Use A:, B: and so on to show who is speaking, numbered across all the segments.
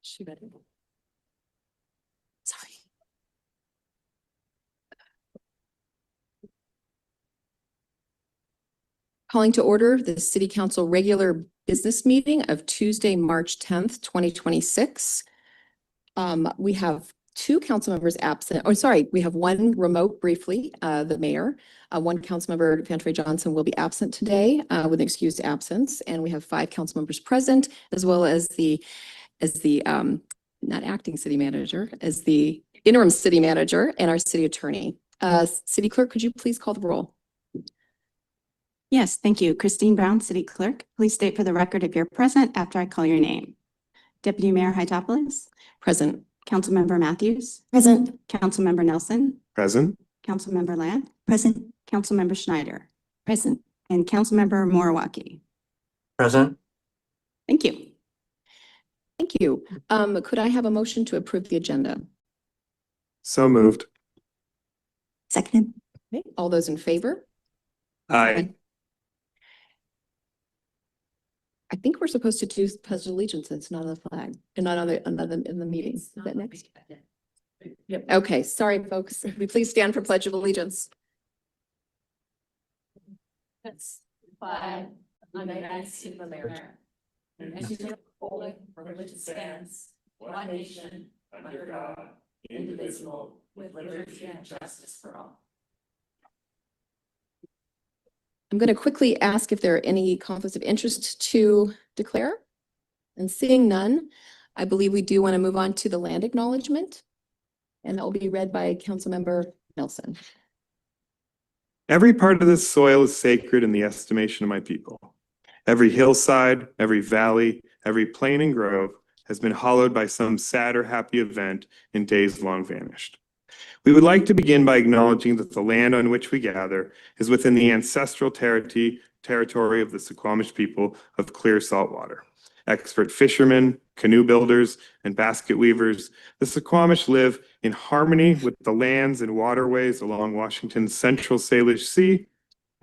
A: She ready? Sorry. Calling to order the City Council regular business meeting of Tuesday, March 10th, 2026. We have two council members absent. Oh, sorry, we have one remote briefly, the mayor. One council member, Pantry Johnson, will be absent today with an excused absence. And we have 5 council members present, as well as the not acting city manager, as the interim city manager and our city attorney. City clerk, could you please call the roll?
B: Yes, thank you. Christine Brown, City Clerk. Please state for the record if you're present after I call your name. Deputy Mayor Hytopoulos.
A: Present.
B: Councilmember Matthews.
A: Present.
B: Councilmember Nelson.
C: Present.
B: Councilmember Land.
A: Present.
B: Councilmember Schneider.
A: Present.
B: And Councilmember Morawaki.
D: Present.
B: Thank you.
A: Thank you. Could I have a motion to approve the agenda?
C: So moved.
A: Seconded. Okay. All those in favor?
C: Aye.
A: I think we're supposed to do pledge of allegiance. It's not on the flag and not on the in the meeting. Is that next? Yep. Okay, sorry, folks. Will you please stand for pledge of allegiance? That's flag of the United States of America. And to the republic for which it stands, one nation, under God, indivisible, with liberty and justice for all. I'm going to quickly ask if there are any conflicts of interest to declare. And seeing none, I believe we do want to move on to the land acknowledgement. And that will be read by Councilmember Nelson.
C: Every part of this soil is sacred in the estimation of my people. Every hillside, every valley, every plain and grove has been hollowed by some sad or happy event in days long vanished. We would like to begin by acknowledging that the land on which we gather is within the ancestral territory of the Suquamish people of clear salt water. Expert fishermen, canoe builders, and basket weavers, the Suquamish live in harmony with the lands and waterways along Washington's central Salish Sea,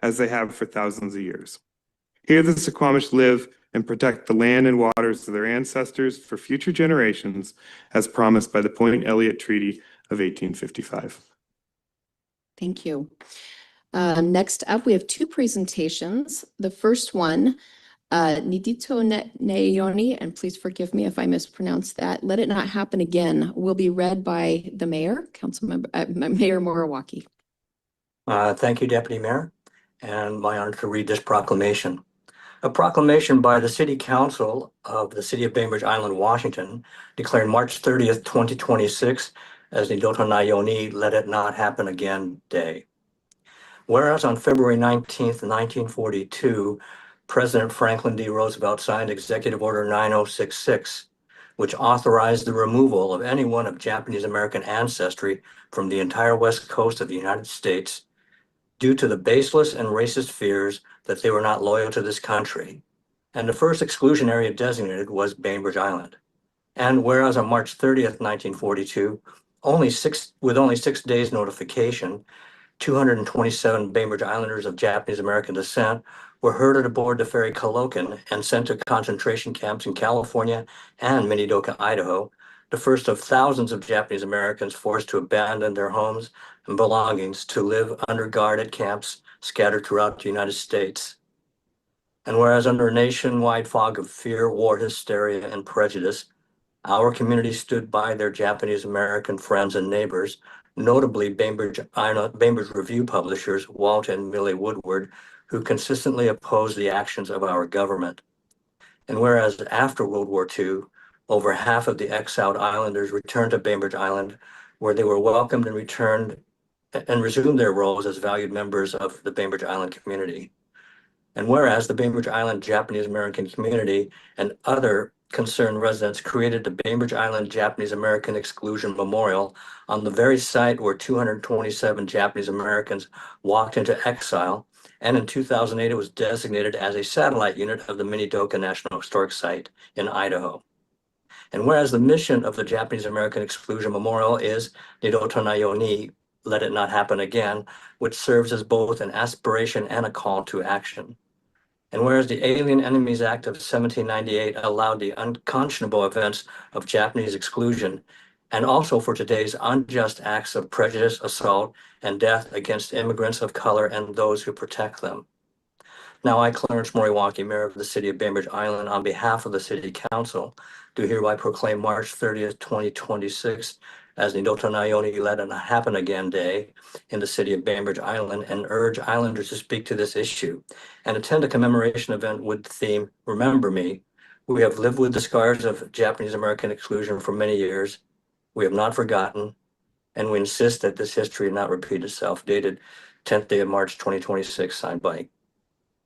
C: as they have for thousands of years. Here the Suquamish live and protect the land and waters of their ancestors for future generations, as promised by the Point Elliott Treaty of 1855.
A: Thank you. Next up, we have 2 presentations. The first one, Nidito Nayoni, and please forgive me if I mispronounce that, Let It Not Happen Again, will be read by the mayor, Councilmember Mayor Morawaki.
D: Thank you, Deputy Mayor, and my honor to read this proclamation. A proclamation by the City Council of the City of Bainbridge Island, Washington, declaring March 30th, 2026 as Nidito Nayoni Let It Not Happen Again Day. Whereas on February 19th, 1942, President Franklin D. Roosevelt signed Executive Order 9066, which authorized the removal of anyone of Japanese American ancestry from the entire west coast of the United States due to the baseless and racist fears that they were not loyal to this country. And the first exclusion area designated was Bainbridge Island. And whereas on March 30th, 1942, with only 6 days notification, 227 Bainbridge Islanders of Japanese American descent were herded aboard the ferry Colocan and sent to concentration camps in California and Minidoka, Idaho, the first of thousands of Japanese Americans forced to abandon their homes and belongings to live under guarded camps scattered throughout the United States. And whereas under a nationwide fog of fear, war, hysteria, and prejudice, our community stood by their Japanese American friends and neighbors, notably Bainbridge Review publishers Walt and Millie Woodward, who consistently opposed the actions of our government. And whereas after World War II, over half of the exiled islanders returned to Bainbridge Island, where they were welcomed and resumed their roles as valued members of the Bainbridge Island community. And whereas the Bainbridge Island Japanese American community and other concerned residents created the Bainbridge Island Japanese American Exclusion Memorial on the very site where 227 Japanese Americans walked into exile, and in 2008 it was designated as a satellite unit of the Minidoka National Historic Site in Idaho. And whereas the mission of the Japanese American Exclusion Memorial is Nidito Nayoni, Let It Not Happen Again, which serves as both an aspiration and a call to action. And whereas the Alien Enemies Act of 1798 allowed the unconscionable events of Japanese exclusion, and also for today's unjust acts of prejudice, assault, and death against immigrants of color and those who protect them. Now I, Clarence Moriwaki, Mayor of the City of Bainbridge Island, on behalf of the City Council, do hereby proclaim March 30th, 2026 as the Noto Nayoni Let It Happen Again Day in the City of Bainbridge Island, and urge Islanders to speak to this issue and attend a commemoration event with the theme Remember Me. We have lived with the scars of Japanese American exclusion for many years. We have not forgotten, and we insist that this history not repeat itself. Dated 10th day of March 2026, signed by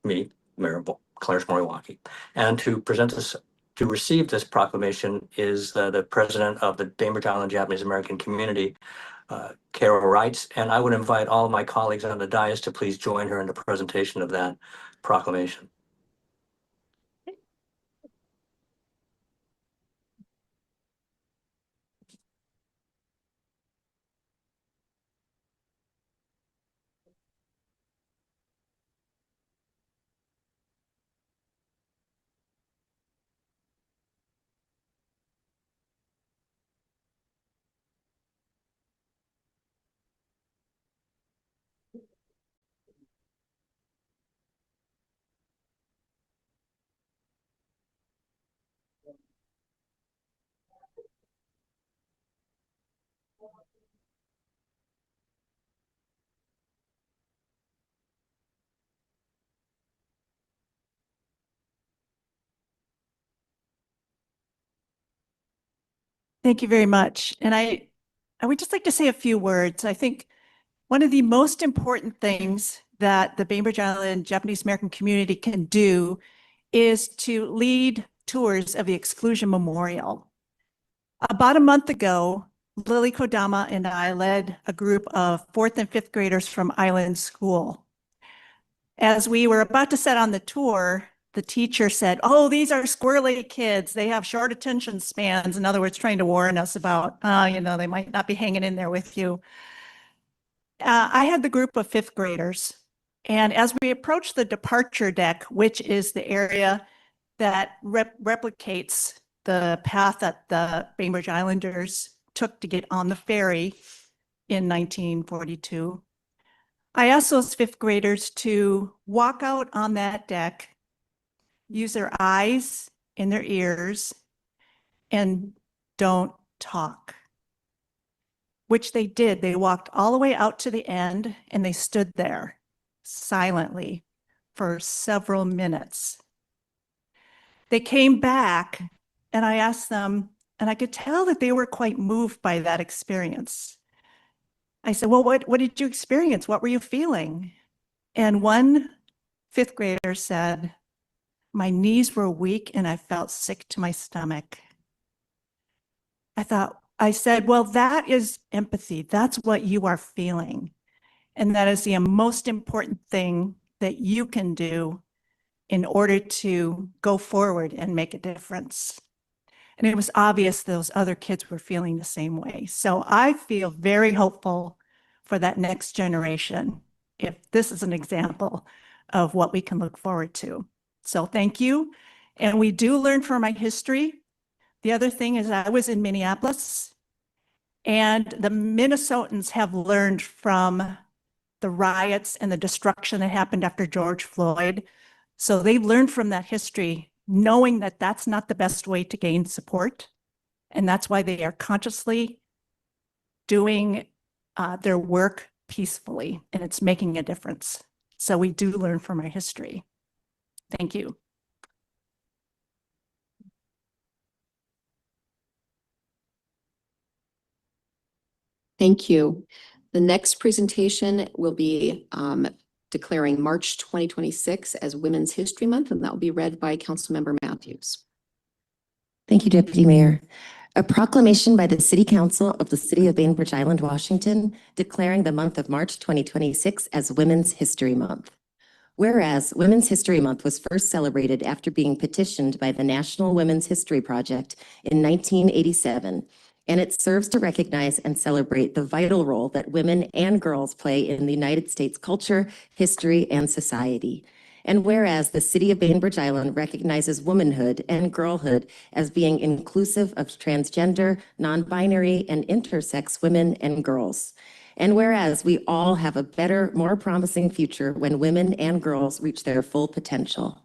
D: me, Mayor Clarence Moriwaki. And to present this, to receive this proclamation is the president of the Bainbridge Island Japanese American community, Carol Wrights. And I would invite all of my colleagues on the dais to please join her in the presentation of that proclamation.
E: Thank you very much. And I would just like to say a few words. I think one of the most important things that the Bainbridge Island Japanese American community can do is to lead tours of the Exclusion Memorial. About a month ago, Lily Kodama and I led a group of 4th and 5th graders from Island School. As we were about to set on the tour, the teacher said, "Oh, these are squirrely kids. They have short attention spans." In other words, trying to warn us about, they might not be hanging in there with you. I had the group of 5th graders. And as we approached the departure deck, which is the area that replicates the path that the Bainbridge Islanders took to get on the ferry in 1942, I asked those 5th graders to walk out on that deck, use their eyes and their ears, and don't talk, which they did. They walked all the way out to the end and they stood there silently for several minutes. They came back and I asked them, and I could tell that they were quite moved by that experience. I said, "Well, what did you experience? What were you feeling?" And one 5th grader said, "My knees were weak and I felt sick to my stomach." I said, "Well, that is empathy. That's what you are feeling. And that is the most important thing that you can do in order to go forward and make a difference." And it was obvious those other kids were feeling the same way. So I feel very hopeful for that next generation, if this is an example of what we can look forward to. So thank you. And we do learn from our history. The other thing is I was in Minneapolis, and the Minnesotans have learned from the riots and the destruction that happened after George Floyd. So they've learned from that history, knowing that that's not the best way to gain support. And that's why they are consciously doing their work peacefully, and it's making a difference. So we do learn from our history. Thank you.
A: Thank you. The next presentation will be declaring March 2026 as Women's History Month, and that will be read by Councilmember Matthews.
F: Thank you, Deputy Mayor. A proclamation by the City Council of the City of Bainbridge Island, Washington, declaring the month of March 2026 as Women's History Month. Whereas Women's History Month was first celebrated after being petitioned by the National Women's History Project in 1987, and it serves to recognize and celebrate the vital role that women and girls play in the United States culture, history, and society. And whereas the City of Bainbridge Island recognizes womanhood and girlhood as being inclusive of transgender, non-binary, and intersex women and girls. And whereas we all have a better, more promising future when women and girls reach their full potential.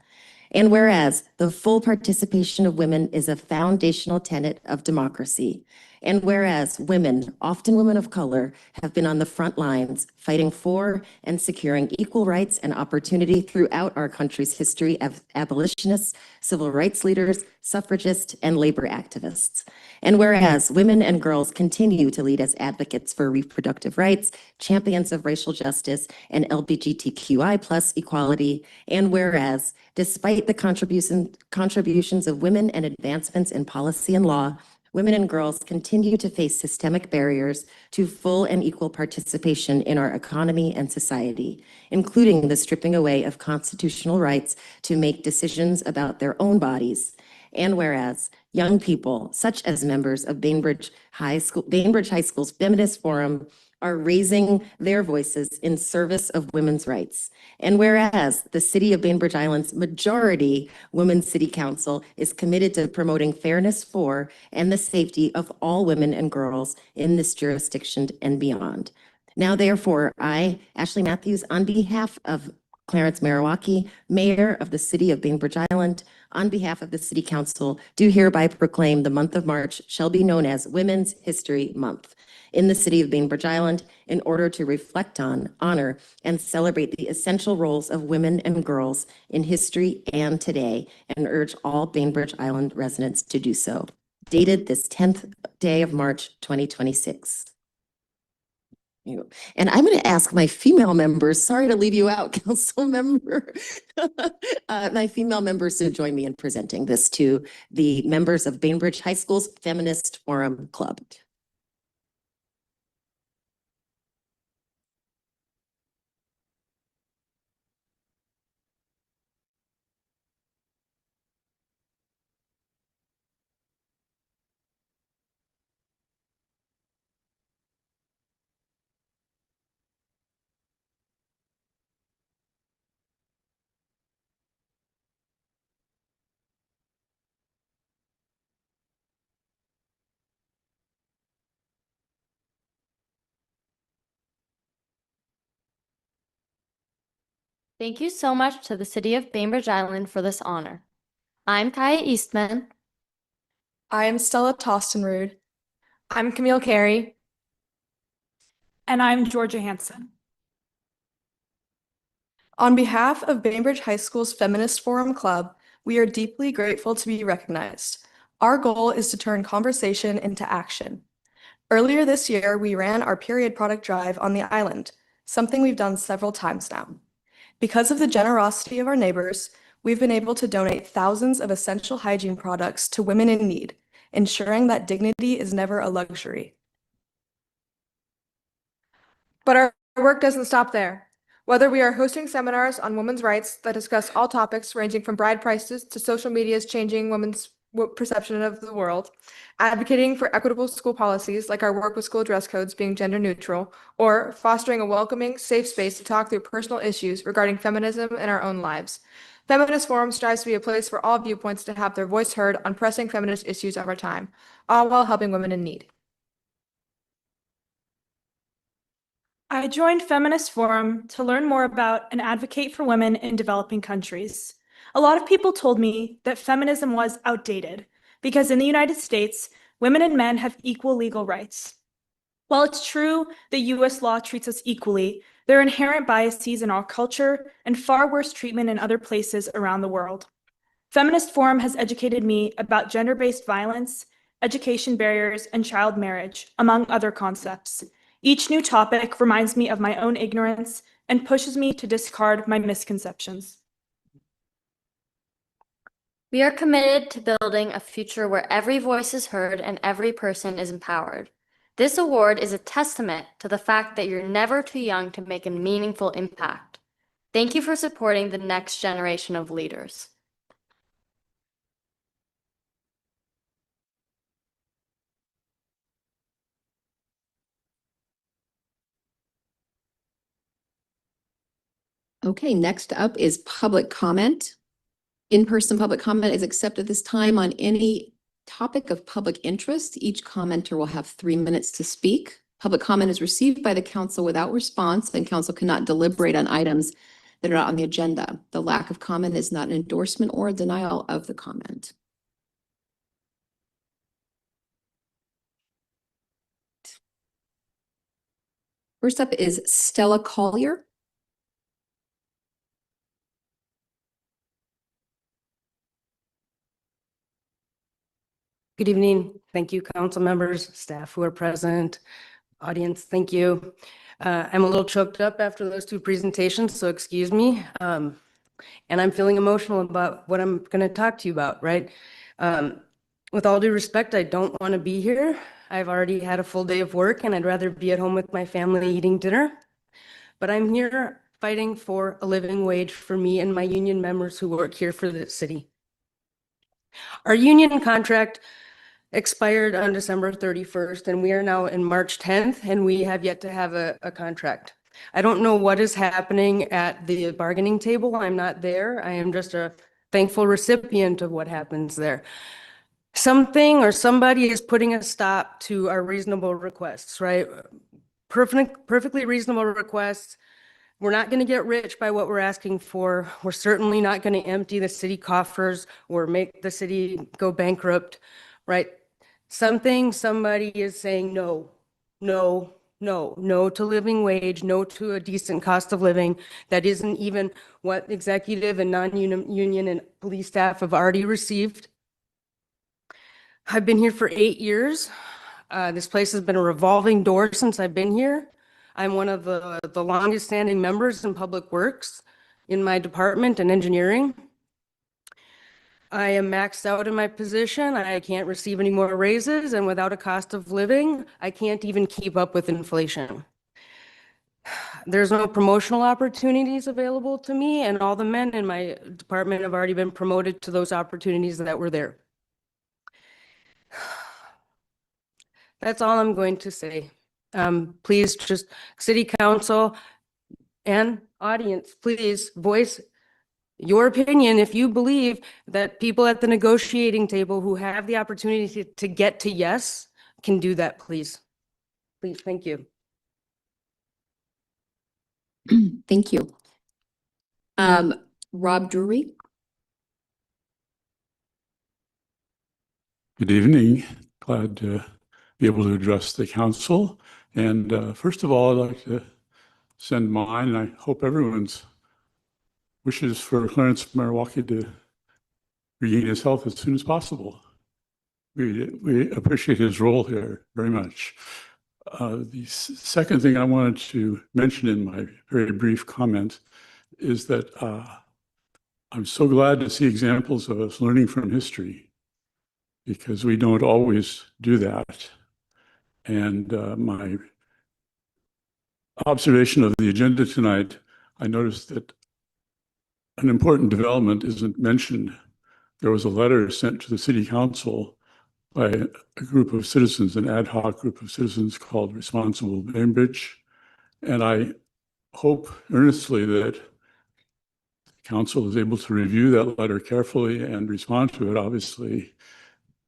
F: And whereas the full participation of women is a foundational tenet of democracy. And whereas women, often women of color, have been on the front lines fighting for and securing equal rights and opportunity throughout our country's history of abolitionists, civil rights leaders, suffragists, and labor activists. And whereas women and girls continue to lead as advocates for reproductive rights, champions of racial justice, and LGBTQI plus equality, and whereas despite the contributions of women and advancements in policy and law, women and girls continue to face systemic barriers to full and equal participation in our economy and society, including the stripping away of constitutional rights to make decisions about their own bodies. And whereas young people, such as members of Bainbridge High School's Feminist Forum, are raising their voices in service of women's rights. And whereas the City of Bainbridge Island's majority Women's City Council is committed to promoting fairness for and the safety of all women and girls in this jurisdiction and beyond. Now, therefore, I, Ashley Matthews, on behalf of Clarence Marawaki, Mayor of the City of Bainbridge Island, on behalf of the City Council, do hereby proclaim the month of March shall be known as Women's History Month in the City of Bainbridge Island in order to reflect on, honor, and celebrate the essential roles of women and girls in history and today, and urge all Bainbridge Island residents to do so. Dated this 10th day of March, 2026. And I'm going to ask my female members, sorry to leave you out, council member, my female members to join me in presenting this to the members of Bainbridge High School's Feminist Forum Club.
G: Thank you so much to the City of Bainbridge Island for this honor. I'm Kaya Eastman.
H: I am Stella Tostenrud. I'm Camille Carey.
I: And I'm Georgia Hansen.
H: On behalf of Bainbridge High School's Feminist Forum Club, we are deeply grateful to be recognized. Our goal is to turn conversation into action. Earlier this year, we ran our period product drive on the island, something we've done several times now. Because of the generosity of our neighbors, we've been able to donate thousands of essential hygiene products to women in need, ensuring that dignity is never a luxury.
I: But our work doesn't stop there. Whether we are hosting seminars on women's rights that discuss all topics ranging from bride prices to social media's changing women's perception of the world, advocating for equitable school policies like our work with school dress codes being gender neutral, or fostering a welcoming, safe space to talk through personal issues regarding feminism in our own lives. Feminist Forum strives to be a place for all viewpoints to have their voice heard on pressing feminist issues of our time, all while helping women in need. I joined Feminist Forum to learn more about and advocate for women in developing countries. A lot of people told me that feminism was outdated because in the United States, women and men have equal legal rights. While it's true that US law treats us equally, there are inherent biases in our culture and far worse treatment in other places around the world. Feminist Forum has educated me about gender-based violence, education barriers, and child marriage, among other concepts. Each new topic reminds me of my own ignorance and pushes me to discard my misconceptions.
G: We are committed to building a future where every voice is heard and every person is empowered. This award is a testament to the fact that you're never too young to make a meaningful impact. Thank you for supporting the next generation of leaders.
A: Okay, next up is public comment. In-person public comment is accepted this time on any topic of public interest. Each commenter will have 3 minutes to speak. Public comment is received by the council without response, and council cannot deliberate on items that are not on the agenda. The lack of comment is not an endorsement or a denial of the comment. First up is Stella Collier.
J: Good evening. Thank you, council members, staff who are present, audience, thank you. I'm a little choked up after those two presentations, so excuse me. And I'm feeling emotional about what I'm going to talk to you about, right? With all due respect, I don't want to be here. I've already had a full day of work and I'd rather be at home with my family eating dinner. But I'm here fighting for a living wage for me and my union members who work here for the city. Our union contract expired on December 31st, and we are now in March 10th, and we have yet to have a contract. I don't know what is happening at the bargaining table. I'm not there. I am just a thankful recipient of what happens there. Something or somebody is putting a stop to our reasonable requests, right? Perfectly reasonable requests. We're not going to get rich by what we're asking for. We're certainly not going to empty the city coffers or make the city go bankrupt, right? Somebody is saying no, no, no, no to living wage, no to a decent cost of living. That isn't even what executive and non-union and police staff have already received. I've been here for 8 years. This place has been a revolving door since I've been here. I'm one of the longest standing members in public works in my department and engineering. I am maxed out in my position. I can't receive any more raises, and without a cost of living, I can't even keep up with inflation. There's no promotional opportunities available to me, and all the men in my department have already been promoted to those opportunities that were there. That's all I'm going to say. Please, just city council and audience, please voice your opinion if you believe that people at the negotiating table who have the opportunity to get to yes can do that, please. Please, thank you.
A: Thank you. Rob Drury.
K: Good evening. Glad to be able to address the council. And first of all, I'd like to send mine, and I hope everyone's wishes for Clarence Mariwaki to regain his health as soon as possible. We appreciate his role here very much. The second thing I wanted to mention in my very brief comment is that I'm so glad to see examples of us learning from history, because we don't always do that. And my observation of the agenda tonight, I noticed that an important development isn't mentioned. There was a letter sent to the city council by a group of citizens, an ad hoc group of citizens called Responsible Bainbridge. And I hope earnestly that council is able to review that letter carefully and respond to it. Obviously,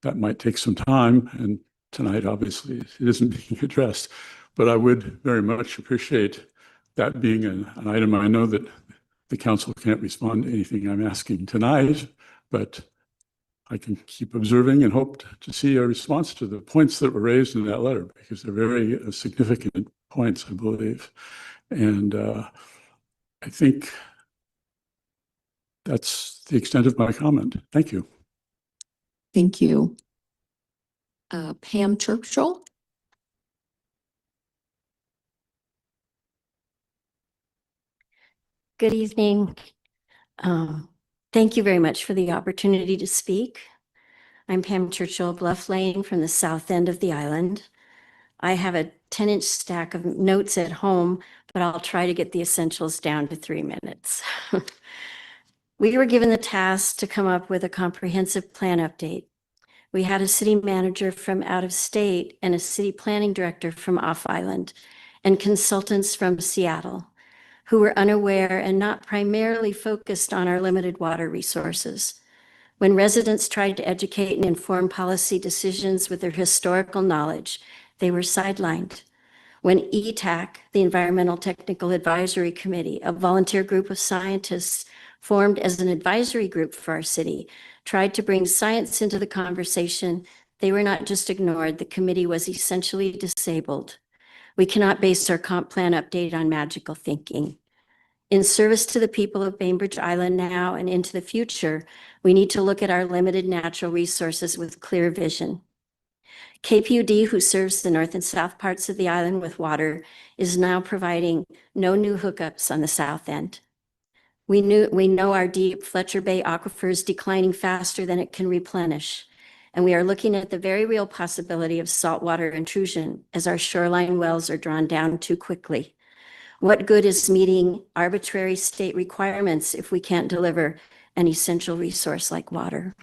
K: that might take some time, and tonight, obviously, it isn't being addressed. But I would very much appreciate that being an item. I know that the council can't respond to anything I'm asking tonight, but I can keep observing and hope to see a response to the points that were raised in that letter, because they're very significant points, I believe. And I think that's the extent of my comment. Thank you.
A: Thank you. Pam Churchill.
L: Good evening. Thank you very much for the opportunity to speak. I'm Pam Churchill, Bluff Lane from the south end of the island. I have a 10-inch stack of notes at home, but I'll try to get the essentials down to 3 minutes. We were given the task to come up with a comprehensive plan update. We had a city manager from out of state and a city planning director from off island and consultants from Seattle. who were unaware and not primarily focused on our limited water resources. When residents tried to educate and inform policy decisions with their historical knowledge, they were sidelined. When ETAC, the Environmental Technical Advisory Committee, a volunteer group of scientists formed as an advisory group for our city, tried to bring science into the conversation, they were not just ignored, the committee was essentially disabled. We cannot base our comp plan update on magical thinking. In service to the people of Bainbridge Island now and into the future, we need to look at our limited natural resources with clear vision. KPUD, who serves the north and south parts of the island with water, is now providing no new hookups on the south end. We know our deep Fletcher Bay aquifer is declining faster than it can replenish, and we are looking at the very real possibility of saltwater intrusion as our shoreline wells are drawn down too quickly. What good is meeting arbitrary state requirements if we can't deliver an essential resource like water?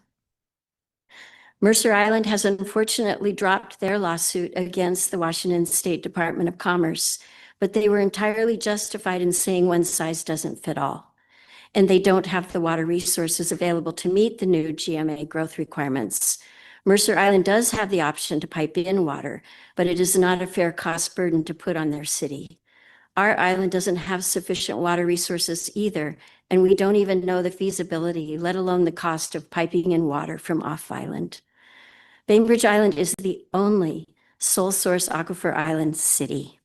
L: Mercer Island has unfortunately dropped their lawsuit against the Washington State Department of Commerce, but they were entirely justified in saying one size doesn't fit all. And they don't have the water resources available to meet the new GMA growth requirements. Mercer Island does have the option to pipe in water, but it is not a fair cost burden to put on their city. Our island doesn't have sufficient water resources either, and we don't even know the feasibility, let alone the cost of piping in water from off-island. Bainbridge Island is the only sole source aquifer island city.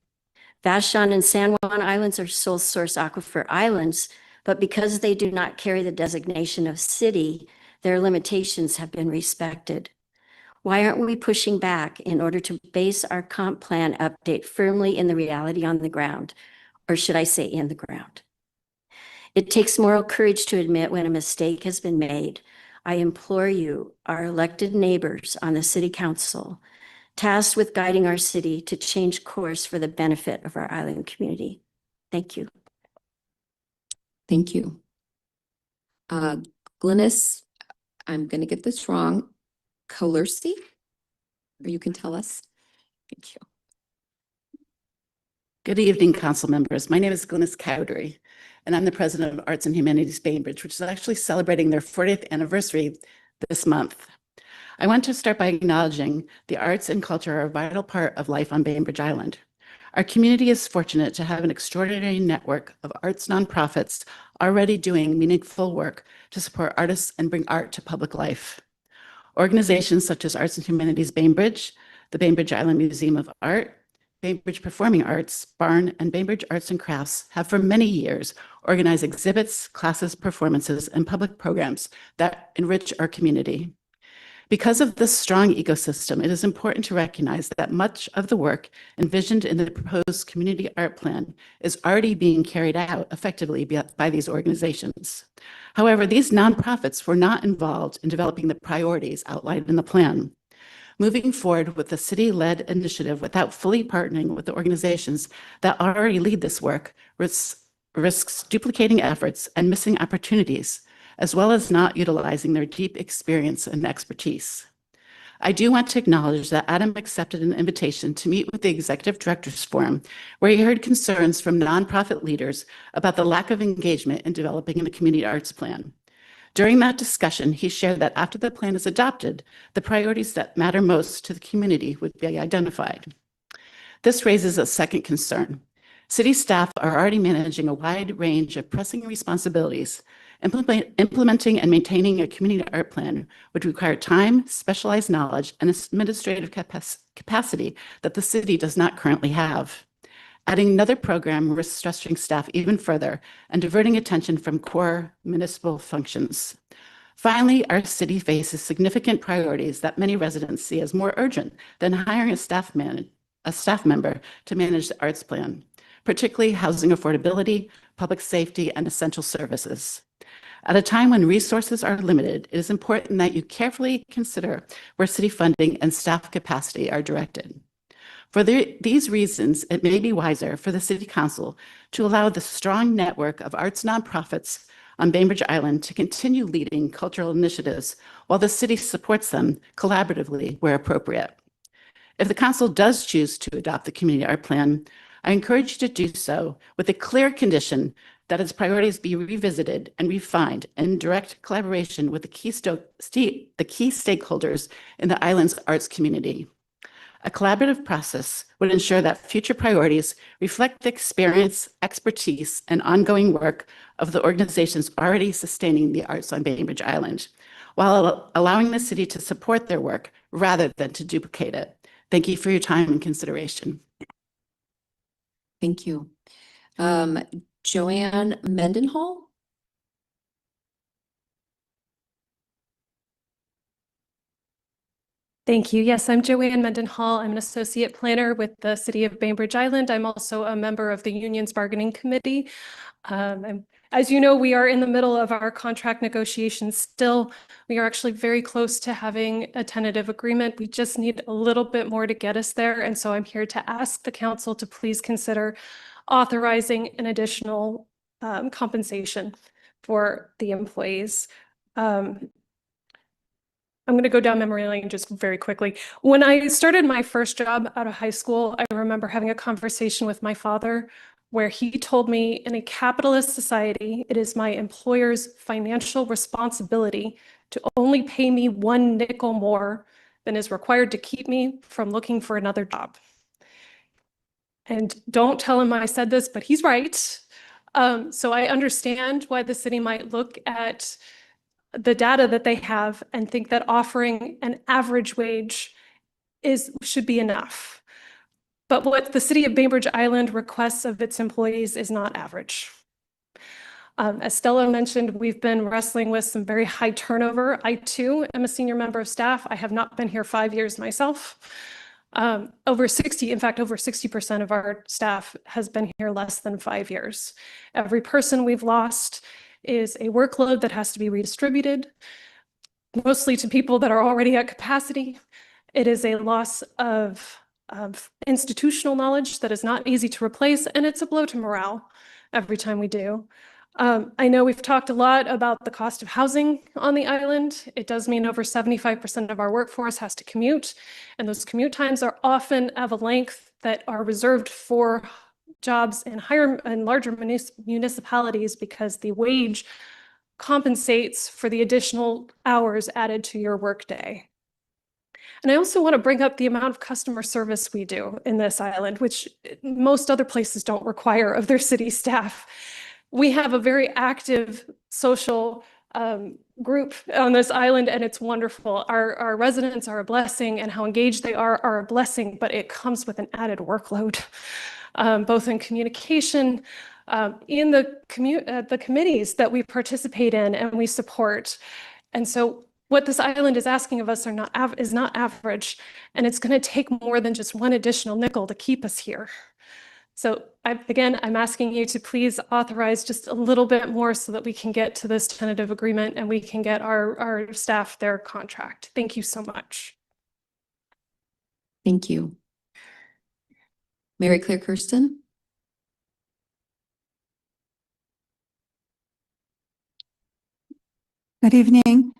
L: Vashon and San Juan Islands are sole source aquifer islands, but because they do not carry the designation of city, their limitations have been respected. Why aren't we pushing back in order to base our comp plan update firmly in the reality on the ground, or should I say in the ground? It takes moral courage to admit when a mistake has been made. I implore you, our elected neighbors on the city council, tasked with guiding our city to change course for the benefit of our island community. Thank you.
A: Thank you. Glynis, I'm going to get this wrong. Colercy, or you can tell us. Thank you.
M: Good evening, council members. My name is Glynis Cowdery, and I'm the president of Arts and Humanities Bainbridge, which is actually celebrating their 40th anniversary this month. I want to start by acknowledging the arts and culture are a vital part of life on Bainbridge Island. Our community is fortunate to have an extraordinary network of arts nonprofits already doing meaningful work to support artists and bring art to public life. Organizations such as Arts and Humanities Bainbridge, the Bainbridge Island Museum of Art, Bainbridge Performing Arts, Barn, and Bainbridge Arts and Crafts have for many years organized exhibits, classes, performances, and public programs that enrich our community. Because of this strong ecosystem, it is important to recognize that much of the work envisioned in the proposed community art plan is already being carried out effectively by these organizations. However, these nonprofits were not involved in developing the priorities outlined in the plan. Moving forward with the city-led initiative without fully partnering with the organizations that already lead this work risks duplicating efforts and missing opportunities, as well as not utilizing their deep experience and expertise. I do want to acknowledge that Adam accepted an invitation to meet with the Executive Directors Forum, where he heard concerns from nonprofit leaders about the lack of engagement in developing a community arts plan. During that discussion, he shared that after the plan is adopted, the priorities that matter most to the community would be identified. This raises a second concern. City staff are already managing a wide range of pressing responsibilities. Implementing and maintaining a community art plan would require time, specialized knowledge, and administrative capacity that the city does not currently have. Adding another program risks stressing staff even further and diverting attention from core municipal functions. Finally, our city faces significant priorities that many residents see as more urgent than hiring a staff member to manage the arts plan, particularly housing affordability, public safety, and essential services. At a time when resources are limited, it is important that you carefully consider where city funding and staff capacity are directed. For these reasons, it may be wiser for the City Council to allow the strong network of arts nonprofits on Bainbridge Island to continue leading cultural initiatives while the city supports them collaboratively where appropriate. If the Council does choose to adopt the community art plan, I encourage you to do so with a clear condition that its priorities be revisited and refined in direct collaboration with the key stakeholders in the island's arts community. A collaborative process would ensure that future priorities reflect the experience, expertise, and ongoing work of the organizations already sustaining the arts on Bainbridge Island, while allowing the city to support their work rather than to duplicate it. Thank you for your time and consideration.
A: Thank you. Joanne Mendenhall?
N: Thank you. Yes, I'm Joanne Mendenhall. I'm an associate planner with the City of Bainbridge Island. I'm also a member of the union's bargaining committee. And as you know, we are in the middle of our contract negotiations still. We are actually very close to having a tentative agreement. We just need a little bit more to get us there. And so I'm here to ask the council to please consider authorizing an additional compensation for the employees. I'm going to go down memory lane just very quickly. When I started my first job out of high school, I remember having a conversation with my father where he told me, in a capitalist society, it is my employer's financial responsibility to only pay me 1 nickel more than is required to keep me from looking for another job. And don't tell him I said this, but he's right. So I understand why the city might look at the data that they have and think that offering an average wage should be enough. But what the City of Bainbridge Island requests of its employees is not average. As Stella mentioned, we've been wrestling with some very high turnover. I too am a senior member of staff. I have not been here 5 years myself. Over 60% of our staff has been here less than 5 years. Every person we've lost is a workload that has to be redistributed, mostly to people that are already at capacity. It is a loss of institutional knowledge that is not easy to replace, and it's a blow to morale every time we do. I know we've talked a lot about the cost of housing on the island. It does mean over 75% of our workforce has to commute, and those commute times are often of a length that are reserved for jobs in higher and larger municipalities because the wage compensates for the additional hours added to your workday. And I also want to bring up the amount of customer service we do in this island, which most other places don't require of their city staff. We have a very active social group on this island, and it's wonderful. Our residents are a blessing, and how engaged they are a blessing, but it comes with an added workload, both in communication, in the committees that we participate in and we support. And so what this island is asking of us is not average, and it's going to take more than just 1 additional nickel to keep us here. So I'm asking you to please authorize just a little bit more so that we can get to this tentative agreement and we can get our staff their contract. Thank you so much.
A: Thank you. Mary Claire Kirsten?
O: Good evening.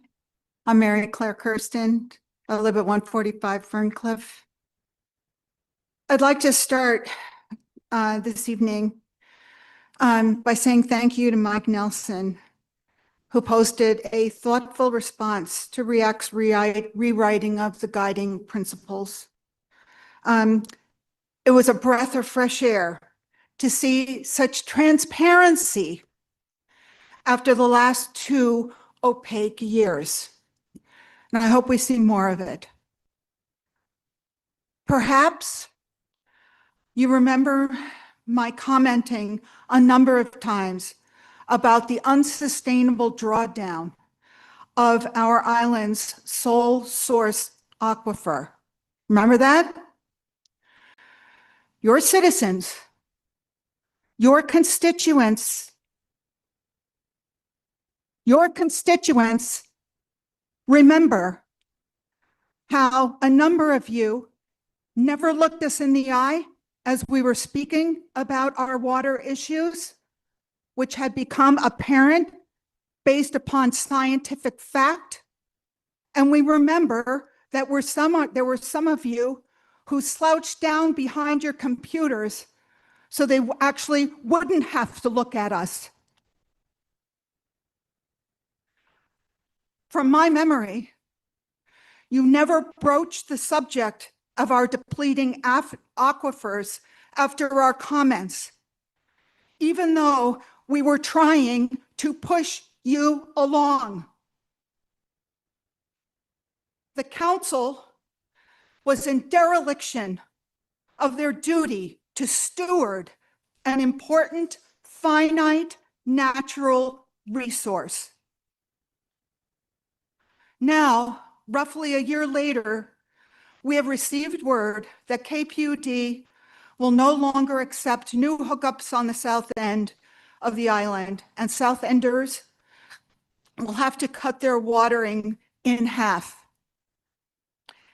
O: I'm Mary Claire Kirsten. I live at 145 Ferncliff. I'd like to start this evening by saying thank you to Mike Nelson, who posted a thoughtful response to REACT's rewriting of the guiding principles. It was a breath of fresh air to see such transparency after the last 2 opaque years. And I hope we see more of it. Perhaps you remember my commenting a number of times about the unsustainable drawdown of our island's sole source aquifer. Remember that? Your citizens, your constituents remember how a number of you never looked us in the eye as we were speaking about our water issues, which had become apparent based upon scientific fact. And we remember that there were some of you who slouched down behind your computers so they actually wouldn't have to look at us. From my memory, you never broached the subject of our depleting aquifers after our comments, even though we were trying to push you along. The council was in dereliction of their duty to steward an important, finite, natural resource. Now, roughly a year later, we have received word that KPUD will no longer accept new hookups on the south end of the island, and South Enders will have to cut their watering in half.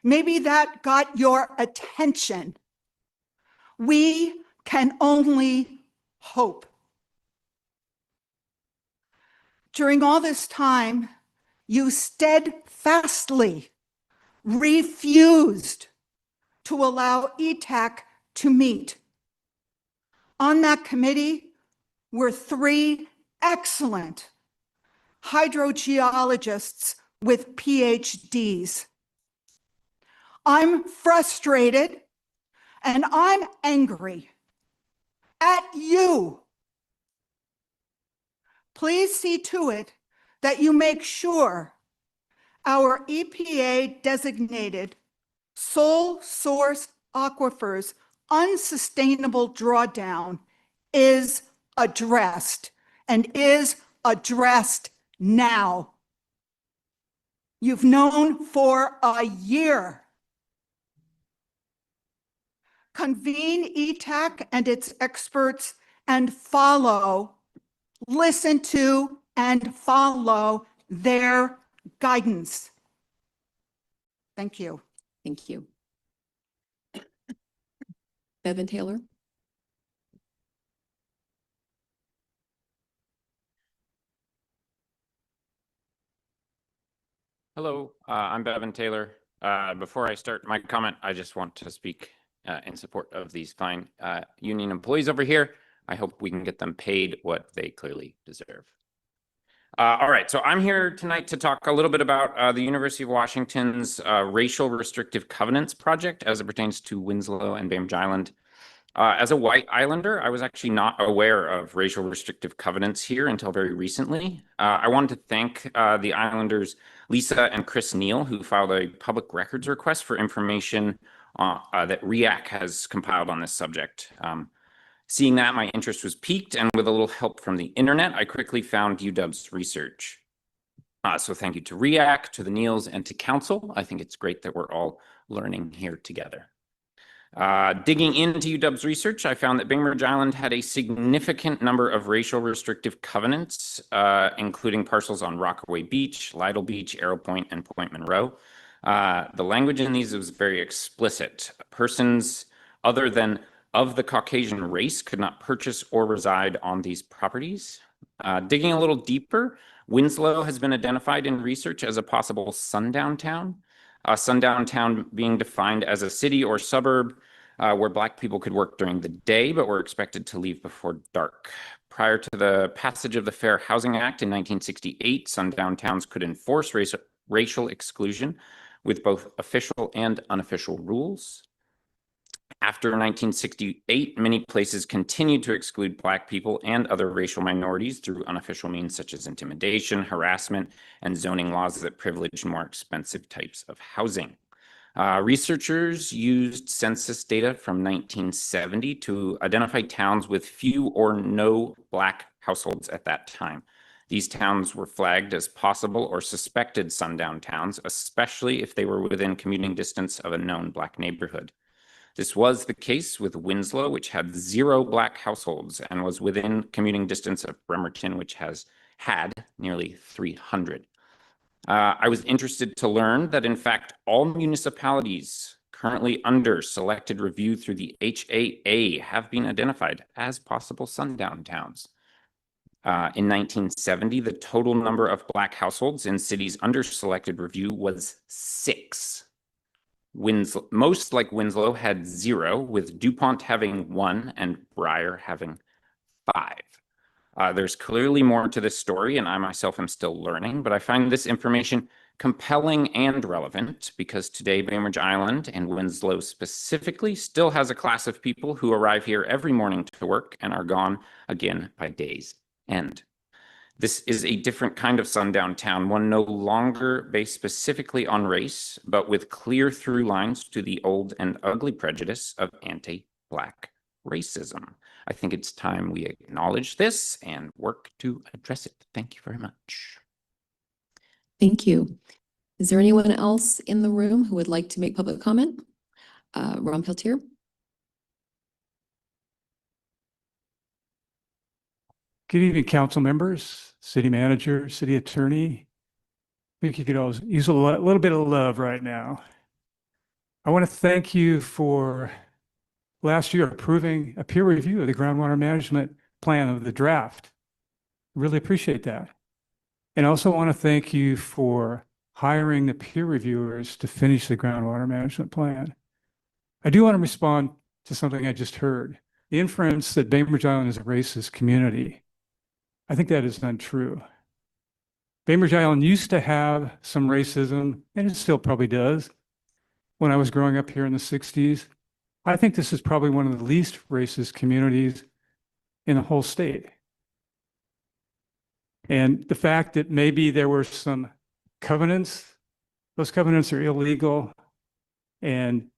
O: Maybe that got your attention. We can only hope. During all this time, you steadfastly refused to allow ETAC to meet. On that committee were 3 excellent hydrogeologists with PhDs. I'm frustrated and I'm angry at you. Please see to it that you make sure our EPA designated sole source aquifers unsustainable drawdown is addressed and is addressed now. You've known for a year. Convene ETAC and its experts and listen to and follow their guidance. Thank you.
A: Thank you. Bevan Taylor.
P: Hello, I'm Bevan Taylor. Before I start my comment, I just want to speak in support of these fine union employees over here. I hope we can get them paid what they clearly deserve. All right, so I'm here tonight to talk a little bit about the University of Washington's racial restrictive covenants project as it pertains to Winslow and Bainbridge Island. As a white islander, I was actually not aware of racial restrictive covenants here until very recently. I wanted to thank the islanders Lisa and Chris Neal, who filed a public records request for information that REAC has compiled on this subject. Seeing that, my interest was piqued, and with a little help from the internet, I quickly found UW's research. So thank you to REAC, to the Neals, and to Council. I think it's great that we're all learning here together. Digging into UW's research, I found that Bainbridge Island had a significant number of racial restrictive covenants, including parcels on Rockaway Beach, Lytle Beach, Arrow Point, and Point Monroe. The language in these was very explicit. Persons other than of the Caucasian race could not purchase or reside on these properties. Digging a little deeper, Winslow has been identified in research as a possible sundown town. Sundown town being defined as a city or suburb where Black people could work during the day, but were expected to leave before dark. Prior to the passage of the Fair Housing Act in 1968, sundown towns could enforce racial exclusion with both official and unofficial rules. After 1968, many places continued to exclude Black people and other racial minorities through unofficial means such as intimidation, harassment, and zoning laws that privileged more expensive types of housing. Researchers used census data from 1970 to identify towns with few or no Black households at that time. These towns were flagged as possible or suspected sundown towns, especially if they were within commuting distance of a known Black neighborhood. This was the case with Winslow, which had 0 Black households and was within commuting distance of Bremerton, which had nearly 300. I was interested to learn that, in fact, all municipalities currently under selected review through the HAA have been identified as possible sundown towns. In 1970, the total number of Black households in cities under selected review was 6. most like Winslow had 0, with DuPont having 1 and Breyer having 5. There's clearly more to this story, and I myself am still learning, but I find this information compelling and relevant because today Bainbridge Island, and Winslow specifically, still has a class of people who arrive here every morning to work and are gone again by day's end. This is a different kind of sundown town, one no longer based specifically on race, but with clear through lines to the old and ugly prejudice of anti-Black racism. I think it's time we acknowledge this and work to address it. Thank you very much.
A: Thank you. Is there anyone else in the room who would like to make public comment? Ron Peltier?
Q: Good evening, council members, city manager, city attorney. I think you could always use a little bit of love right now. I want to thank you for last year approving a peer review of the groundwater management plan of the draft. Really appreciate that. And I also want to thank you for hiring the peer reviewers to finish the groundwater management plan. I do want to respond to something I just heard. The inference that Bainbridge Island is a racist community. I think that is untrue. Bainbridge Island used to have some racism, and it still probably does. When I was growing up here in the 60s, I think this is probably one of the least racist communities in the whole state. And the fact that maybe there were some covenants, those covenants are illegal, and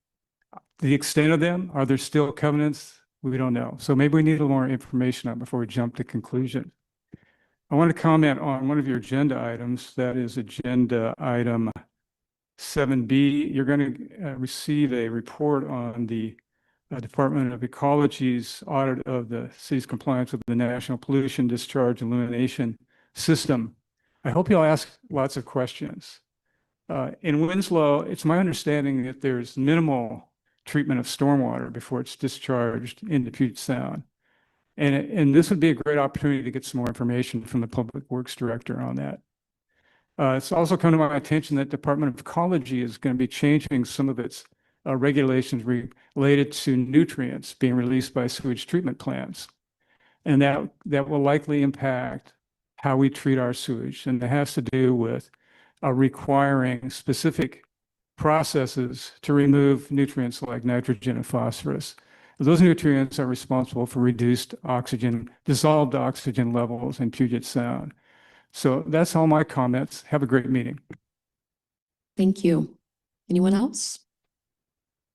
Q: the extent of them, are there still covenants? We don't know. So maybe we need a little more information on before we jump to conclusion. I want to comment on one of your agenda items, that is agenda item 7B. You're going to receive a report on the Department of Ecology's audit of the city's compliance with the National Pollution Discharge Elimination System. I hope you'll ask lots of questions. In Winslow, it's my understanding that there's minimal treatment of stormwater before it's discharged into Puget Sound. And this would be a great opportunity to get some more information from the Public Works Director on that. It's also come to my attention that Department of Ecology is going to be changing some of its regulations related to nutrients being released by sewage treatment plants. And that will likely impact how we treat our sewage. And it has to do with requiring specific processes to remove nutrients like nitrogen and phosphorus. Those nutrients are responsible for reduced oxygen, dissolved oxygen levels in Puget Sound. So that's all my comments. Have a great meeting.
A: Thank you. Anyone else?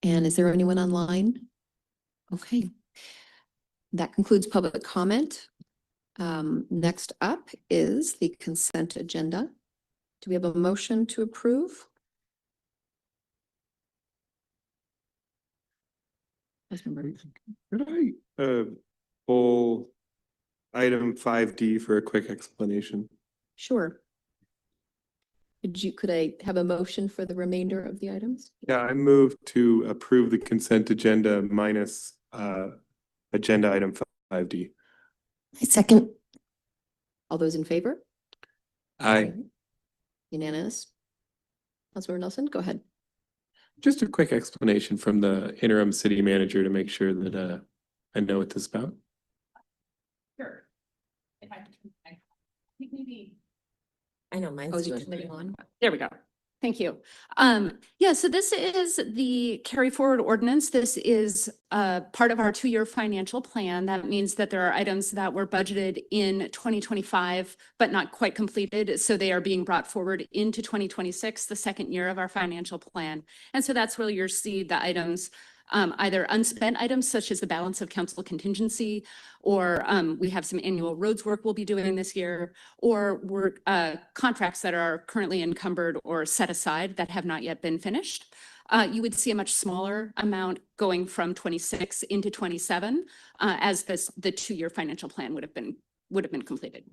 A: And is there anyone online? Okay. That concludes public comment. Next up is the consent agenda. Do we have a motion to approve?
C: Could I pull item 5D for a quick explanation?
A: Sure. Could I have a motion for the remainder of the items?
C: Yeah, I move to approve the consent agenda minus agenda item 5D.
F: I second.
A: All those in favor?
C: Aye.
A: Unanimous. Councilmember Nelson, go ahead.
C: Just a quick explanation from the interim city manager to make sure that I know what this is about.
E: Sure. If I think maybe.
F: I know mine's.
A: Oh, is yours moving on?
R: There we go. Thank you. Yeah, so this is the carry forward ordinance. This is part of our 2-year financial plan. That means that there are items that were budgeted in 2025, but not quite completed. So they are being brought forward into 2026, the second year of our financial plan. And so that's where you'll see the items, either unspent items such as the balance of council contingency, or we have some annual roads work we'll be doing this year, or work contracts that are currently encumbered or set aside that have not yet been finished. You would see a much smaller amount going from 26 into 27 as the 2-year financial plan would have been completed.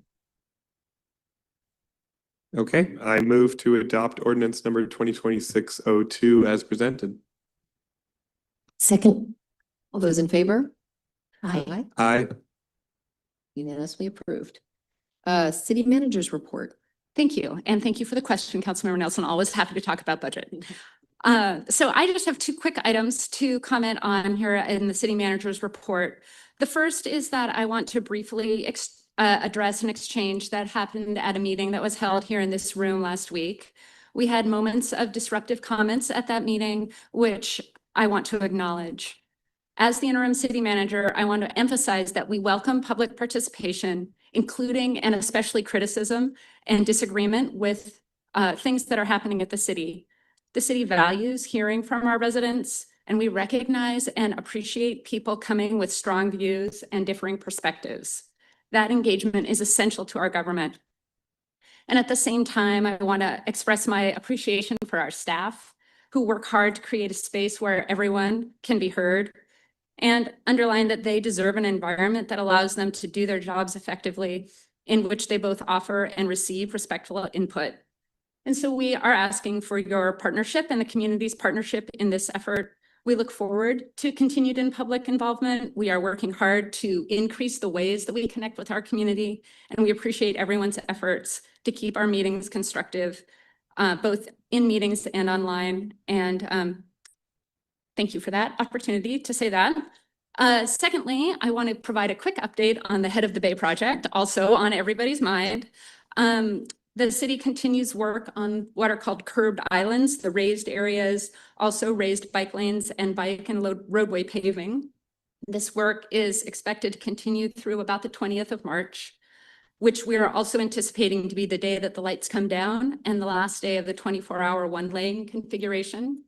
C: Okay, I move to adopt ordinance number 2026-02 as presented.
F: Second.
A: All those in favor?
F: Aye.
C: Aye.
A: Unanimously approved. City manager's report.
R: Thank you. And thank you for the question, Councilmember Nelson. Always happy to talk about budget. So I just have two quick items to comment on here in the city manager's report. The first is that I want to briefly address an exchange that happened at a meeting that was held here in this room last week. We had moments of disruptive comments at that meeting, which I want to acknowledge. As the interim city manager, I want to emphasize that we welcome public participation, including and especially criticism and disagreement with things that are happening at the city. The city values hearing from our residents, and we recognize and appreciate people coming with strong views and differing perspectives. That engagement is essential to our government. And at the same time, I want to express my appreciation for our staff who work hard to create a space where everyone can be heard, and underline that they deserve an environment that allows them to do their jobs effectively, in which they both offer and receive respectful input. And so we are asking for your partnership and the community's partnership in this effort. We look forward to continued in-public involvement. We are working hard to increase the ways that we connect with our community, and we appreciate everyone's efforts to keep our meetings constructive, both in meetings and online. And thank you for that opportunity to say that. Secondly, I want to provide a quick update on the Head of the Bay project, also on everybody's mind. The city continues work on what are called curbed islands, the raised areas, also raised bike lanes and bike and roadway paving. This work is expected to continue through about the 20th of March, which we are also anticipating to be the day that the lights come down and the last day of the 24-hour one-lane configuration.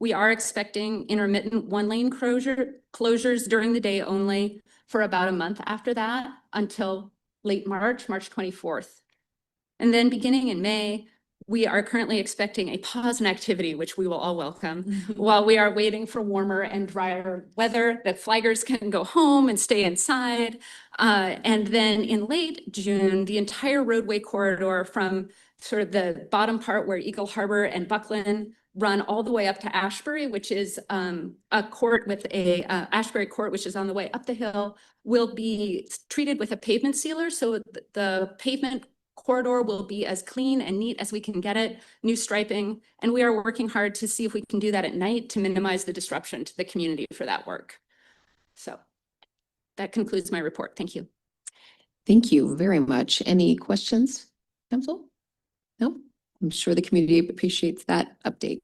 R: We are expecting intermittent one-lane closures during the day only for about a month after that until late March 24th. And then beginning in May, we are currently expecting a pause in activity, which we will all welcome, while we are waiting for warmer and drier weather that flaggers can go home and stay inside. And then in late June, the entire roadway corridor from sort of the bottom part where Eagle Harbor and Buckland run all the way up to Ashbury, which is a court with a Ashbury court, which is on the way up the hill, will be treated with a pavement sealer. So the pavement corridor will be as clean and neat as we can get it, new striping, and we are working hard to see if we can do that at night to minimize the disruption to the community for that work. So that concludes my report. Thank you.
A: Thank you very much. Any questions, council? No? I'm sure the community appreciates that update.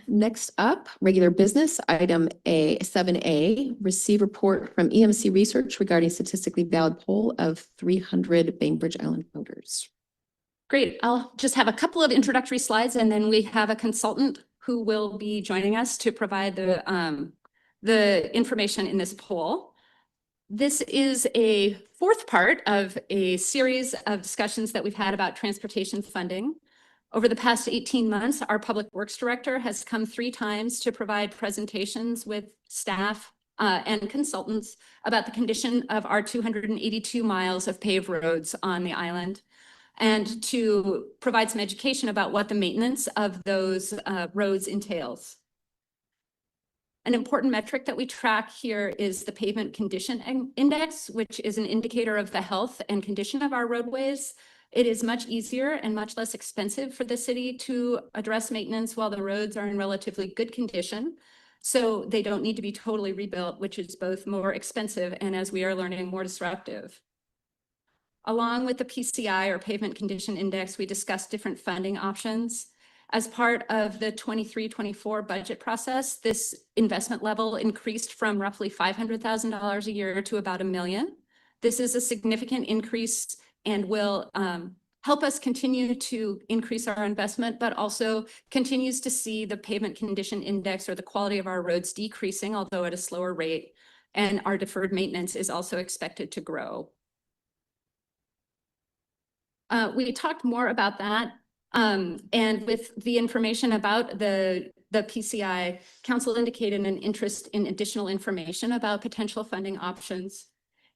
A: Next up, regular business, item 7A, receive report from EMC Research regarding statistically valid poll of 300 Bainbridge Island voters.
R: Great. I'll just have a couple of introductory slides, and then we have a consultant who will be joining us to provide the information in this poll. This is a fourth part of a series of discussions that we've had about transportation funding. Over the past 18 months, our Public Works Director has come 3 times to provide presentations with staff and consultants about the condition of our 282 miles of paved roads on the island, and to provide some education about what the maintenance of those roads entails. An important metric that we track here is the Pavement Condition Index, which is an indicator of the health and condition of our roadways. It is much easier and much less expensive for the city to address maintenance while the roads are in relatively good condition. So they don't need to be totally rebuilt, which is both more expensive and, as we are learning, more disruptive. Along with the PCI, or Pavement Condition Index, we discussed different funding options. As part of the 23-24 budget process, this investment level increased from roughly $500,000 a year to about $1 million. This is a significant increase and will help us continue to increase our investment, but also continues to see the Pavement Condition Index, or the quality of our roads, decreasing, although at a slower rate. And our deferred maintenance is also expected to grow. We talked more about that. And with the information about the PCI, Council indicated an interest in additional information about potential funding options.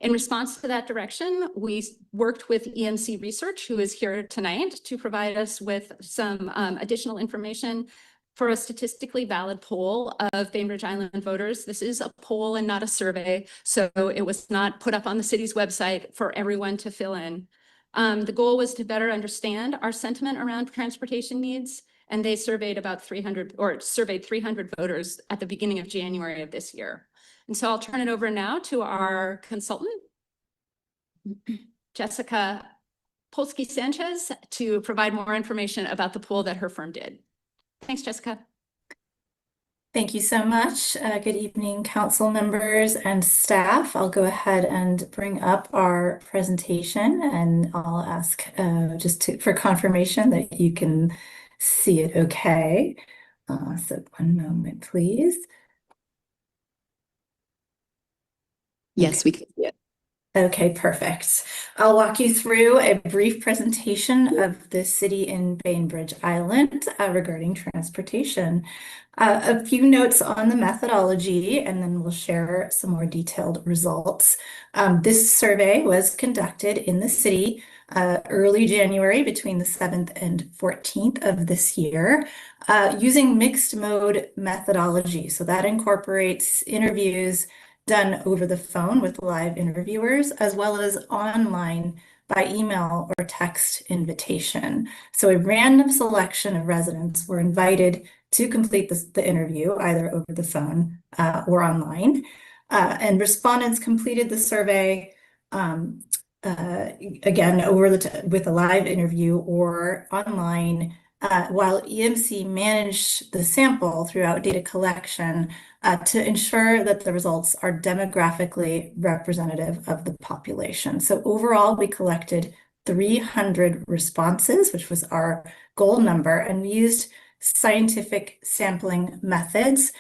R: In response to that direction, we worked with EMC Research, who is here tonight, to provide us with some additional information for a statistically valid poll of Bainbridge Island voters. This is a poll and not a survey, so it was not put up on the city's website for everyone to fill in. The goal was to better understand our sentiment around transportation needs And they surveyed about 300 or surveyed 300 voters at the beginning of January of this year. And so I'll turn it over now to our consultant, Jessica Polsky Sanchez, to provide more information about the poll that her firm did. Thanks, Jessica.
S: Thank you so much. Good evening, council members and staff. I'll go ahead and bring up our presentation, and I'll ask for confirmation that you can see it okay. So one moment, please.
A: Yes, we can see it.
S: Okay, perfect. I'll walk you through a brief presentation of the city in Bainbridge Island regarding transportation. A few notes on the methodology, and then we'll share some more detailed results. This survey was conducted in the city early January between the 7th and 14th of this year using mixed mode methodology. So that incorporates interviews done over the phone with live interviewers, as well as online by email or text invitation. So a random selection of residents were invited to complete the interview, either over the phone or online. And respondents completed the survey again with a live interview or online, while EMC managed the sample throughout data collection to ensure that the results are demographically representative of the population. So overall, we collected 300 responses, which was our goal number, and we used scientific sampling methods,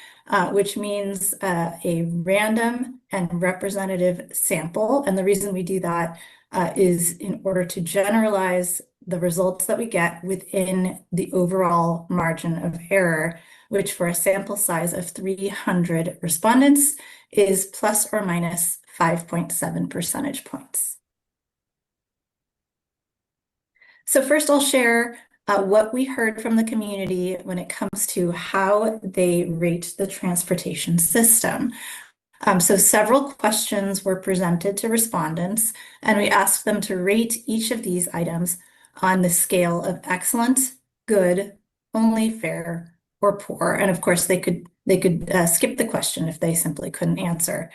S: which means a random and representative sample. And the reason we do that is in order to generalize the results that we get within the overall margin of error, which for a sample size of 300 respondents is plus or minus 5.7 percentage points. So first I'll share what we heard from the community when it comes to how they rate the transportation system. So several questions were presented to respondents, and we asked them to rate each of these items on the scale of excellent, good, only fair, or poor. And of course, they could skip the question if they simply couldn't answer.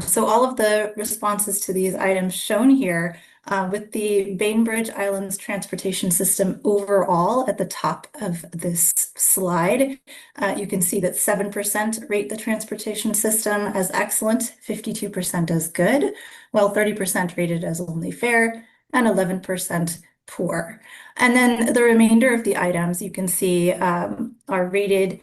S: So all of the responses to these items shown here with the Bainbridge Island's transportation system overall at the top of this slide, you can see that 7% rate the transportation system as excellent, 52% as good, while 30% rated as only fair, and 11% poor. And then the remainder of the items you can see are rated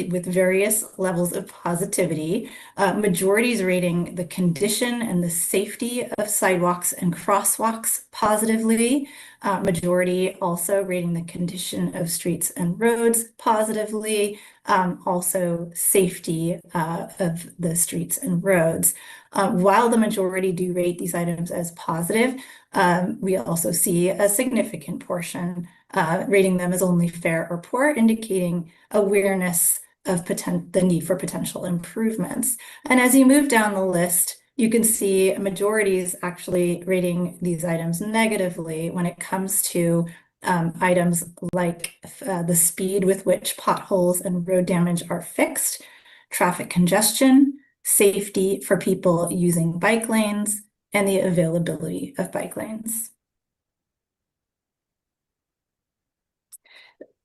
S: with various levels of positivity. Majorities rating the condition and the safety of sidewalks and crosswalks positively. Majority also rating the condition of streets and roads positively. Also safety of the streets and roads. While the majority do rate these items as positive, we also see a significant portion rating them as only fair or poor, indicating awareness of the need for potential improvements. And as you move down the list, you can see majorities actually rating these items negatively when it comes to items like the speed with which potholes and road damage are fixed, traffic congestion, safety for people using bike lanes, and the availability of bike lanes.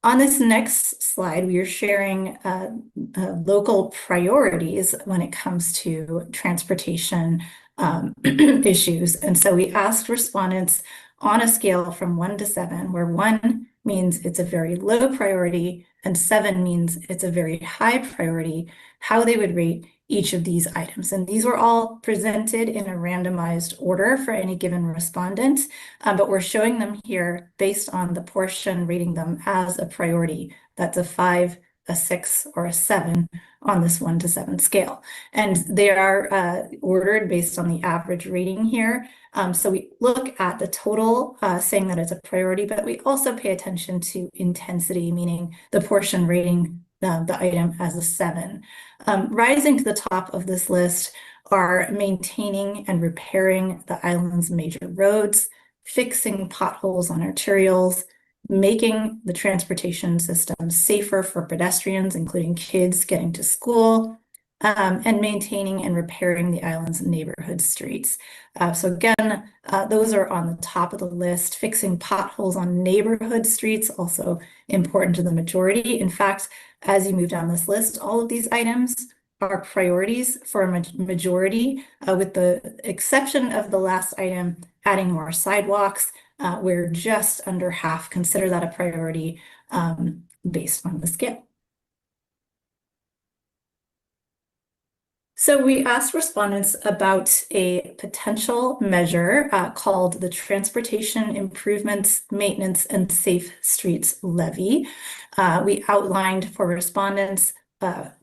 S: On this next slide, we are sharing local priorities when it comes to transportation issues. And so we asked respondents on a scale from 1 to 7, where 1 means it's a very low priority and 7 means it's a very high priority, how they would rate each of these items. And these were all presented in a randomized order for any given respondent, but we're showing them here based on the portion rating them as a priority. That's a 5, a 6, or a 7 on this 1 to 7 scale. And they are ordered based on the average rating here. So we look at the total, saying that it's a priority, but we also pay attention to intensity, meaning the portion rating the item as a 7. Rising to the top of this list are maintaining and repairing the island's major roads, fixing potholes on arterials, making the transportation system safer for pedestrians, including kids getting to school, and maintaining and repairing the island's neighborhood streets. So again, those are on the top of the list. Fixing potholes on neighborhood streets, also important to the majority. In fact, as you move down this list, all of these items are priorities for a majority, with the exception of the last item, adding more sidewalks, where just under half consider that a priority based on the scale. So we asked respondents about a potential measure called the Transportation Improvements, Maintenance, and Safe Streets Levy. We outlined for respondents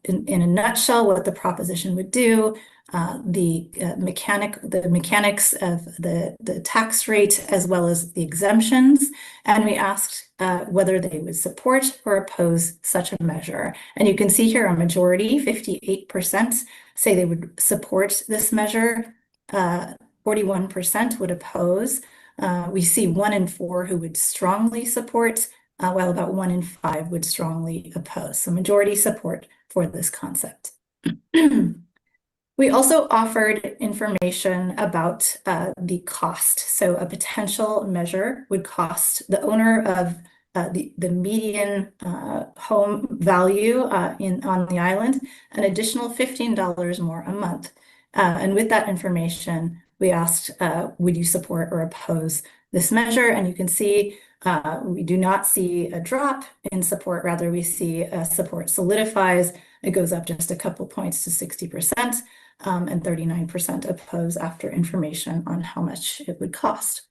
S: in a nutshell what the proposition would do, the mechanics of the tax rate, as well as the exemptions. And we asked whether they would support or oppose such a measure. And you can see here a majority, 58%, say they would support this measure. 41% would oppose. We see 1 in 4 who would strongly support, while about 1 in 5 would strongly oppose. So majority support for this concept. We also offered information about the cost. So a potential measure would cost the owner of the median home value on the island an additional $15 more a month. And with that information, we asked, would you support or oppose this measure? And you can see we do not see a drop in support. Rather, we see support solidifies. It goes up just a couple points to 60%, and 39% oppose after information on how much it would cost.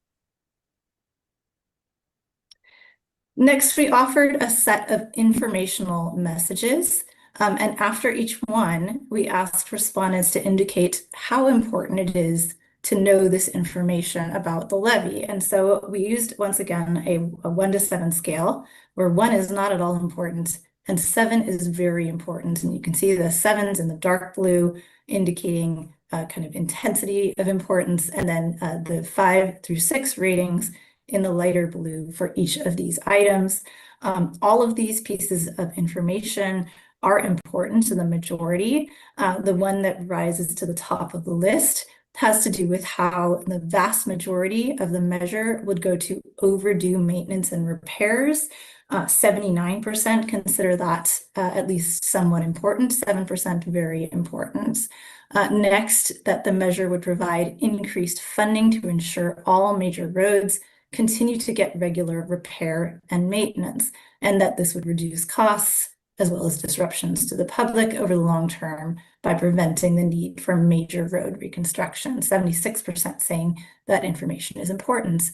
S: Next, we offered a set of informational messages. And after each one, we asked respondents to indicate how important it is to know this information about the levy. And so we used, once again, a 1 to 7 scale, where 1 is not at all important and 7 is very important. And you can see the 7s in the dark blue indicating kind of intensity of importance, and then the 5 through 6 ratings in the lighter blue for each of these items. All of these pieces of information are important to the majority. The one that rises to the top of the list has to do with how the vast majority of the measure would go to overdue maintenance and repairs. 79% consider that at least somewhat important, 7% very important. Next, that the measure would provide increased funding to ensure all major roads continue to get regular repair and maintenance, and that this would reduce costs as well as disruptions to the public over the long term by preventing the need for major road reconstruction. 76% saying that information is important.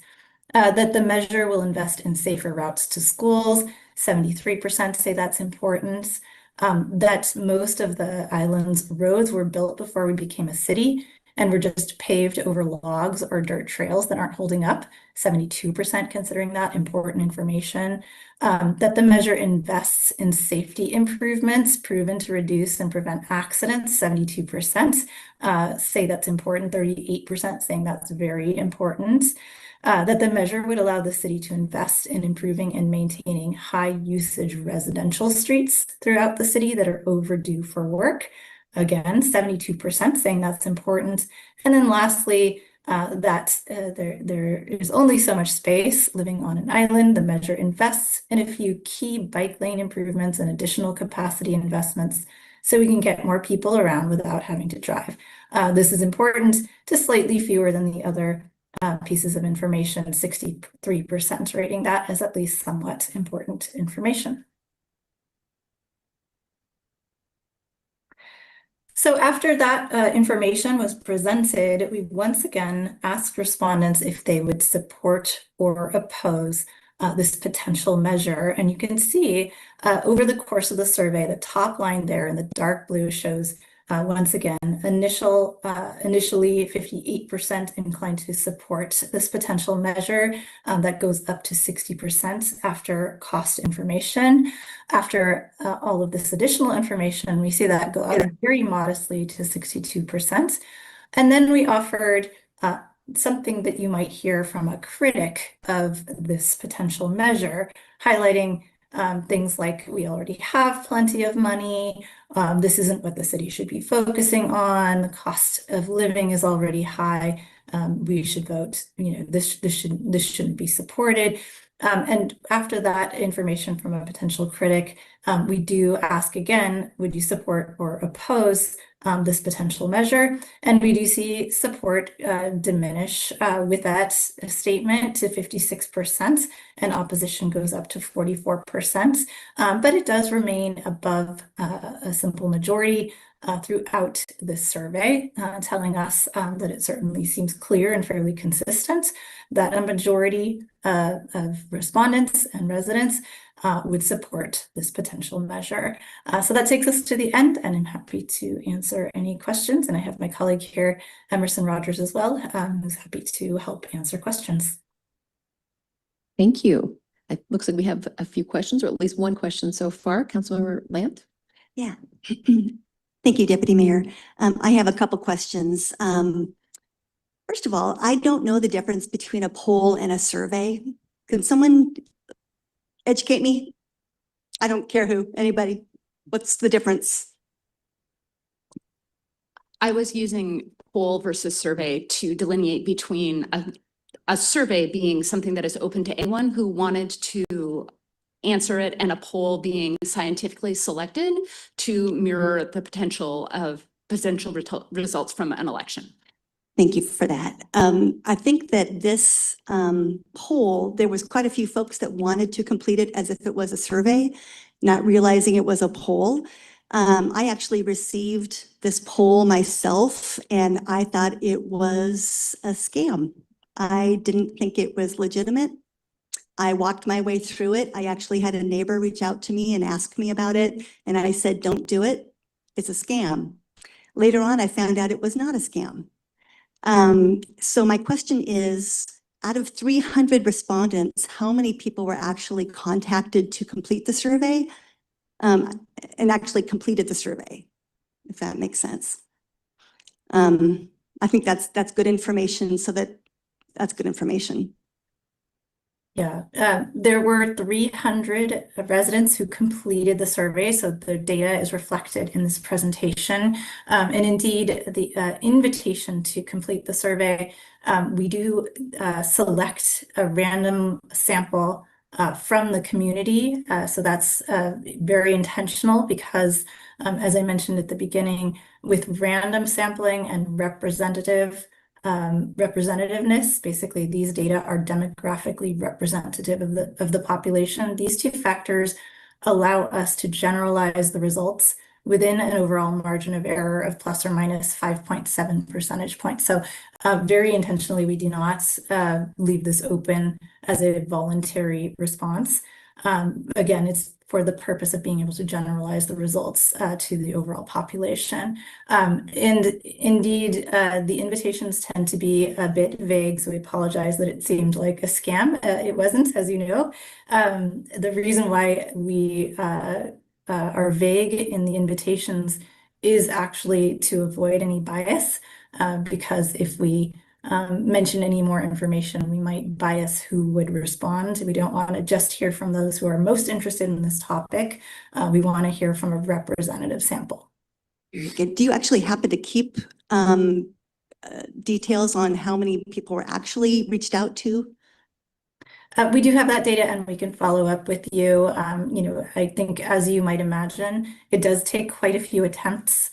S: That the measure will invest in safer routes to schools. 73% say that's important. That most of the island's roads were built before we became a city and were just paved over logs or dirt trails that aren't holding up. 72% considering that important information. That the measure invests in safety improvements proven to reduce and prevent accidents. 72% say that's important. 38% saying that's very important. That the measure would allow the city to invest in improving and maintaining high usage residential streets throughout the city that are overdue for work. Again, 72% saying that's important. And then lastly, that there is only so much space living on an island. The measure invests in a few key bike lane improvements and additional capacity investments so we can get more people around without having to drive. This is important to slightly fewer than the other pieces of information, 63% rating that as at least somewhat important information. So after that information was presented, we once again asked respondents if they would support or oppose this potential measure. And you can see over the course of the survey, the top line there in the dark blue shows once again, initially 58% inclined to support this potential measure. That goes up to 60% after cost information. After all of this additional information, we see that go up very modestly to 62%. And then we offered something that you might hear from a critic of this potential measure, highlighting things like we already have plenty of money. This isn't what the city should be focusing on. The cost of living is already high. We should vote, this shouldn't be supported. And after that information from a potential critic, we do ask again, would you support or oppose this potential measure? And we do see support diminish with that statement to 56%, and opposition goes up to 44%. But it does remain above a simple majority throughout this survey, telling us that it certainly seems clear and fairly consistent that a majority of respondents and residents would support this potential measure. So that takes us to the end, and I'm happy to answer any questions. And I have my colleague here, Emerson Rogers, as well, who's happy to help answer questions.
A: Thank you. It looks like we have a few questions, or at least one question so far. Councilmember Lant?
T: Yeah. Thank you, Deputy Mayor. I have a couple questions. First of all, I don't know the difference between a poll and a survey. Can someone educate me? I don't care who, anybody. What's the difference?
R: I was using poll versus survey to delineate between a survey being something that is open to anyone who wanted to answer it, and a poll being scientifically selected to mirror the potential results from an election.
T: Thank you for that. I think that this poll, there was quite a few folks that wanted to complete it as if it was a survey, not realizing it was a poll. I actually received this poll myself, and I thought it was a scam. I didn't think it was legitimate. I walked my way through it. I actually had a neighbor reach out to me and ask me about it, and I said, don't do it. It's a scam. Later on, I found out it was not a scam. So my question is, out of 300 respondents, how many people were actually contacted to complete the survey and actually completed the survey, if that makes sense? I think that's good information, so that's good information.
S: Yeah, there were 300 residents who completed the survey, so the data is reflected in this presentation. And indeed, the invitation to complete the survey, we do select a random sample from the community. So that's very intentional because, as I mentioned at the beginning, with random sampling and representativeness, basically these data are demographically representative of the population. These two factors allow us to generalize the results within an overall margin of error of plus or minus 5.7 percentage points. So very intentionally, we do not leave this open as a voluntary response. Again, it's for the purpose of being able to generalize the results to the overall population. And indeed, the invitations tend to be a bit vague, so we apologize that it seemed like a scam. It wasn't, as you know. The reason why we are vague in the invitations is actually to avoid any bias, because if we mention any more information, we might bias who would respond. We don't want to just hear from those who are most interested in this topic. We want to hear from a representative sample.
T: Very good. Do you actually happen to keep details on how many people were actually reached out to?
S: We do have that data, and we can follow up with you. I think, as you might imagine, it does take quite a few attempts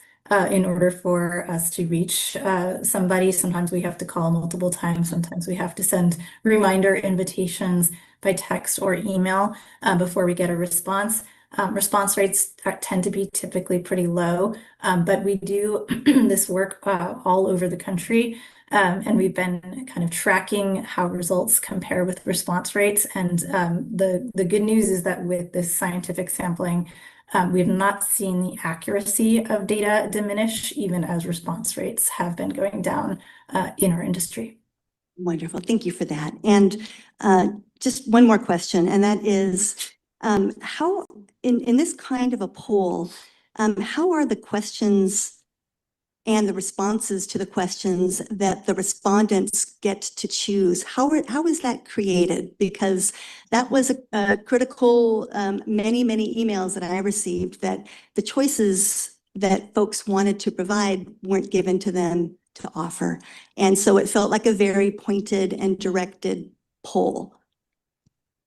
S: in order for us to reach somebody. Sometimes we have to call multiple times. Sometimes we have to send reminder invitations by text or email before we get a response. Response rates tend to be typically pretty low, but we do this work all over the country. And we've been kind of tracking how results compare with response rates. And the good news is that with this scientific sampling, we have not seen the accuracy of data diminish, even as response rates have been going down in our industry.
T: Wonderful. Thank you for that. And just one more question, and that is, how in this kind of a poll, how are the questions and the responses to the questions that the respondents get to choose. How is that created? Because that was a critical, many emails that I received, that the choices that folks wanted to provide weren't given to them to offer. And so it felt like a very pointed and directed poll.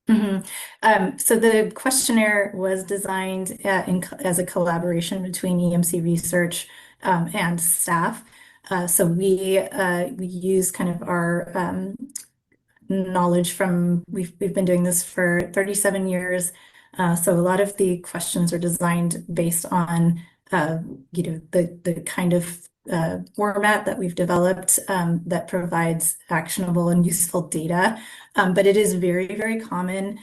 S: So the questionnaire was designed as a collaboration between EMC Research and staff. So we use kind of our knowledge from, we've been doing this for 37 years. So a lot of the questions are designed based on the kind of format that we've developed that provides actionable and useful data. But it is very, very common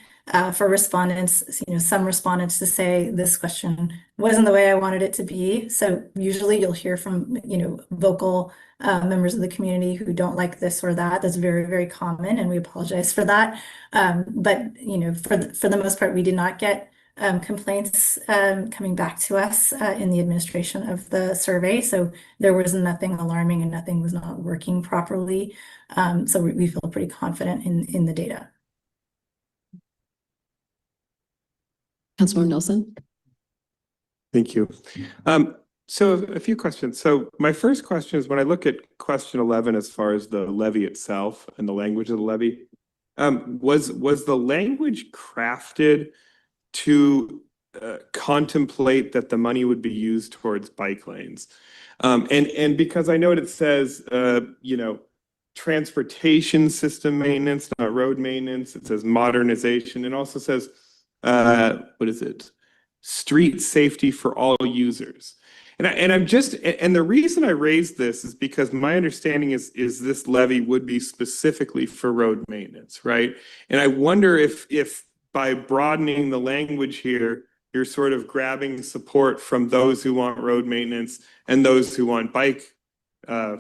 S: for respondents, some respondents to say this question wasn't the way I wanted it to be. So usually you'll hear from, vocal members of the community who don't like this or that. That's very, very common, and we apologize for that. But for the most part, we did not get complaints coming back to us in the administration of the survey. So there was nothing alarming and nothing was not working properly. So we feel pretty confident in the data.
A: Councilmember Nelson.
C: Thank you. So a few questions. So my first question is, when I look at question 11, as far as the levy itself and the language of the levy, was the language crafted to contemplate that the money would be used towards bike lanes? And because I know it says, transportation system maintenance, not road maintenance. It says modernization. It also says, what is it? Street safety for all users. And the reason I raised this is because my understanding is this levy would be specifically for road maintenance, right? And I wonder if by broadening the language here, you're sort of grabbing support from those who want road maintenance and those who want bike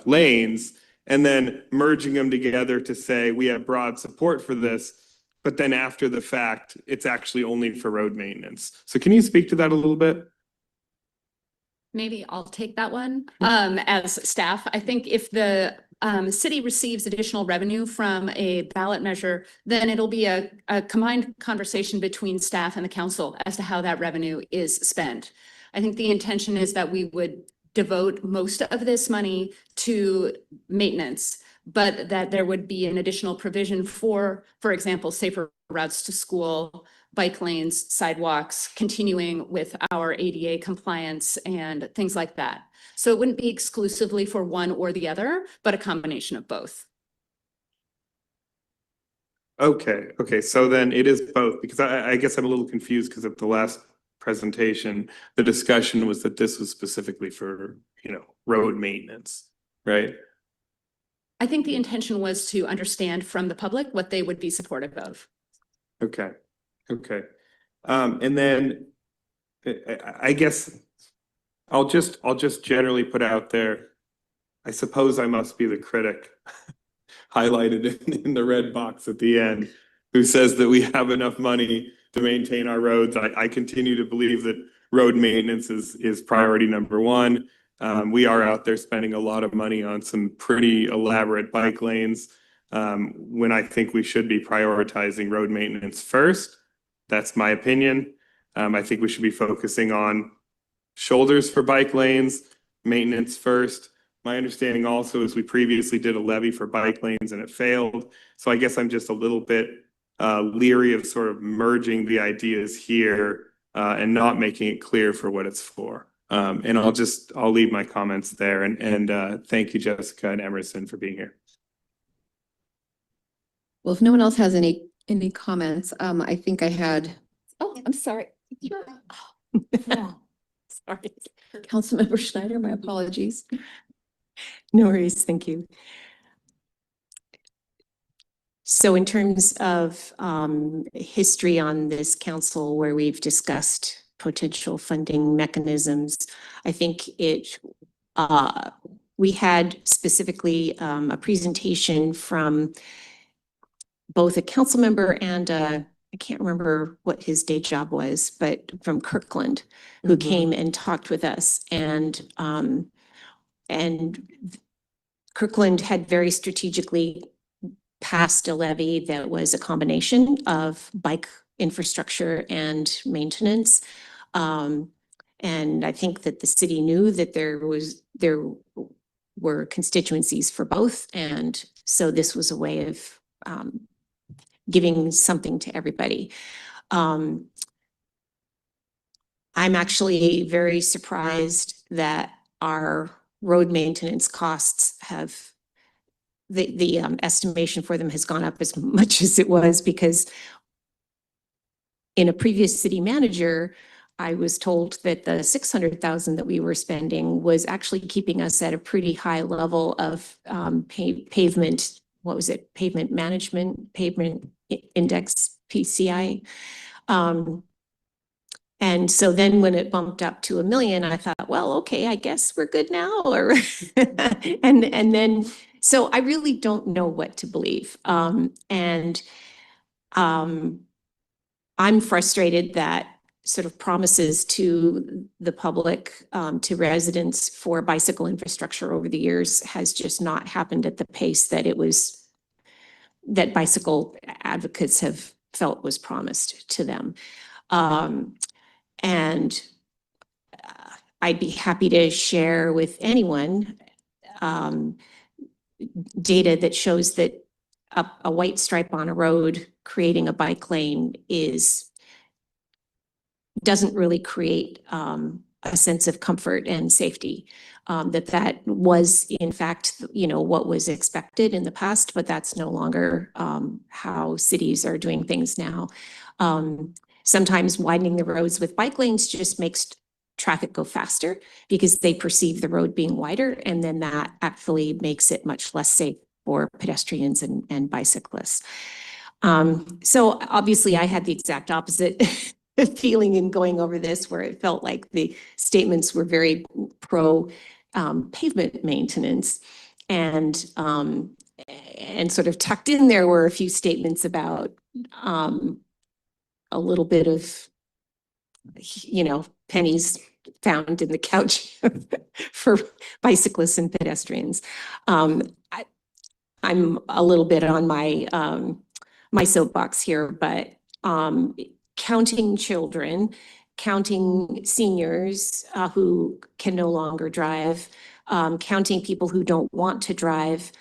C: lanes, and then merging them together to say we have broad support for this, but then after the fact, it's actually only for road maintenance. So can you speak to that a little bit?
R: Maybe I'll take that one as staff. I think if the city receives additional revenue from a ballot measure, then it'll be a combined conversation between staff and the council as to how that revenue is spent. I think the intention is that we would devote most of this money to maintenance, but that there would be an additional provision for example, safer routes to school, bike lanes, sidewalks, continuing with our ADA compliance and things like that. So it wouldn't be exclusively for one or the other, but a combination of both.
C: Okay. So then it is both, because I guess I'm a little confused because at the last presentation, the discussion was that this was specifically for, road maintenance, right?
R: I think the intention was to understand from the public what they would be supportive of.
C: Okay. And then I guess I'll just generally put out there, I suppose I must be the critic highlighted in the red box at the end, who says that we have enough money to maintain our roads. I continue to believe that road maintenance is priority number one. We are out there spending a lot of money on some pretty elaborate bike lanes, when I think we should be prioritizing road maintenance first. That's my opinion. I think we should be focusing on shoulders for bike lanes, maintenance first. My understanding also is we previously did a levy for bike lanes and it failed. So I guess I'm just a little bit leery of sort of merging the ideas here and not making it clear for what it's for. And I'll leave my comments there. And thank you, Jessica and Emerson, for being here.
A: Well, if no one else has any comments, I think I had, I'm sorry. Sorry. Councilmember Schneider, my apologies.
U: No worries, thank you. So in terms of history on this council where we've discussed potential funding mechanisms, I think we had specifically a presentation from both a council member and I can't remember what his day job was, but from Kirkland, who came and talked with us. And and Kirkland had very strategically passed a levy that was a combination of bike infrastructure and maintenance. And I think that the city knew that there were constituencies for both. And so this was a way of giving something to everybody. I'm actually very surprised that our road maintenance costs have, the estimation for them has gone up as much as it was, because in a previous city manager, I was told that the 600,000 that we were spending was actually keeping us at a pretty high level of pavement, what was it? Pavement management, pavement index, PCI. And so then when it bumped up to $1 million, I thought, well, okay, I guess we're good now. Or and then, so I really don't know what to believe. I'm frustrated that sort of promises to the public, to residents for bicycle infrastructure over the years has just not happened at the pace that that bicycle advocates have felt was promised to them. And I'd be happy to share with anyone data that shows that a white stripe on a road creating a bike lane doesn't really create a sense of comfort and safety. That was in fact, what was expected in the past, but that's no longer how cities are doing things now. Sometimes widening the roads with bike lanes just makes traffic go faster because they perceive the road being wider, and then that actually makes it much less safe for pedestrians and bicyclists. So obviously I had the exact opposite feeling in going over this, where it felt like the statements were very pro pavement maintenance, and sort of tucked in there were a few statements about a little bit of, pennies found in the couch for bicyclists and pedestrians. I'm a little bit on my soapbox here, but counting children, counting seniors who can no longer drive, counting people who don't want to drive.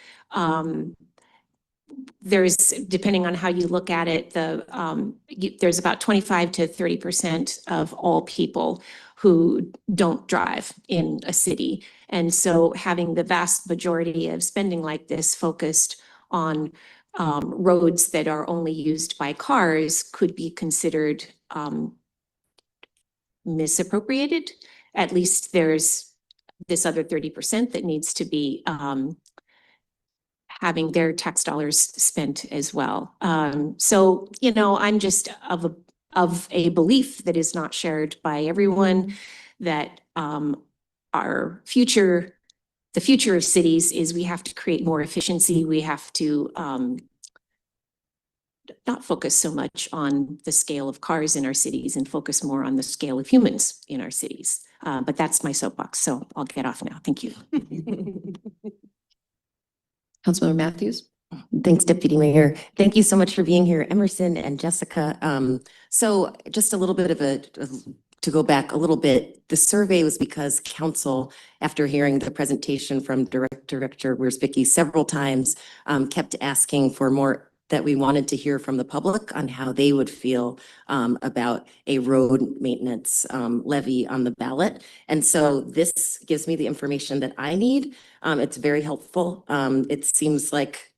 U: There's, depending on how you look at it, there's about 25 to 30% of all people who don't drive in a city. And so having the vast majority of spending like this focused on roads that are only used by cars could be considered misappropriated. At least there's this other 30% that needs to be having their tax dollars spent as well. So, I'm just of a belief that is not shared by everyone, that the future of cities is we have to create more efficiency. We have to not focus so much on the scale of cars in our cities and focus more on the scale of humans in our cities. But that's my soapbox, so I'll get off now. Thank you.
A: Councilmember Matthews.
F: Thanks, Deputy Mayor. Thank you so much for being here, Emerson and Jessica. So just a little bit to go back a little bit, the survey was because council, after hearing the presentation from Director Wiersbicki several times, kept asking for more, that we wanted to hear from the public on how they would feel about a road maintenance levy on the ballot. And so this gives me the information that I need. It's very helpful. It seems like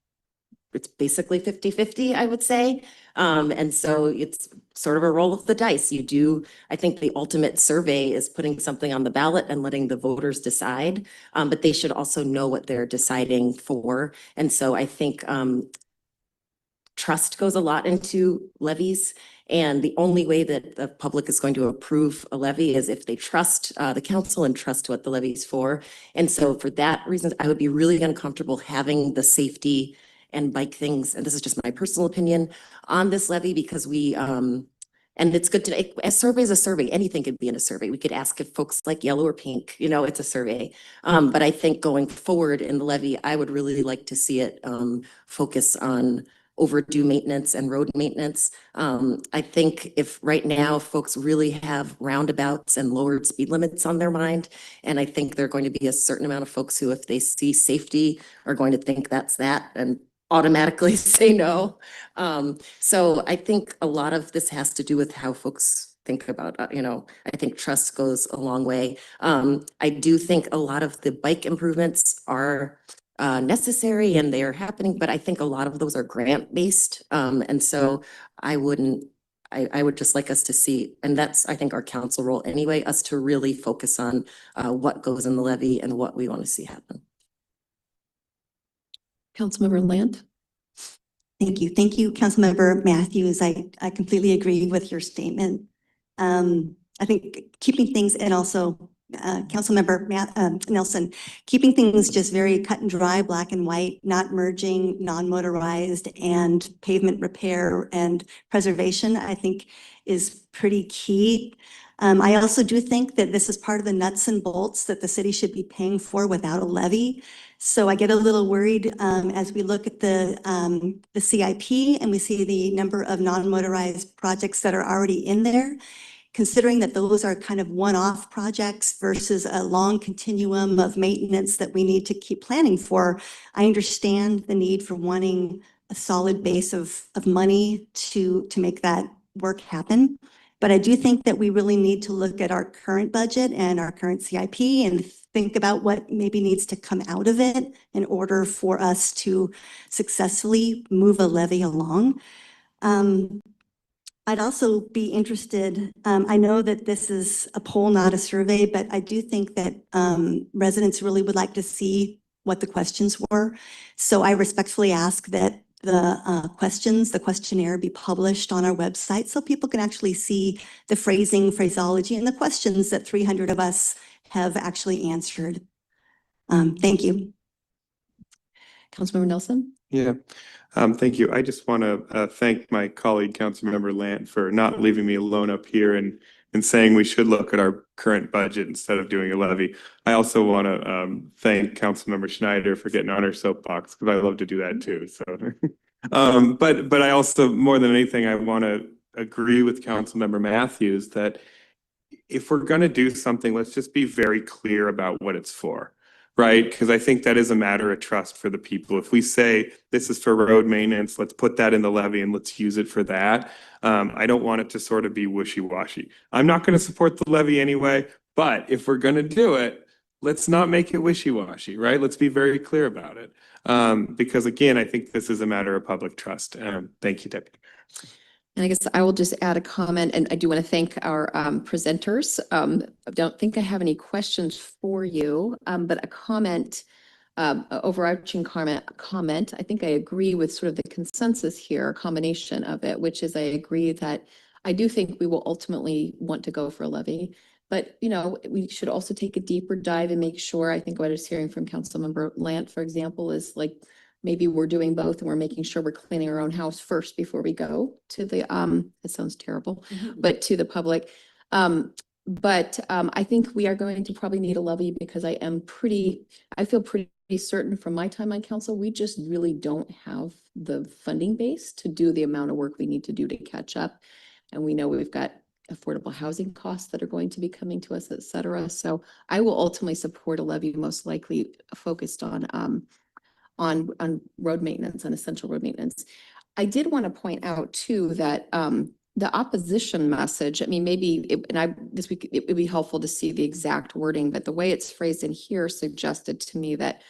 F: it's basically 50-50, I would say. And so it's sort of a roll of the dice. I think the ultimate survey is putting something on the ballot and letting the voters decide, but they should also know what they're deciding for. And so I think trust goes a lot into levies. And the only way that the public is going to approve a levy is if they trust the council and trust what the levy is for. And so for that reason, I would be really uncomfortable having the safety and bike things, and this is just my personal opinion, on this levy, because we And it's good to, a survey is a survey. Anything could be in a survey. We could ask if folks like yellow or pink, you know, it's a survey. But I think going forward in the levy, I would really like to see it focus on overdue maintenance and road maintenance. I think if right now folks really have roundabouts and lowered speed limits on their mind, and I think there are going to be a certain amount of folks who, if they see safety, are going to think that's that and automatically say no. So I think a lot of this has to do with how folks think about, you know, I think trust goes a long way. I do think a lot of the bike improvements are necessary and they are happening, but I think a lot of those are grant-based. And so I would just like us to see, and that's, I think, our council role anyway, us to really focus on what goes in the levy and what we want to see happen.
A: Councilmember Land.
T: Thank you. Thank you, Councilmember Matthews. I completely agree with your statement. I think keeping things, and also Councilmember Nelson, keeping things just very cut and dry, black and white, not merging non-motorized and pavement repair and preservation, I think is pretty key. I also do think that this is part of the nuts and bolts that the city should be paying for without a levy. So I get a little worried as we look at the CIP and we see the number of non-motorized projects that are already in there, considering that those are kind of one-off projects versus a long continuum of maintenance that we need to keep planning for. I understand the need for wanting a solid base of money to make that work happen. But I do think that we really need to look at our current budget and our current CIP and think about what maybe needs to come out of it in order for us to successfully move a levy along. I'd also be interested, I know that this is a poll, not a survey, but I do think that residents really would like to see what the questions were. So I respectfully ask that the questionnaire be published on our website so people can actually see the phrasing, phraseology, and the questions that 300 of us have actually answered. Thank you.
A: Councilmember Nelson.
C: Yeah, thank you. I just want to thank my colleague, Councilmember Lant, for not leaving me alone up here and saying we should look at our current budget instead of doing a levy. I also want to thank Councilmember Schneider for getting on her soapbox, because I love to do that too. So, but I also, more than anything, I want to agree with Councilmember Matthews that if we're going to do something, let's just be very clear about what it's for. Right? Because I think that is a matter of trust for the people. If we say this is for road maintenance, let's put that in the levy and let's use it for that. I don't want it to sort of be wishy-washy. I'm not going to support the levy anyway, but if we're going to do it, let's not make it wishy-washy, right? Let's be very clear about it. Because again, I think this is a matter of public trust. Thank you, Deputy.
A: And I guess I will just add a comment, and I do want to thank our presenters. I don't think I have any questions for you, but a comment, overarching comment. I think I agree with sort of the consensus here, a combination of it, which is I agree that I do think we will ultimately want to go for a levy. But, you know, we should also take a deeper dive and make sure, I think what I was hearing from Councilmember Lant, for example, is like, maybe we're doing both and we're making sure we're cleaning our own house first before we go to the, it sounds terrible, but to the public. But I think we are going to probably need a levy because I feel pretty certain from my time on council, we just really don't have the funding base to do the amount of work we need to do to catch up. And we know we've got affordable housing costs that are going to be coming to us, et cetera. So I will ultimately support a levy most likely focused on road maintenance and essential road maintenance. I did want to point out too that the opposition message, I mean, maybe, this week it would be helpful to see the exact wording, but the way it's phrased in here suggested to me that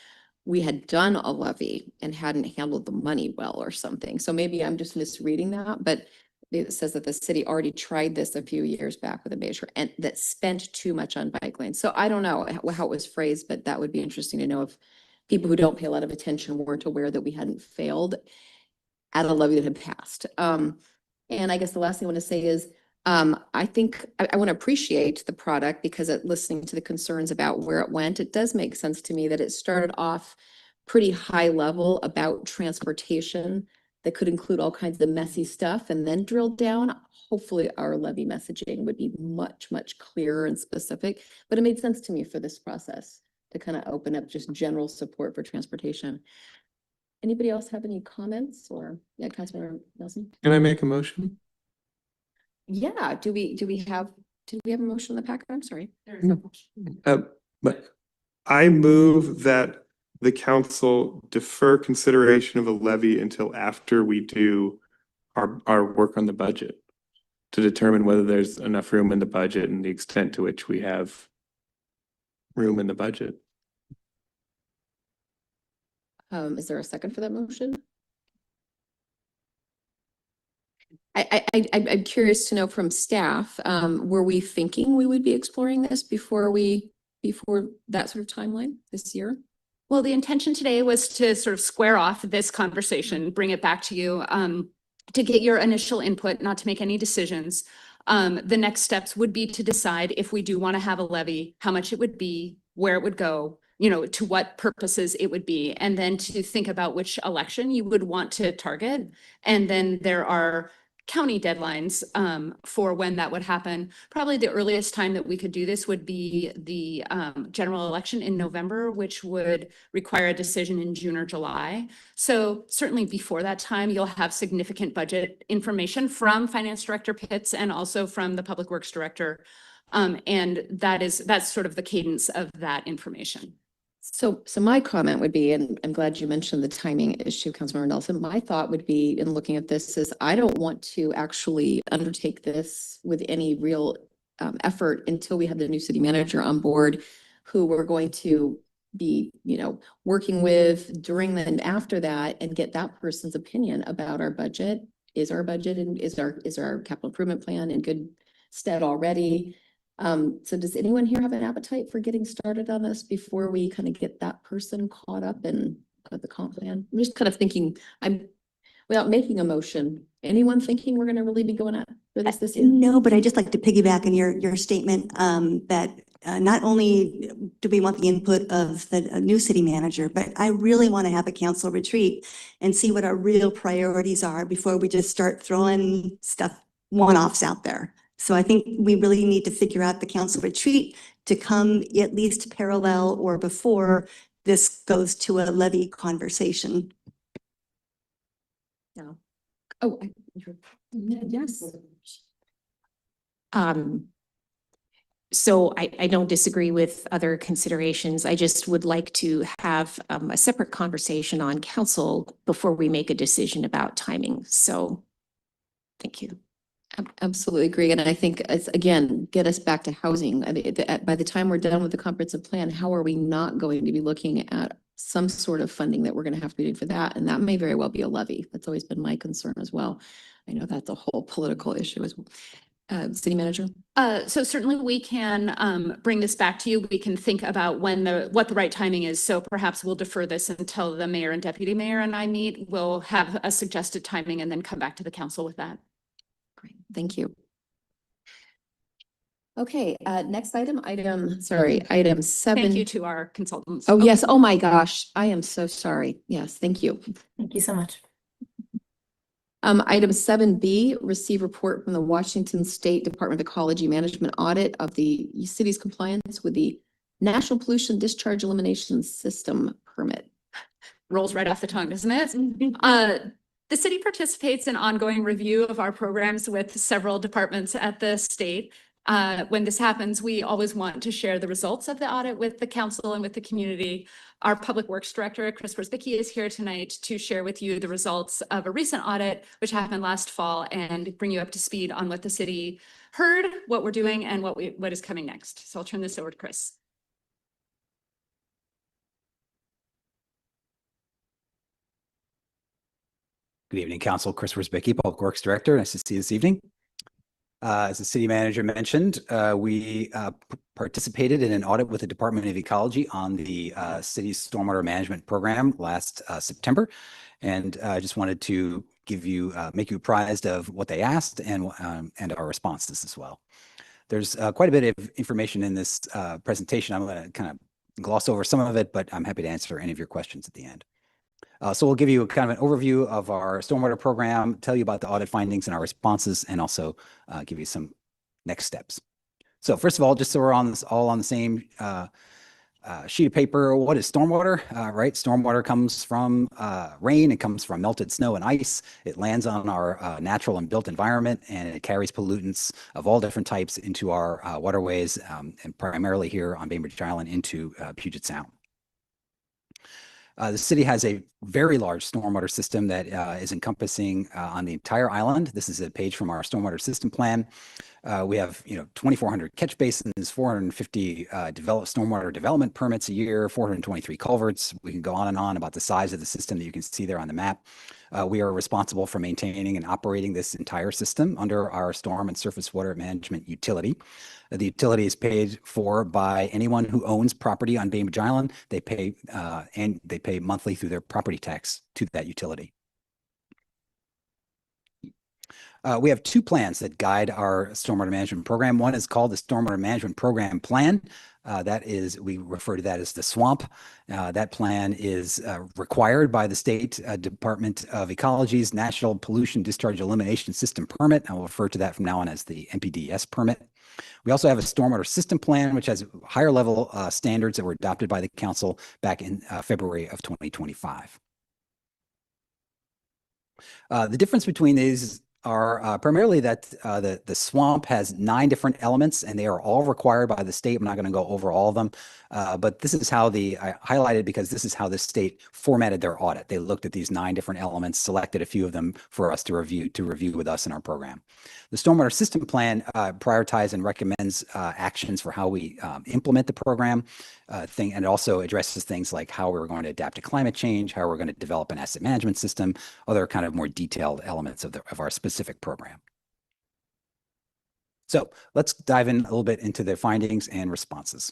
A: we had done a levy and hadn't handled the money well or something. So maybe I'm just misreading that, but it says that the city already tried this a few years back with a measure and that spent too much on bike lanes. So I don't know how it was phrased, but that would be interesting to know if people who don't pay a lot of attention weren't aware that we hadn't failed at a levy that had passed. And I guess the last thing I want to say is, I think I want to appreciate the product because listening to the concerns about where it went, it does make sense to me that it started off pretty high level about transportation, that could include all kinds of messy stuff and then drill down. Hopefully our levy messaging would be much, much clearer and specific, but it made sense to me for this process to kind of open up just general support for transportation. Anybody else have any comments or, yeah, Councilmember Nelson?
C: Can I make a motion?
A: Yeah, did we have a motion in the packet? I'm sorry.
C: But I move that the council defer consideration of a levy until after we do our work on the budget to determine whether there's enough room in the budget and the extent to which we have room in the budget.
A: Is there a second for that motion? I'm curious to know from staff, were we thinking we would be exploring this before that sort of timeline this year?
R: Well, the intention today was to sort of square off this conversation, bring it back to you, to get your initial input, not to make any decisions. The next steps would be to decide if we do want to have a levy, how much it would be, where it would go, you know, to what purposes it would be, and then to think about which election you would want to target. And then there are county deadlines for when that would happen. Probably the earliest time that we could do this would be the general election in November, which would require a decision in June or July. So certainly before that time, you'll have significant budget information from Finance Director Pitts and also from the Public Works Director. And that's sort of the cadence of that information.
A: So my comment would be, and I'm glad you mentioned the timing issue, Councilmember Nelson. My thought would be in looking at this is I don't want to actually undertake this with any real effort until we have the new city manager on board, who we're going to be, you know, working with during and after that, and get that person's opinion about our budget. Is our budget and is our capital improvement plan in good stead already? So does anyone here have an appetite for getting started on this before we kind of get that person caught up in the comp plan? I'm just kind of thinking, without making a motion, anyone thinking we're going to really be going at for this year?
T: No, but I'd just like to piggyback on your statement that not only do we want the input of the new city manager, but I really want to have a council retreat and see what our real priorities are before we just start throwing stuff, one-offs out there. So I think we really need to figure out the council retreat to come at least parallel or before this goes to a levy conversation.
A: No. Oh, yes.
U: So I don't disagree with other considerations. I just would like to have a separate conversation on council before we make a decision about timing. So thank you.
A: Absolutely agree. And I think it's, again, get us back to housing. I mean, by the time we're done with the comprehensive plan, how are we not going to be looking at some sort of funding that we're going to have to be doing for that? And that may very well be a levy. That's always been my concern as well. I know that's a whole political issue as well. City manager?
R: So certainly we can bring this back to you. We can think about what the right timing is. So perhaps we'll defer this until the mayor and deputy mayor and I meet. We'll have a suggested timing and then come back to the council with that.
A: Great, thank you. Okay, next item 7.
R: Thank you to our consultants.
A: Oh, yes. Oh, my gosh. I am so sorry. Yes, thank you.
S: Thank you so much.
A: Item 7B, receive report from the Washington State Department of Ecology Management audit of the city's compliance with the National Pollution Discharge Elimination System permit.
R: Rolls right off the tongue, doesn't it? The city participates in ongoing review of our programs with several departments at the state. When this happens, we always want to share the results of the audit with the council and with the community. Our Public Works Director, Chris Worsbicky, is here tonight to share with you the results of a recent audit, which happened last fall, and bring you up to speed on what the city heard, what we're doing, and what is coming next. So I'll turn this over to Chris.
B: Good evening, Council. Chris Worsbicky, Public Works Director. Nice to see you this evening. As the city manager mentioned, we participated in an audit with the Department of Ecology on the city's stormwater management program last September. And I just wanted to make you apprised of what they asked and our responses as well. There's quite a bit of information in this presentation. I'm going to kind of gloss over some of it, but I'm happy to answer any of your questions at the end. So we'll give you kind of an overview of our stormwater program, tell you about the audit findings and our responses, and also give you some next steps. So first of all, just so we're on this all on the same sheet of paper, what is stormwater? Right, stormwater comes from rain. It comes from melted snow and ice. It lands on our natural and built environment, and it carries pollutants of all different types into our waterways, and primarily here on Bainbridge Island into Puget Sound. The city has a very large stormwater system that is encompassing on the entire island. This is a page from our stormwater system plan. We have, 2,400 catch basins, 450 stormwater development permits a year, 423 culverts. We can go on and on about the size of the system that you can see there on the map. We are responsible for maintaining and operating this entire system under our storm and surface water management utility. The utility is paid for by anyone who owns property on Bainbridge Island. They pay and they pay monthly through their property tax to that utility. We have two plans that guide our stormwater management program. One is called the Stormwater Management Program Plan. We refer to that as the SWAMP. That plan is required by the State Department of Ecology's National Pollution Discharge Elimination System Permit. I will refer to that from now on as the NPDES permit. We also have a stormwater system plan, which has higher level standards that were adopted by the council back in February of 2025. The difference between these are primarily that the SWAMP has 9 different elements, and they are all required by the state. I'm not going to go over all of them, but this is how I highlighted because this is how the state formatted their audit. They looked at these 9 different elements, selected a few of them for us to review with us in our program. The stormwater system plan prioritizes and recommends actions for how we implement the program and it also addresses things like how we're going to adapt to climate change, how we're going to develop an asset management system, other kind of more detailed elements of our specific program. So let's dive in a little bit into the findings and responses.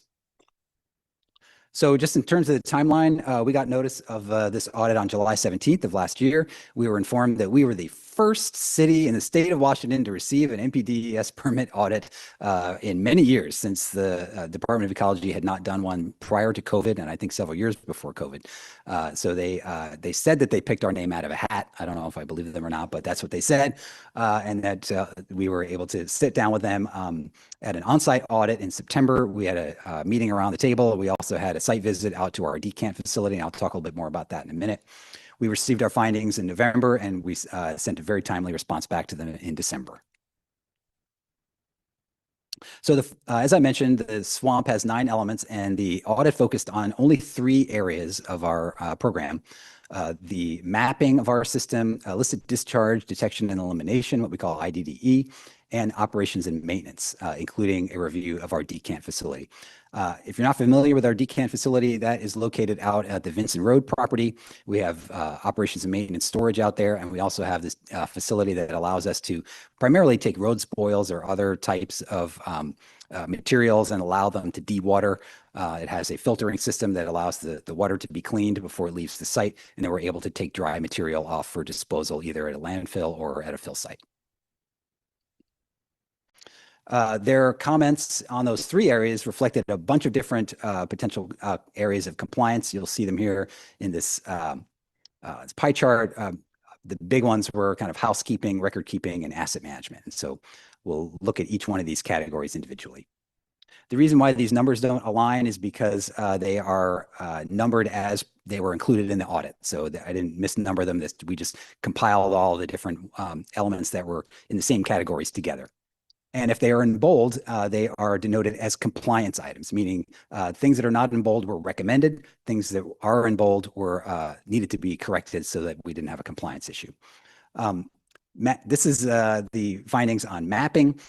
B: So just in terms of the timeline, we got notice of this audit on July 17th of last year. We were informed that we were the first city in the state of Washington to receive an NPDES permit audit in many years, since the Department of Ecology had not done one prior to COVID, and I think several years before COVID. So they said that they picked our name out of a hat. I don't know if I believe them or not, but that's what they said, and that we were able to sit down with them at an on-site audit in September. We had a meeting around the table. We also had a site visit out to our decant facility, and I'll talk a little bit more about that in a minute. We received our findings in November, and we sent a very timely response back to them in December. So as I mentioned, the SWAMP has 9 elements, and the audit focused on only 3 areas of our program. The mapping of our system, illicit discharge detection and elimination, what we call IDDE, and operations and maintenance, including a review of our decant facility. If you're not familiar with our decant facility, that is located out at the Vincent Road property. We have operations and maintenance storage out there, and we also have this facility that allows us to primarily take road spoils or other types of materials and allow them to dewater. It has a filtering system that allows the water to be cleaned before it leaves the site, and then we're able to take dry material off for disposal either at a landfill or at a fill site. Their comments on those 3 areas reflected a bunch of different potential areas of compliance. You'll see them here in this pie chart. The big ones were kind of housekeeping, record keeping, and asset management. And so we'll look at each one of these categories individually. The reason why these numbers don't align is because they are numbered as they were included in the audit. So I didn't misnumber them. We just compiled all the different elements that were in the same categories together. And if they are in bold, they are denoted as compliance items, meaning things that are not in bold were recommended. Things that are in bold were needed to be corrected so that we didn't have a compliance issue. This is the findings on mapping.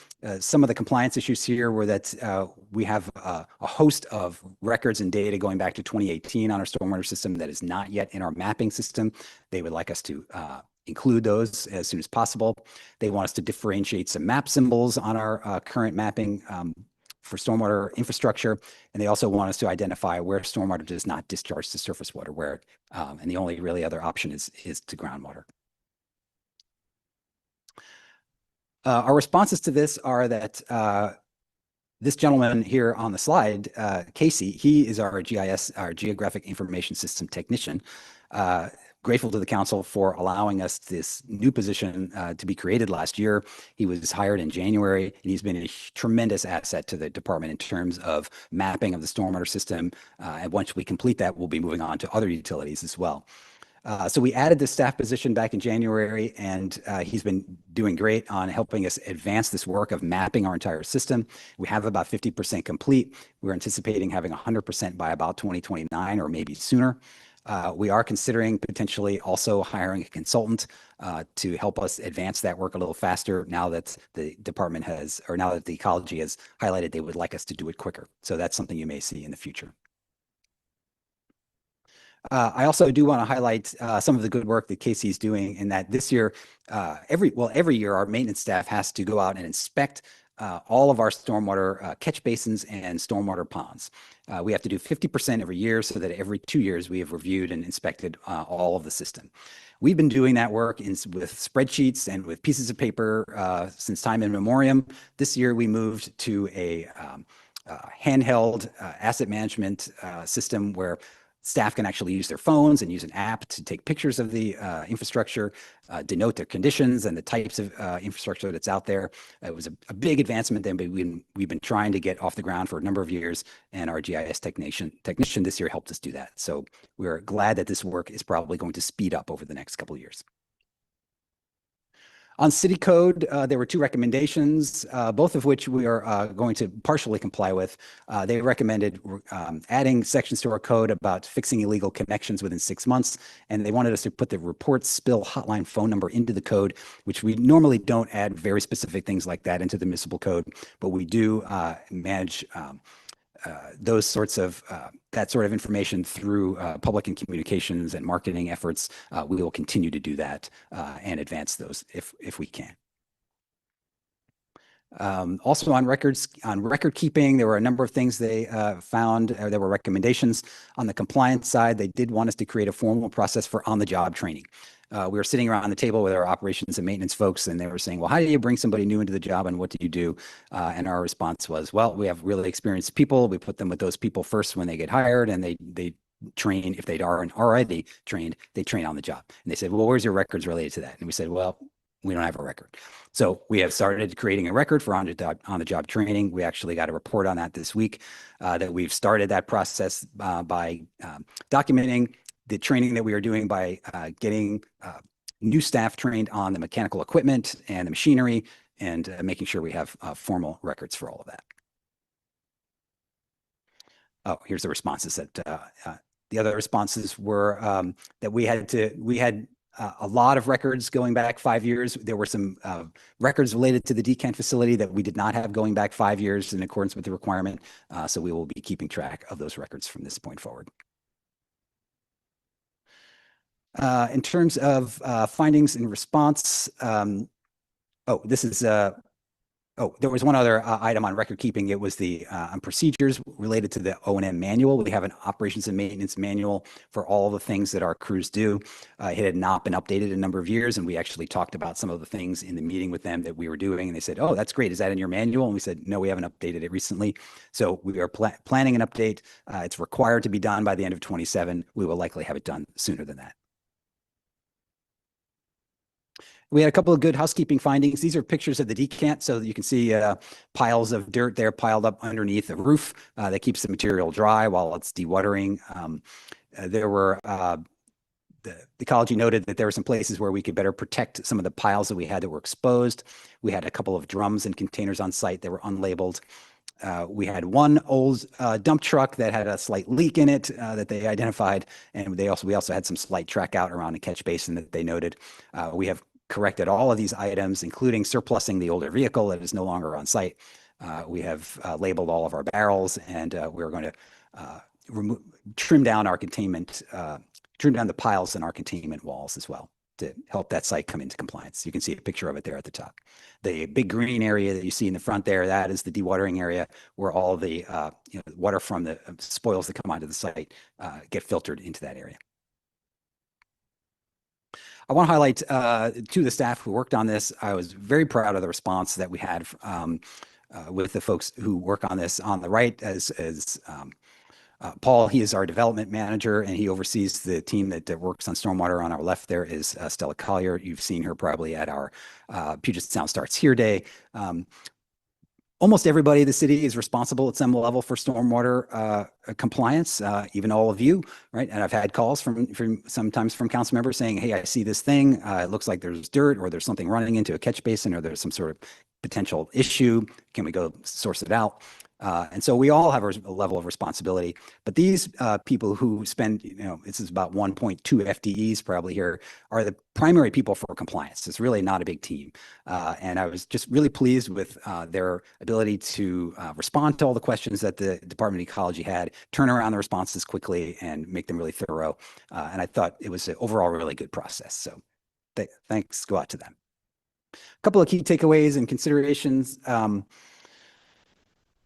B: Some of the compliance issues here were that we have a host of records and data going back to 2018 on our stormwater system that is not yet in our mapping system. They would like us to include those as soon as possible. They want us to differentiate some map symbols on our current mapping for stormwater infrastructure. And they also want us to identify where stormwater does not discharge to surface water, and the only really other option is to groundwater. Our responses to this are that this gentleman here on the slide, Casey, he is our GIS, our Geographic Information System technician. grateful to the council for allowing us this new position to be created last year. He was hired in January, and he's been a tremendous asset to the department in terms of mapping of the stormwater system. And once we complete that, we'll be moving on to other utilities as well. So we added this staff position back in January, and he's been doing great on helping us advance this work of mapping our entire system. We have about 50% complete. We're anticipating having 100% by about 2029 or maybe sooner. We are considering potentially also hiring a consultant to help us advance that work a little faster now that the department has, or now that the ecology has highlighted they would like us to do it quicker. So that's something you may see in the future. I also do want to highlight some of the good work that Casey's doing in that this year, every year our maintenance staff has to go out and inspect all of our stormwater catch basins and stormwater ponds. We have to do 50% every year so that every 2 years we have reviewed and inspected all of the system. We've been doing that work with spreadsheets and with pieces of paper since time immemorial. This year we moved to a handheld asset management system where staff can actually use their phones and use an app to take pictures of the infrastructure, denote their conditions and the types of infrastructure that's out there. It was a big advancement then, but we've been trying to get off the ground for a number of years, and our GIS technician this year helped us do that. So we're glad that this work is probably going to speed up over the next couple of years. On city code, there were 2 recommendations, both of which we are going to partially comply with. They recommended adding sections to our code about fixing illegal connections within 6 months, and they wanted us to put the report spill hotline phone number into the code, which we normally don't add very specific things like that into the municipal code, but we do manage those sorts of that sort of information through public and communications and marketing efforts. We will continue to do that and advance those if we can. Also on record keeping, there were a number of things they found. There were recommendations. On the compliance side, they did want us to create a formal process for on-the-job training. We were sitting around the table with our operations and maintenance folks, and they were saying, well, how do you bring somebody new into the job and what do you do? And our response was, well, we have really experienced people. We put them with those people first when they get hired, and they train. If they aren't already trained, they train on the job. And they said, well, where's your records related to that? And we said, well, we don't have a record. So we have started creating a record for on-the-job training. We actually got a report on that this week, that we've started that process by documenting the training that we are doing by getting new staff trained on the mechanical equipment and the machinery, and making sure we have formal records for all of that. Oh, here's the responses that the other responses were that we had a lot of records going back 5 years. There were some records related to the decant facility that we did not have going back 5 years in accordance with the requirement. So we will be keeping track of those records from this point forward. In terms of findings and response, there was one other item on record keeping. It was the procedures related to the O&M manual. We have an operations and maintenance manual for all the things that our crews do. It had not been updated in a number of years, and we actually talked about some of the things in the meeting with them that we were doing, and they said, oh, that's great. Is that in your manual? And we said, no, we haven't updated it recently. So we are planning an update. It's required to be done by the end of 27. We will likely have it done sooner than that. We had a couple of good housekeeping findings. These are pictures of the decant, so that you can see piles of dirt there piled up underneath the roof that keeps the material dry while it's dewatering. There were the ecology noted that there were some places where we could better protect some of the piles that we had that were exposed. We had a couple of drums and containers on site that were unlabeled. We had one old dump truck that had a slight leak in it that they identified, and we also had some slight track out around the catch basin that they noted. We have corrected all of these items, including surplusing the older vehicle that is no longer on site. We have labeled all of our barrels, and we're going to trim down our containment, trim down the piles in our containment walls as well to help that site come into compliance. You can see a picture of it there at the top. The big green area that you see in the front there, that is the dewatering area where all the water from the spoils that come onto the site get filtered into that area. I want to highlight to the staff who worked on this. I was very proud of the response that we had with the folks who work on this. On the right, as Paul, he is our development manager, and he oversees the team that works on stormwater. On our left there is Stella Collier. You've seen her probably at our Puget Sound Starts Here Day. Almost everybody in the city is responsible at some level for stormwater compliance, even all of you, right? And I've had calls from sometimes from council members saying, hey, I see this thing. It looks like there's dirt or there's something running into a catch basin or there's some sort of potential issue. Can we go source it out? And so we all have a level of responsibility, but these people who spend, this is about 1.2 FTEs probably here, are the primary people for compliance. It's really not a big team. And I was just really pleased with their ability to respond to all the questions that the Department of Ecology had, turn around the responses quickly and make them really thorough. And I thought it was an overall really good process. So thanks go out to them. A couple of key takeaways and considerations.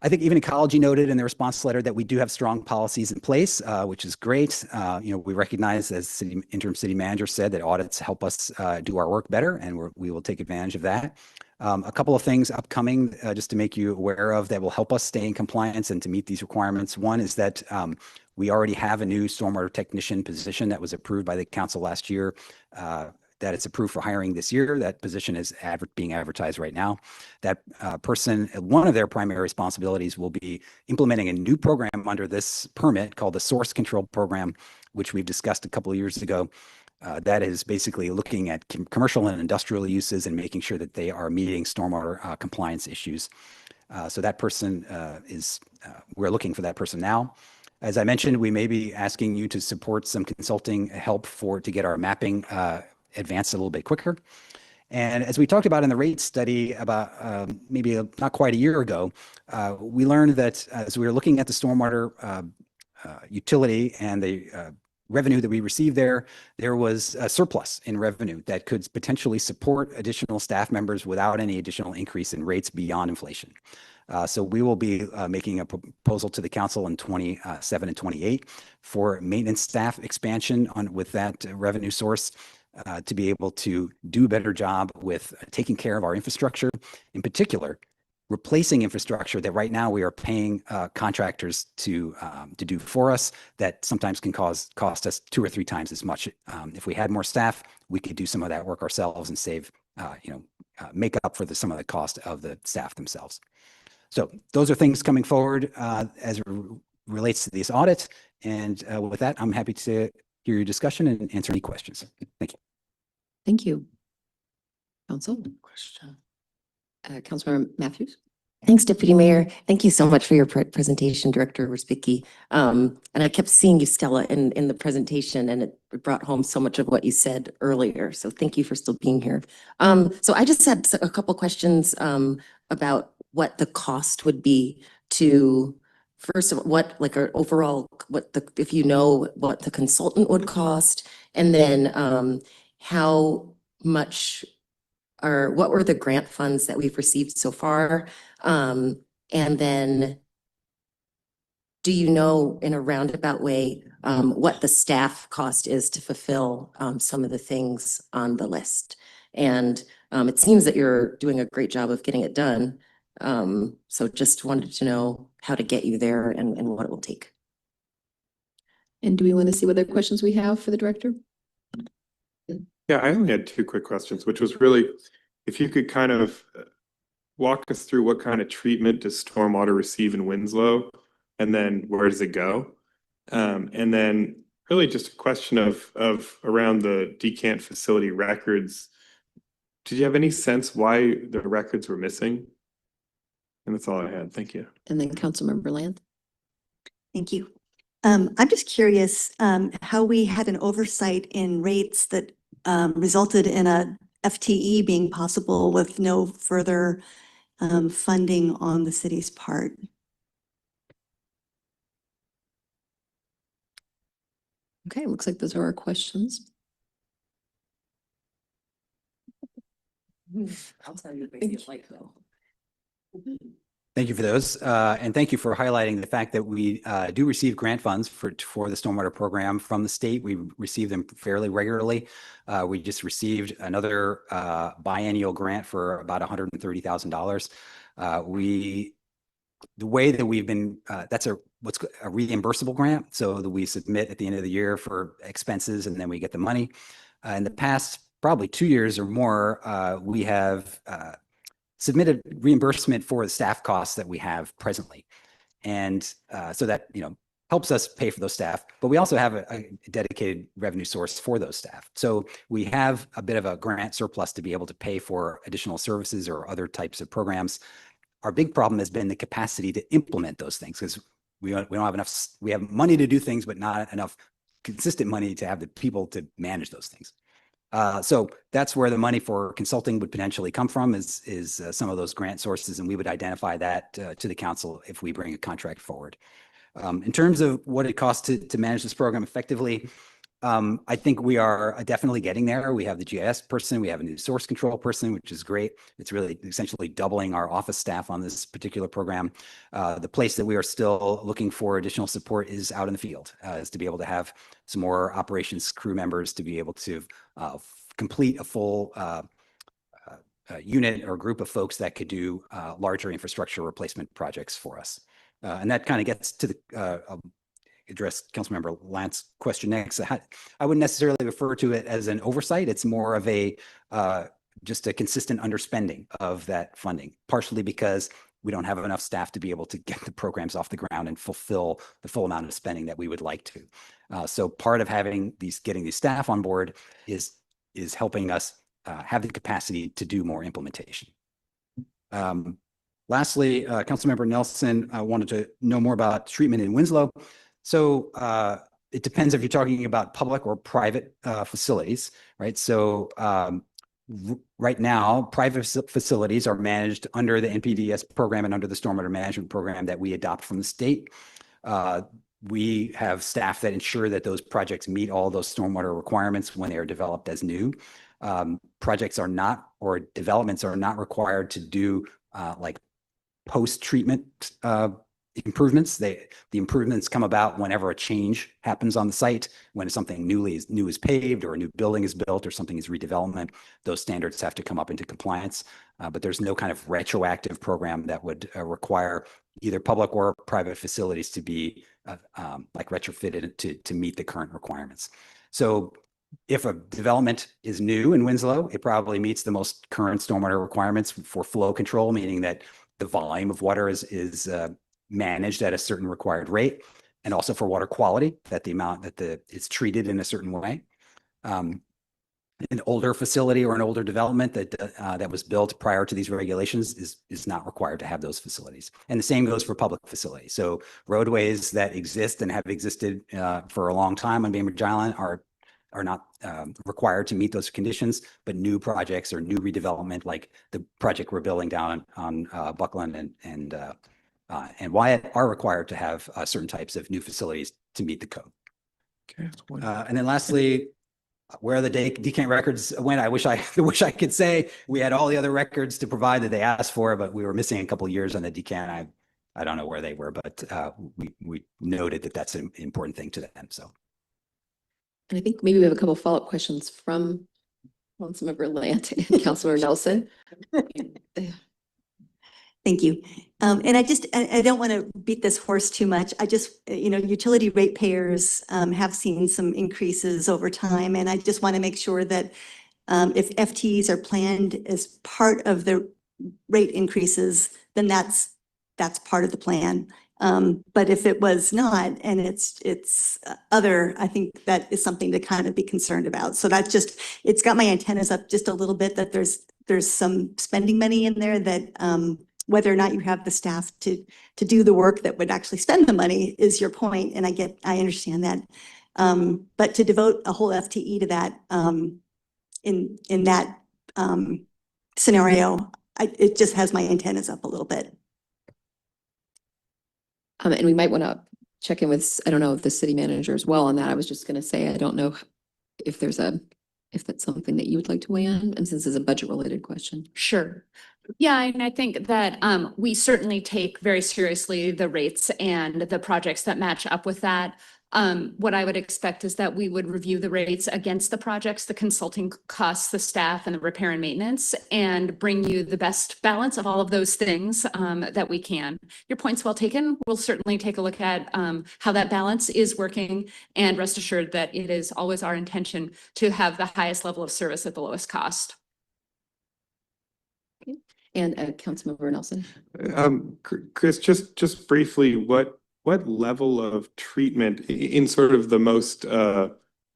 B: I think even Ecology noted in the response letter that we do have strong policies in place, which is great. We recognize, as interim city manager said, that audits help us do our work better, and we will take advantage of that. A couple of things upcoming, just to make you aware of, that will help us stay in compliance and to meet these requirements. One is that we already have a new stormwater technician position that was approved by the council last year. That it's approved for hiring this year. That position is being advertised right now. That person, one of their primary responsibilities will be implementing a new program under this permit called the Source Control Program, which we've discussed a couple of years ago. That is basically looking at commercial and industrial uses and making sure that they are meeting stormwater compliance issues. So that person we're looking for that person now. As I mentioned, we may be asking you to support some consulting help to get our mapping advanced a little bit quicker. And as we talked about in the rate study about maybe not quite a year ago, we learned that as we were looking at the stormwater utility and the revenue that we received there was a surplus in revenue that could potentially support additional staff members without any additional increase in rates beyond inflation. So we will be making a proposal to the council in 27 and 28 for maintenance staff expansion with that revenue source. To be able to do a better job with taking care of our infrastructure, in particular, replacing infrastructure that right now we are paying contractors to do for us that sometimes can cost us 2 or 3 times as much. If we had more staff, we could do some of that work ourselves and save, make up for some of the cost of the staff themselves. So those are things coming forward as it relates to this audit. And with that, I'm happy to hear your discussion and answer any questions. Thank you.
A: Thank you. Council? Question. Councilmember Matthews?
F: Thanks, Deputy Mayor. Thank you so much for your presentation, Director Rosbicki. And I kept seeing you, Stella, in the presentation, and it brought home so much of what you said earlier. So thank you for still being here. So I just had a couple questions about what the cost would be to, first of all, if you know what the consultant would cost, and then how much what were the grant funds that we've received so far? And then do you know in a roundabout way what the staff cost is to fulfill some of the things on the list? And it seems that you're doing a great job of getting it done. So just wanted to know how to get you there and what it will take.
A: And do we want to see what other questions we have for the director?
C: Yeah, I only had 2 quick questions, which was really, if you could kind of walk us through what kind of treatment does stormwater receive in Winslow, and then where does it go? And then really just a question of around the decant facility records. Did you have any sense why the records were missing? And that's all I had. Thank you.
A: And then Councilmember Land.
T: Thank you. I'm just curious how we had an oversight in rates that resulted in a FTE being possible with no further funding on the city's part.
A: Okay, looks like those are our questions.
F: I'll tell you what you like though.
B: Thank you for those. And thank you for highlighting the fact that we do receive grant funds for the stormwater program from the state. We receive them fairly regularly. We just received another biennial grant for about $130,000. We the way that we've been, that's what's a reimbursable grant. So that we submit at the end of the year for expenses and then we get the money. In the past, probably 2 years or more, we have submitted reimbursement for the staff costs that we have presently. And so that, helps us pay for those staff, but we also have a dedicated revenue source for those staff. So we have a bit of a grant surplus to be able to pay for additional services or other types of programs. Our big problem has been the capacity to implement those things because we don't have enough, we have money to do things, but not enough consistent money to have the people to manage those things. So that's where the money for consulting would potentially come from is some of those grant sources, and we would identify that to the council if we bring a contract forward. In terms of what it costs to manage this program effectively, I think we are definitely getting there. We have the GIS person, we have a new source control person, which is great. It's really essentially doubling our office staff on this particular program. The place that we are still looking for additional support is out in the field, is to be able to have some more operations crew members to be able to complete a full unit or group of folks that could do larger infrastructure replacement projects for us. And that kind of gets to the address Councilmember Lance's question next. I wouldn't necessarily refer to it as an oversight. It's more of a just a consistent underspending of that funding, partially because we don't have enough staff to be able to get the programs off the ground and fulfill the full amount of spending that we would like to. So part of getting these staff on board is helping us have the capacity to do more implementation. Lastly, Councilmember Nelson wanted to know more about treatment in Winslow. So it depends if you're talking about public or private facilities, right? So right now, private facilities are managed under the NPDES program and under the stormwater management program that we adopt from the state. We have staff that ensure that those projects meet all those stormwater requirements when they are developed as new. Projects are not, or developments are not required to do like post-treatment improvements. The improvements come about whenever a change happens on the site, when something new is paved or a new building is built or something is redevelopment. Those standards have to come up into compliance, but there's no kind of retroactive program that would require either public or private facilities to be like retrofitted to meet the current requirements. So if a development is new in Winslow, it probably meets the most current stormwater requirements for flow control, meaning that the volume of water is managed at a certain required rate, and also for water quality, that the amount that it's treated in a certain way. An older facility or an older development that was built prior to these regulations is not required to have those facilities. And the same goes for public facilities. So roadways that exist and have existed for a long time on Bainbridge Island are not required to meet those conditions, but new projects or new redevelopment, like the project we're building down on Buckland and Wyatt, are required to have certain types of new facilities to meet the code.
C: Okay.
B: And then lastly, where the decant records went, I wish I could say we had all the other records to provide that they asked for, but we were missing a couple of years on the decant. I don't know where they were, but we noted that that's an important thing to them. So.
A: And I think maybe we have a couple of follow-up questions from Councilmember Lant and Councilmember Nelson.
T: Thank you. And I don't want to beat this horse too much. I just, utility ratepayers have seen some increases over time. And I just want to make sure that if FTEs are planned as part of the rate increases, then that's part of the plan. But if it was not, and it's other, I think that is something to kind of be concerned about. So that's just, it's got my antennas up just a little bit that there's some spending money in there that whether or not you have the staff to do the work that would actually spend the money is your point. And I understand that. But to devote a whole FTE to that in that scenario, it just has my antennas up a little bit.
A: And we might want to check in with, I don't know if the city manager as well on that. I was just going to say, I don't know if that's something that you would like to weigh in, and since it's a budget related question.
R: Sure. Yeah, and I think that we certainly take very seriously the rates and the projects that match up with that. What I would expect is that we would review the rates against the projects, the consulting costs, the staff, and the repair and maintenance, and bring you the best balance of all of those things that we can. Your point's well taken. We'll certainly take a look at how that balance is working, and rest assured that it is always our intention to have the highest level of service at the lowest cost.
A: And Councilmember Nelson.
C: Chris, just briefly, what level of treatment in sort of the most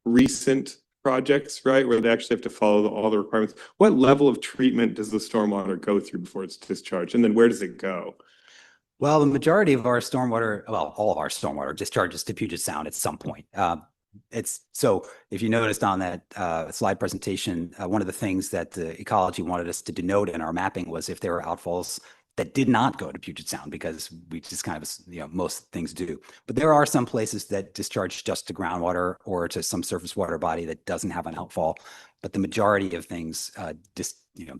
C: recent projects, right, where they actually have to follow all the requirements, what level of treatment does the stormwater go through before it's discharged? And then where does it go?
B: Well, the majority of our stormwater, well, all of our stormwater discharges to Puget Sound at some point. It's so if you noticed on that slide presentation, one of the things that the ecology wanted us to denote in our mapping was if there were outfalls that did not go to Puget Sound, because we just kind of, most things do. But there are some places that discharge just to groundwater or to some surface water body that doesn't have an outfall. But the majority of things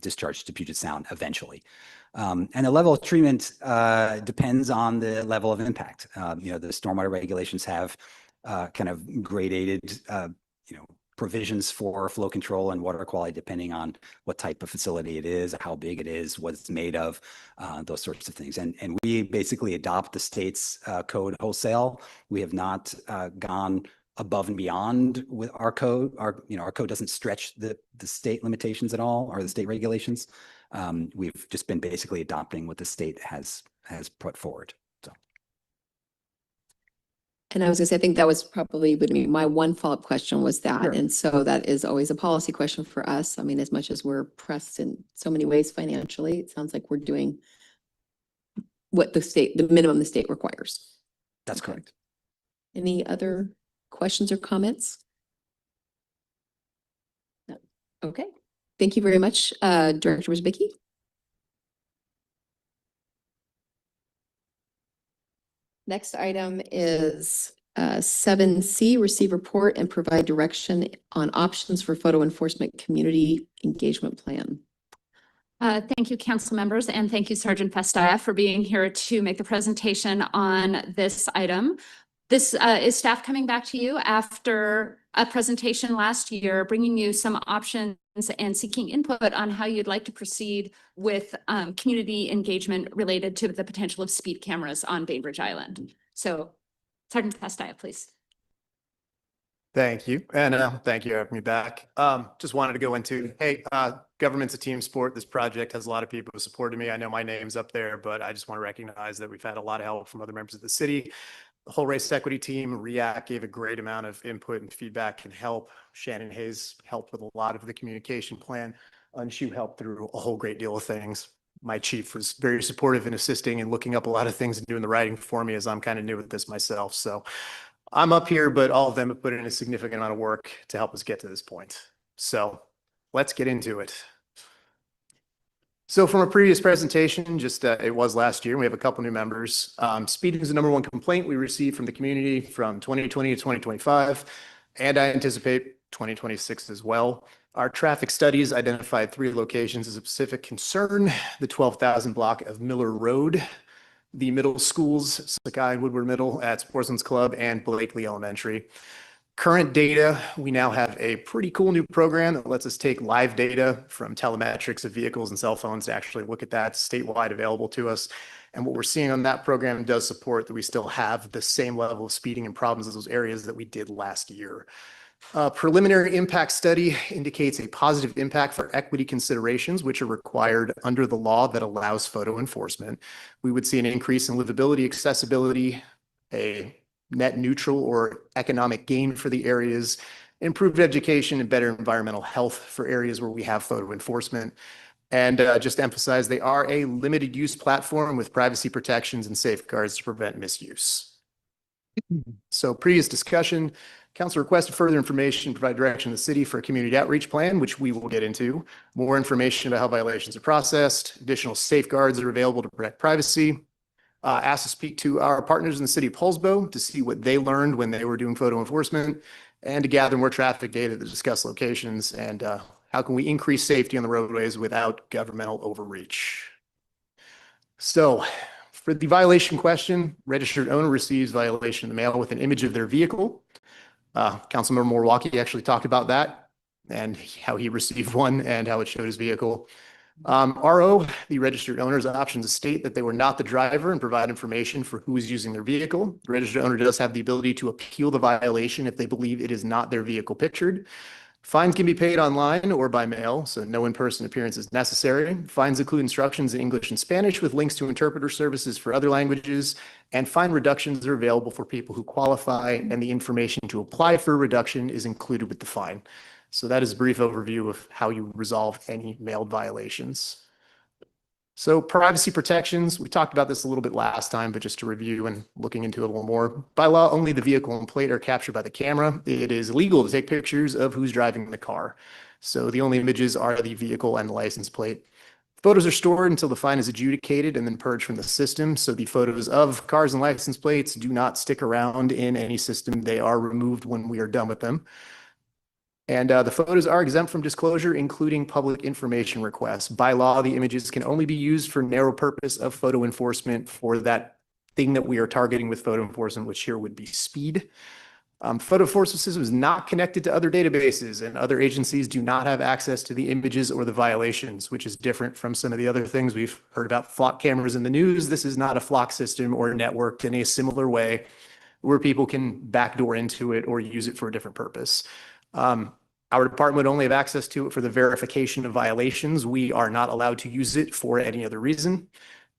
B: discharge to Puget Sound eventually. And the level of treatment depends on the level of impact. The stormwater regulations have kind of gradated, provisions for flow control and water quality, depending on what type of facility it is, how big it is, what it's made of, those sorts of things. And we basically adopt the state's code wholesale. We have not gone above and beyond with our code. Our code doesn't stretch the state limitations at all, or the state regulations. We've just been basically adopting what the state has put forward.
A: And I was gonna say, I think that was probably would be my one follow-up question was that.
B: Sure.
A: And so that is always a policy question for us. I mean, as much as we're pressed in so many ways financially, it sounds like we're doing what the minimum the state requires.
B: That's correct.
A: Any other questions or comments? No. Okay. Thank you very much, Director Wierzbicki. Next item is 7C, receive report and provide direction on options for photo enforcement community engagement plan.
R: Thank you, council members, and thank you, Sergeant Festaya, for being here to make the presentation on this item. This is staff coming back to you after a presentation last year, bringing you some options and seeking input on how you'd like to proceed with community engagement related to the potential of speed cameras on Bainbridge Island. So, Sergeant Festaya, please.
D: Thank you. And thank you for having me back. Just wanted to go into, hey, government's a team sport. This project has a lot of people who supported me. I know my name's up there, but I just want to recognize that we've had a lot of help from other members of the city. The whole race equity team, REACT, gave a great amount of input and feedback and help. Shannon Hayes helped with a lot of the communication plan. Unshu helped through a whole great deal of things. My chief was very supportive in assisting and looking up a lot of things and doing the writing for me, as I'm kind of new at this myself. So I'm up here, but all of them have put in a significant amount of work to help us get to this point. So let's get into it. So from a previous presentation, just it was last year, we have a couple new members. Speeding is the #1 complaint we received from the community from 2020 to 2025, and I anticipate 2026 as well. Our traffic studies identified 3 locations as a specific concern: the 12,000 block of Miller Road, the middle schools, Sakai and Woodward Middle at Sportsman's Club, and Blakely Elementary. Current data, we now have a pretty cool new program that lets us take live data from telemetrics of vehicles and cell phones to actually look at that statewide available to us. And what we're seeing on that program does support that we still have the same level of speeding and problems in those areas that we did last year. Preliminary impact study indicates a positive impact for equity considerations, which are required under the law that allows photo enforcement. We would see an increase in livability, accessibility, a net neutral or economic gain for the areas, improved education, and better environmental health for areas where we have photo enforcement. And just to emphasize, they are a limited use platform with privacy protections and safeguards to prevent misuse. So previous discussion, council requested further information to provide direction to the city for a community outreach plan, which we will get into. More information about how violations are processed, additional safeguards are available to protect privacy. Asked to speak to our partners in the city of Poulsbo to see what they learned when they were doing photo enforcement, and to gather more traffic data to discuss locations and how can we increase safety on the roadways without governmental overreach. So For the violation question, registered owner receives violation in the mail with an image of their vehicle. Councilmember Milwaukee actually talked about that and how he received one and how it showed his vehicle. RO, the registered owner's option to state that they were not the driver and provide information for who is using their vehicle. The registered owner does have the ability to appeal the violation if they believe it is not their vehicle pictured. Fines can be paid online or by mail, so no in-person appearance is necessary. Fines include instructions in English and Spanish with links to interpreter services for other languages, and fine reductions are available for people who qualify, and the information to apply for a reduction is included with the fine. So that is a brief overview of how you resolve any mailed violations. So privacy protections, we talked about this a little bit last time, but just to review and looking into it a little more. By law, only the vehicle and plate are captured by the camera. It is illegal to take pictures of who's driving the car. So the only images are the vehicle and the license plate. Photos are stored until the fine is adjudicated and then purged from the system. So the photos of cars and license plates do not stick around in any system. They are removed when we are done with them. And the photos are exempt from disclosure, including public information requests. By law, the images can only be used for narrow purpose of photo enforcement for that thing that we are targeting with photo enforcement, which here would be speed. Photo enforcement system is not connected to other databases, and other agencies do not have access to the images or the violations, which is different from some of the other things we've heard about flock cameras in the news. This is not a flock system or networked in a similar way where people can backdoor into it or use it for a different purpose. Our department would only have access to it for the verification of violations. We are not allowed to use it for any other reason.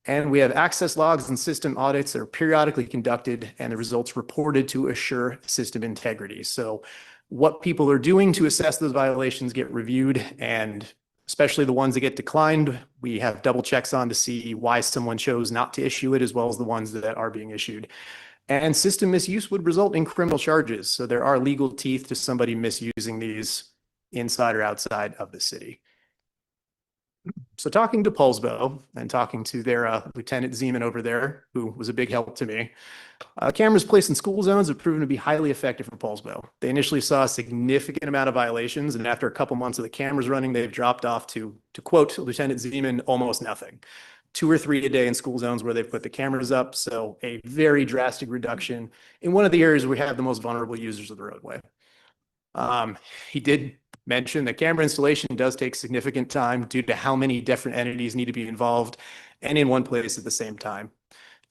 D: And we have access logs and system audits that are periodically conducted and the results reported to assure system integrity. So what people are doing to assess those violations get reviewed, and especially the ones that get declined, we have double checks on to see why someone chose not to issue it, as well as the ones that are being issued. And system misuse would result in criminal charges. So there are legal teeth to somebody misusing these inside or outside of the city. So talking to Paulsbo and talking to their Lieutenant Zeman over there, who was a big help to me, cameras placed in school zones have proven to be highly effective for Paulsbo. They initially saw a significant amount of violations, and after a couple months of the cameras running, they've dropped off to quote Lieutenant Zeman, almost nothing. 2 or 3 a day in school zones where they've put the cameras up. So a very drastic reduction in one of the areas where we have the most vulnerable users of the roadway. He did mention that camera installation does take significant time due to how many different entities need to be involved and in one place at the same time.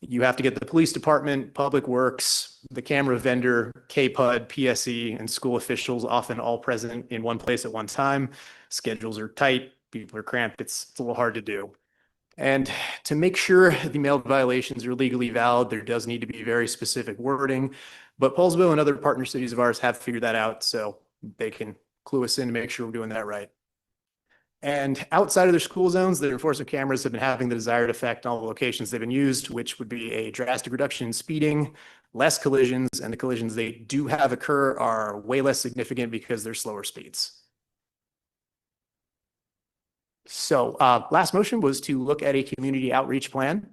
D: You have to get the police department, public works, the camera vendor, KPUD, PSE, and school officials often all present in one place at one time. Schedules are tight, people are cramped, it's a little hard to do. And to make sure the mailed violations are legally valid, there does need to be very specific wording. But Paulsville and other partner cities of ours have figured that out, so they can clue us in to make sure we're doing that right. And outside of their school zones, the enforcement cameras have been having the desired effect on all the locations they've been used, which would be a drastic reduction in speeding, less collisions, and the collisions they do have occur are way less significant because they're slower speeds. So last motion was to look at a community outreach plan.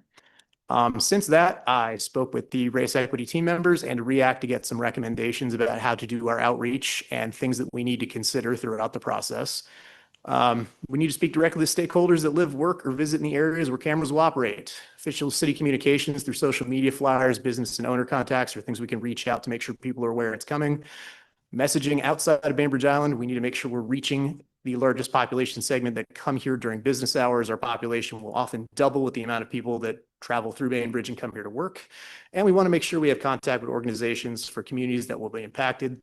D: Since that, I spoke with the race equity team members and REACT to get some recommendations about how to do our outreach and things that we need to consider throughout the process. We need to speak directly to stakeholders that live, work, or visit in the areas where cameras will operate. Official city communications through social media flyers, business and owner contacts are things we can reach out to make sure people are aware it's coming. Messaging outside of Bainbridge Island, we need to make sure we're reaching the largest population segment that come here during business hours. Our population will often double with the amount of people that travel through Bainbridge and come here to work. And we want to make sure we have contact with organizations for communities that will be impacted.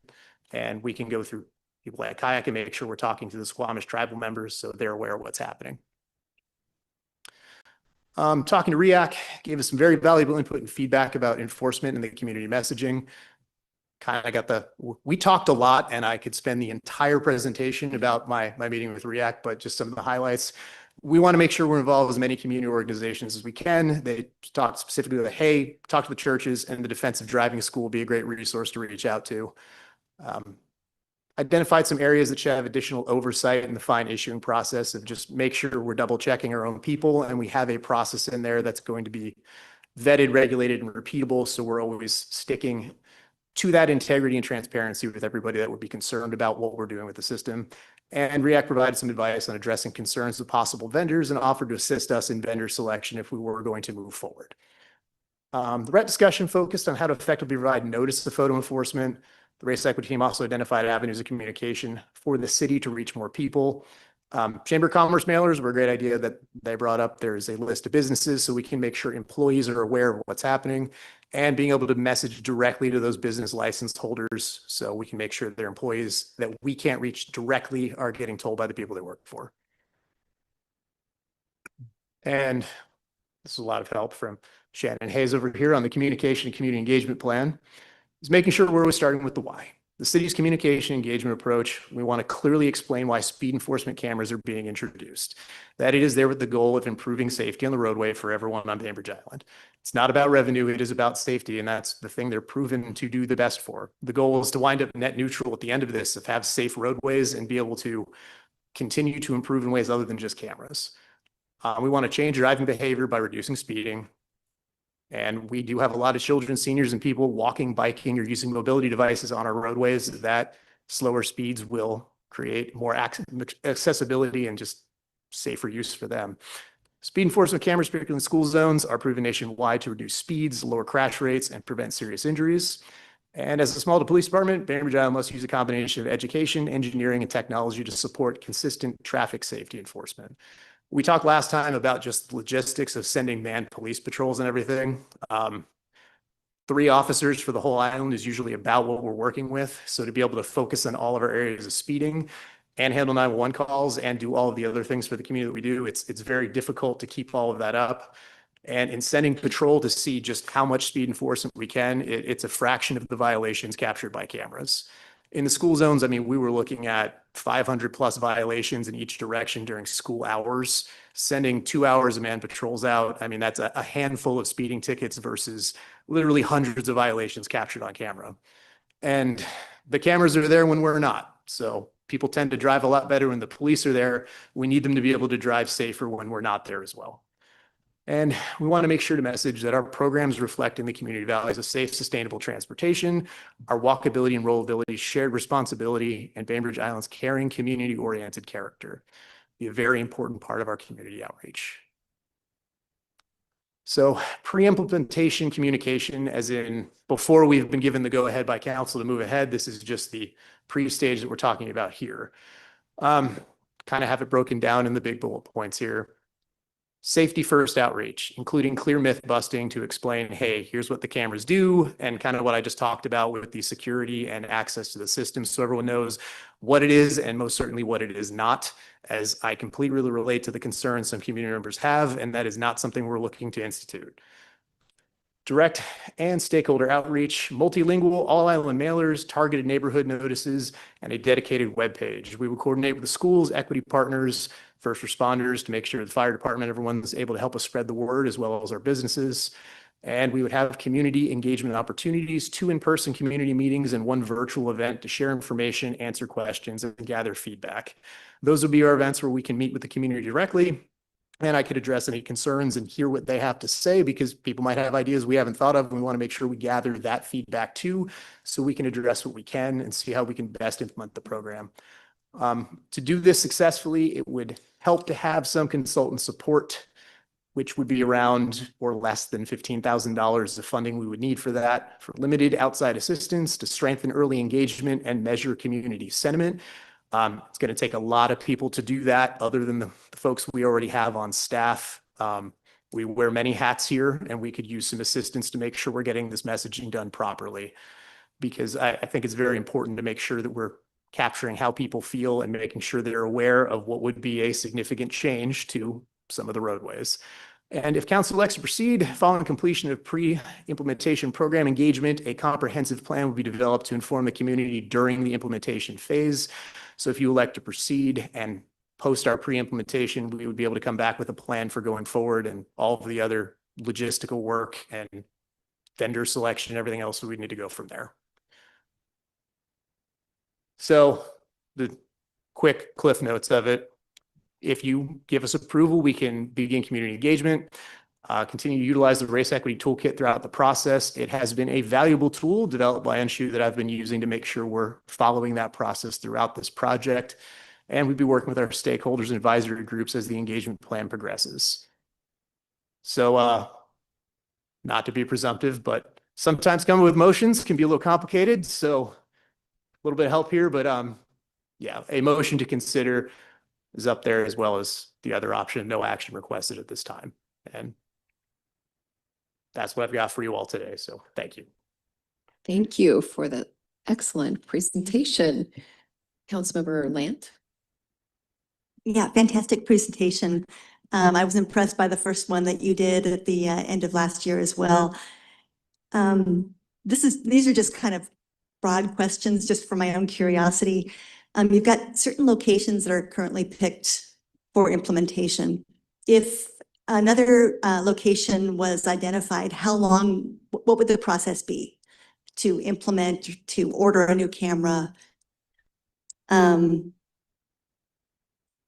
D: And we can go through people like Kayak and make sure we're talking to the Squamish tribal members so they're aware of what's happening. Talking to REAC gave us some very valuable input and feedback about enforcement and the community messaging. We talked a lot, and I could spend the entire presentation about my meeting with REAC, but just some of the highlights. We want to make sure we're involved with as many community organizations as we can. They talked specifically about, hey, talk to the churches, and the Defensive Driving School will be a great resource to reach out to. Identified some areas that should have additional oversight in the fine issuing process, and just make sure we're double checking our own people, and we have a process in there that's going to be vetted, regulated, and repeatable, so we're always sticking to that integrity and transparency with everybody that would be concerned about what we're doing with the system. And REACT provided some advice on addressing concerns with possible vendors and offered to assist us in vendor selection if we were going to move forward. The RET discussion focused on how to effectively provide notice to photo enforcement. The race equity team also identified avenues of communication for the city to reach more people. Chamber of Commerce mailers were a great idea that they brought up. There's a list of businesses so we can make sure employees are aware of what's happening and being able to message directly to those business license holders so we can make sure their employees that we can't reach directly are getting told by the people they work for. And this is a lot of help from Shannon Hayes over here on the communication and community engagement plan. Is making sure we're always starting with the why. The city's communication engagement approach, we want to clearly explain why speed enforcement cameras are being introduced. That it is there with the goal of improving safety on the roadway for everyone on Bainbridge Island. It's not about revenue, it is about safety, and that's the thing they're proven to do the best for. The goal is to wind up net neutral at the end of this, of have safe roadways and be able to continue to improve in ways other than just cameras. We want to change driving behavior by reducing speeding. And we do have a lot of children, seniors, and people walking, biking, or using mobility devices on our roadways. That slower speeds will create more accessibility and just safer use for them. Speed enforcement cameras, particularly in school zones, are proven nationwide to reduce speeds, lower crash rates, and prevent serious injuries. And as a small police department, Bainbridge Island must use a combination of education, engineering, and technology to support consistent traffic safety enforcement. We talked last time about just logistics of sending manned police patrols and everything. 3 officers for the whole island is usually about what we're working with. So to be able to focus on all of our areas of speeding and handle 911 calls and do all of the other things for the community that we do, it's very difficult to keep all of that up. And in sending patrol to see just how much speed enforcement we can, it's a fraction of the violations captured by cameras. In the school zones, I mean, we were looking at 500 plus violations in each direction during school hours, sending 2 hours of manned patrols out. I mean, that's a handful of speeding tickets versus literally hundreds of violations captured on camera. And the cameras are there when we're not. So people tend to drive a lot better when the police are there. We need them to be able to drive safer when we're not there as well. And we want to make sure to message that our programs reflecting the community values of safe, sustainable transportation, our walkability and rollability, shared responsibility, and Bainbridge Island's caring, community-oriented character. Be a very important part of our community outreach. So pre-implementation communication, as in before we've been given the go-ahead by council to move ahead, this is just the pre-stage that we're talking about here. Kind of have it broken down in the big bullet points here. Safety first outreach, including clear myth busting to explain, hey, here's what the cameras do, and kind of what I just talked about with the security and access to the system, so everyone knows what it is and most certainly what it is not, as I completely relate to the concerns some community members have, and that is not something we're looking to institute. Direct and stakeholder outreach, multilingual, all island mailers, targeted neighborhood notices, and a dedicated web page. We will coordinate with the schools, equity partners, first responders to make sure the fire department, everyone's able to help us spread the word as well as our businesses. And we would have community engagement opportunities, 2 in-person community meetings and 1 virtual event to share information, answer questions, and gather feedback. Those would be our events where we can meet with the community directly, and I could address any concerns and hear what they have to say, because people might have ideas we haven't thought of. And we want to make sure we gather that feedback too, so we can address what we can and see how we can best implement the program. To do this successfully, it would help to have some consultant support, which would be around or less than $15,000 of funding we would need for that, for limited outside assistance to strengthen early engagement and measure community sentiment. It's going to take a lot of people to do that other than the folks we already have on staff. We wear many hats here, and we could use some assistance to make sure we're getting this messaging done properly, because I think it's very important to make sure that we're capturing how people feel and making sure they're aware of what would be a significant change to some of the roadways. And if council elects to proceed, following completion of pre-implementation program engagement, a comprehensive plan will be developed to inform the community during the implementation phase. So if you elect to proceed and post our pre-implementation, we would be able to come back with a plan for going forward and all of the other logistical work and vendor selection and everything else that we need to go from there. So the quick cliff notes of it: if you give us approval, we can begin community engagement, continue to utilize the race equity toolkit throughout the process. It has been a valuable tool developed by Anshu that I've been using to make sure we're following that process throughout this project. And we'd be working with our stakeholders and advisory groups as the engagement plan progresses. So Not to be presumptive, but sometimes coming with motions can be a little complicated. So a little bit of help here, but yeah, a motion to consider is up there as well as the other option, no action requested at this time. And that's what I've got for you all today. So thank you.
A: Thank you for the excellent presentation. Councilmember Lant.
T: Yeah, fantastic presentation. I was impressed by the first one that you did at the end of last year as well. These are just kind of broad questions just for my own curiosity. You've got certain locations that are currently picked for implementation. If another location was identified, how long, what would the process be to implement, to order a new camera?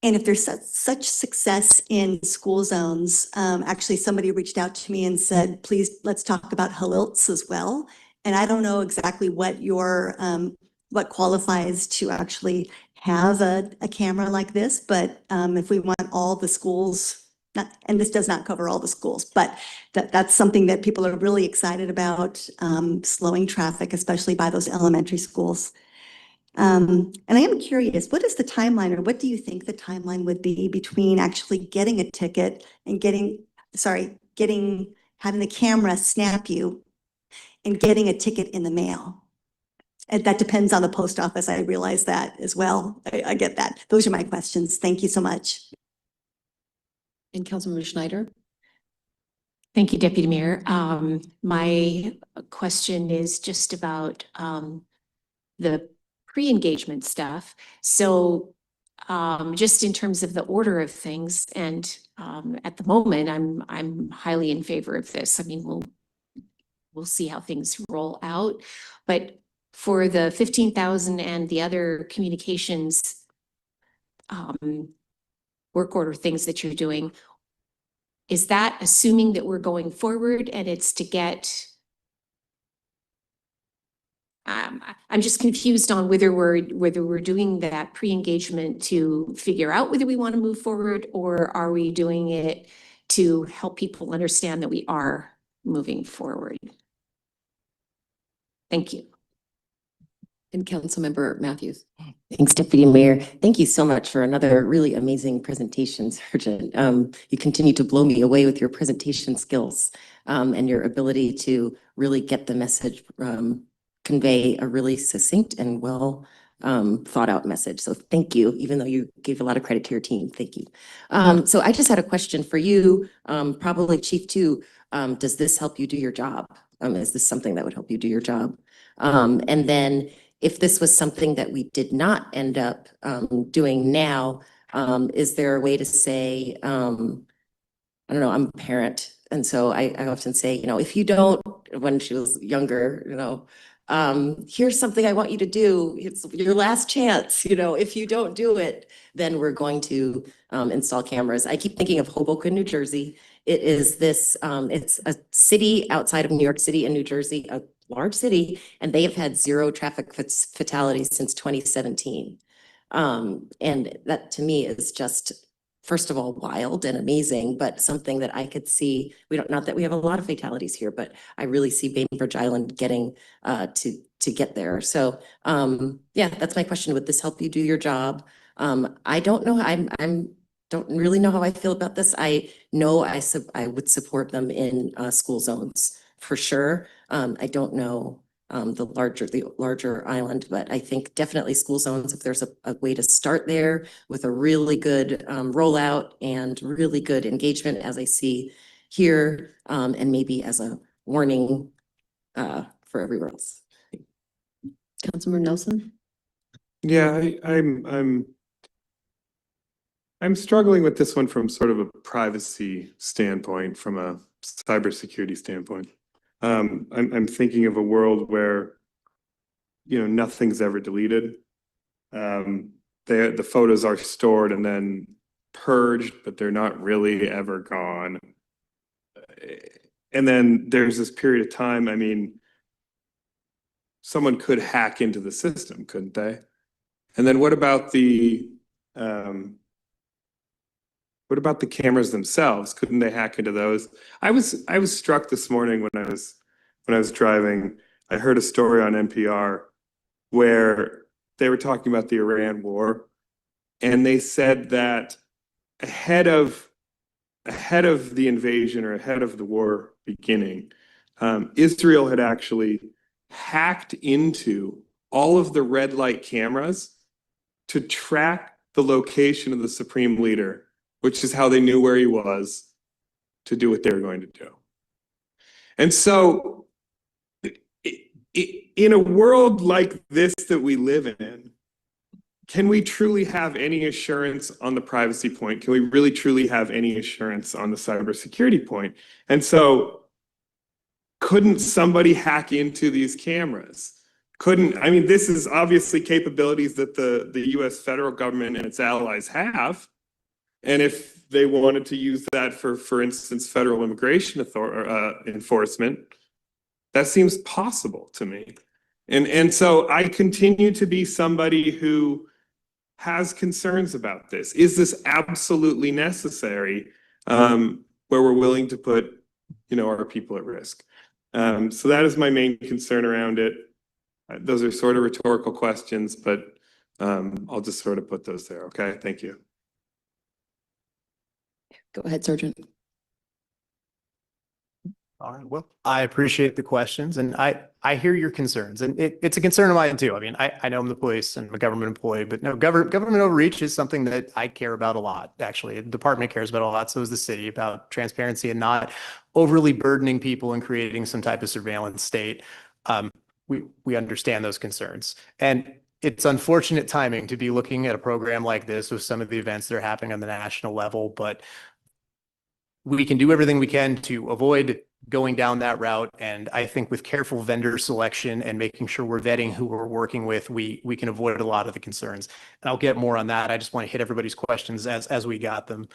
T: And if there's such success in school zones, actually somebody reached out to me and said, please, let's talk about halilts as well. And I don't know exactly what what qualifies to actually have a camera like this, but if we want all the schools, and this does not cover all the schools, but that's something that people are really excited about, slowing traffic, especially by those elementary schools. And I am curious, what is the timeline, or what do you think the timeline would be between actually getting a ticket and having the camera snap you and getting a ticket in the mail? And that depends on the post office. I realize that as well. I get that. Those are my questions. Thank you so much.
A: And Councilmember Schneider.
U: Thank you, Deputy Mayor. My question is just about the pre-engagement stuff. So just in terms of the order of things, and at the moment, I'm highly in favor of this. I mean, we'll see how things roll out, but for the 15,000 and the other communications work order things that you're doing, is that assuming that we're going forward and it's to get I'm just confused on whether we're doing that pre-engagement to figure out whether we want to move forward, or are we doing it to help people understand that we are moving forward? Thank you.
A: And Councilmember Matthews.
F: Thanks, Deputy Mayor. Thank you so much for another really amazing presentation, Sergeant. You continue to blow me away with your presentation skills and your ability to really get the message, convey a really succinct and well thought out message. So thank you, even though you gave a lot of credit to your team. Thank you. So I just had a question for you, probably Chief too. Does this help you do your job? Is this something that would help you do your job? And then if this was something that we did not end up doing now, is there a way to say, I don't know, I'm a parent. And so I often say, if you don't, when she was younger, here's something I want you to do. It's your last chance. If you don't do it, then we're going to install cameras. I keep thinking of Hoboken, New Jersey. It is this, it's a city outside of New York City and New Jersey, a large city, and they have had 0 traffic fatalities since 2017. And that to me is just, first of all, wild and amazing, but something that I could see. Not that we have a lot of fatalities here, but I really see Bainbridge Island getting to get there. So yeah, that's my question. Would this help you do your job? I don't know. Don't really know how I feel about this. I know I would support them in school zones for sure. I don't know the larger island, but I think definitely school zones, if there's a way to start there with a really good rollout and really good engagement, as I see here, and maybe as a warning for everywhere else.
A: Councilmember Nelson.
C: Yeah, I'm struggling with this one from sort of a privacy standpoint, from a cybersecurity standpoint. I'm thinking of a world where, nothing's ever deleted. The photos are stored and then purged, but they're not really ever gone. And then there's this period of time, I mean, someone could hack into the system, couldn't they? And then what about What about the cameras themselves? Couldn't they hack into those? I was struck this morning when I was driving. I heard a story on NPR where they were talking about the Iran war, and they said that ahead of the invasion or ahead of the war beginning, Israel had actually hacked into all of the red light cameras to track the location of the supreme leader, which is how they knew where he was to do what they were going to do. And so in a world like this that we live in, can we truly have any assurance on the privacy point? Can we really truly have any assurance on the cybersecurity point? And so couldn't somebody hack into these cameras? I mean, this is obviously capabilities that the US federal government and its allies have. And if they wanted to use that for instance, federal immigration enforcement, that seems possible to me. And so I continue to be somebody who has concerns about this. Is this absolutely necessary, where we're willing to put, our people at risk? So that is my main concern around it. Those are sort of rhetorical questions, but I'll just sort of put those there. Okay, thank you.
A: Go ahead, Sergeant.
D: All right, well, I appreciate the questions, and I hear your concerns, and it's a concern of mine too. I mean, I know I'm the police and I'm a government employee, but no, government overreach is something that I care about a lot. Actually, the department cares about a lot. So is the city, about transparency and not overly burdening people and creating some type of surveillance state. We understand those concerns, and it's unfortunate timing to be looking at a program like this with some of the events that are happening on the national level, but we can do everything we can to avoid going down that route. And I think with careful vendor selection and making sure we're vetting who we're working with, we can avoid a lot of the concerns. And I'll get more on that. I just want to hit everybody's questions as we got them.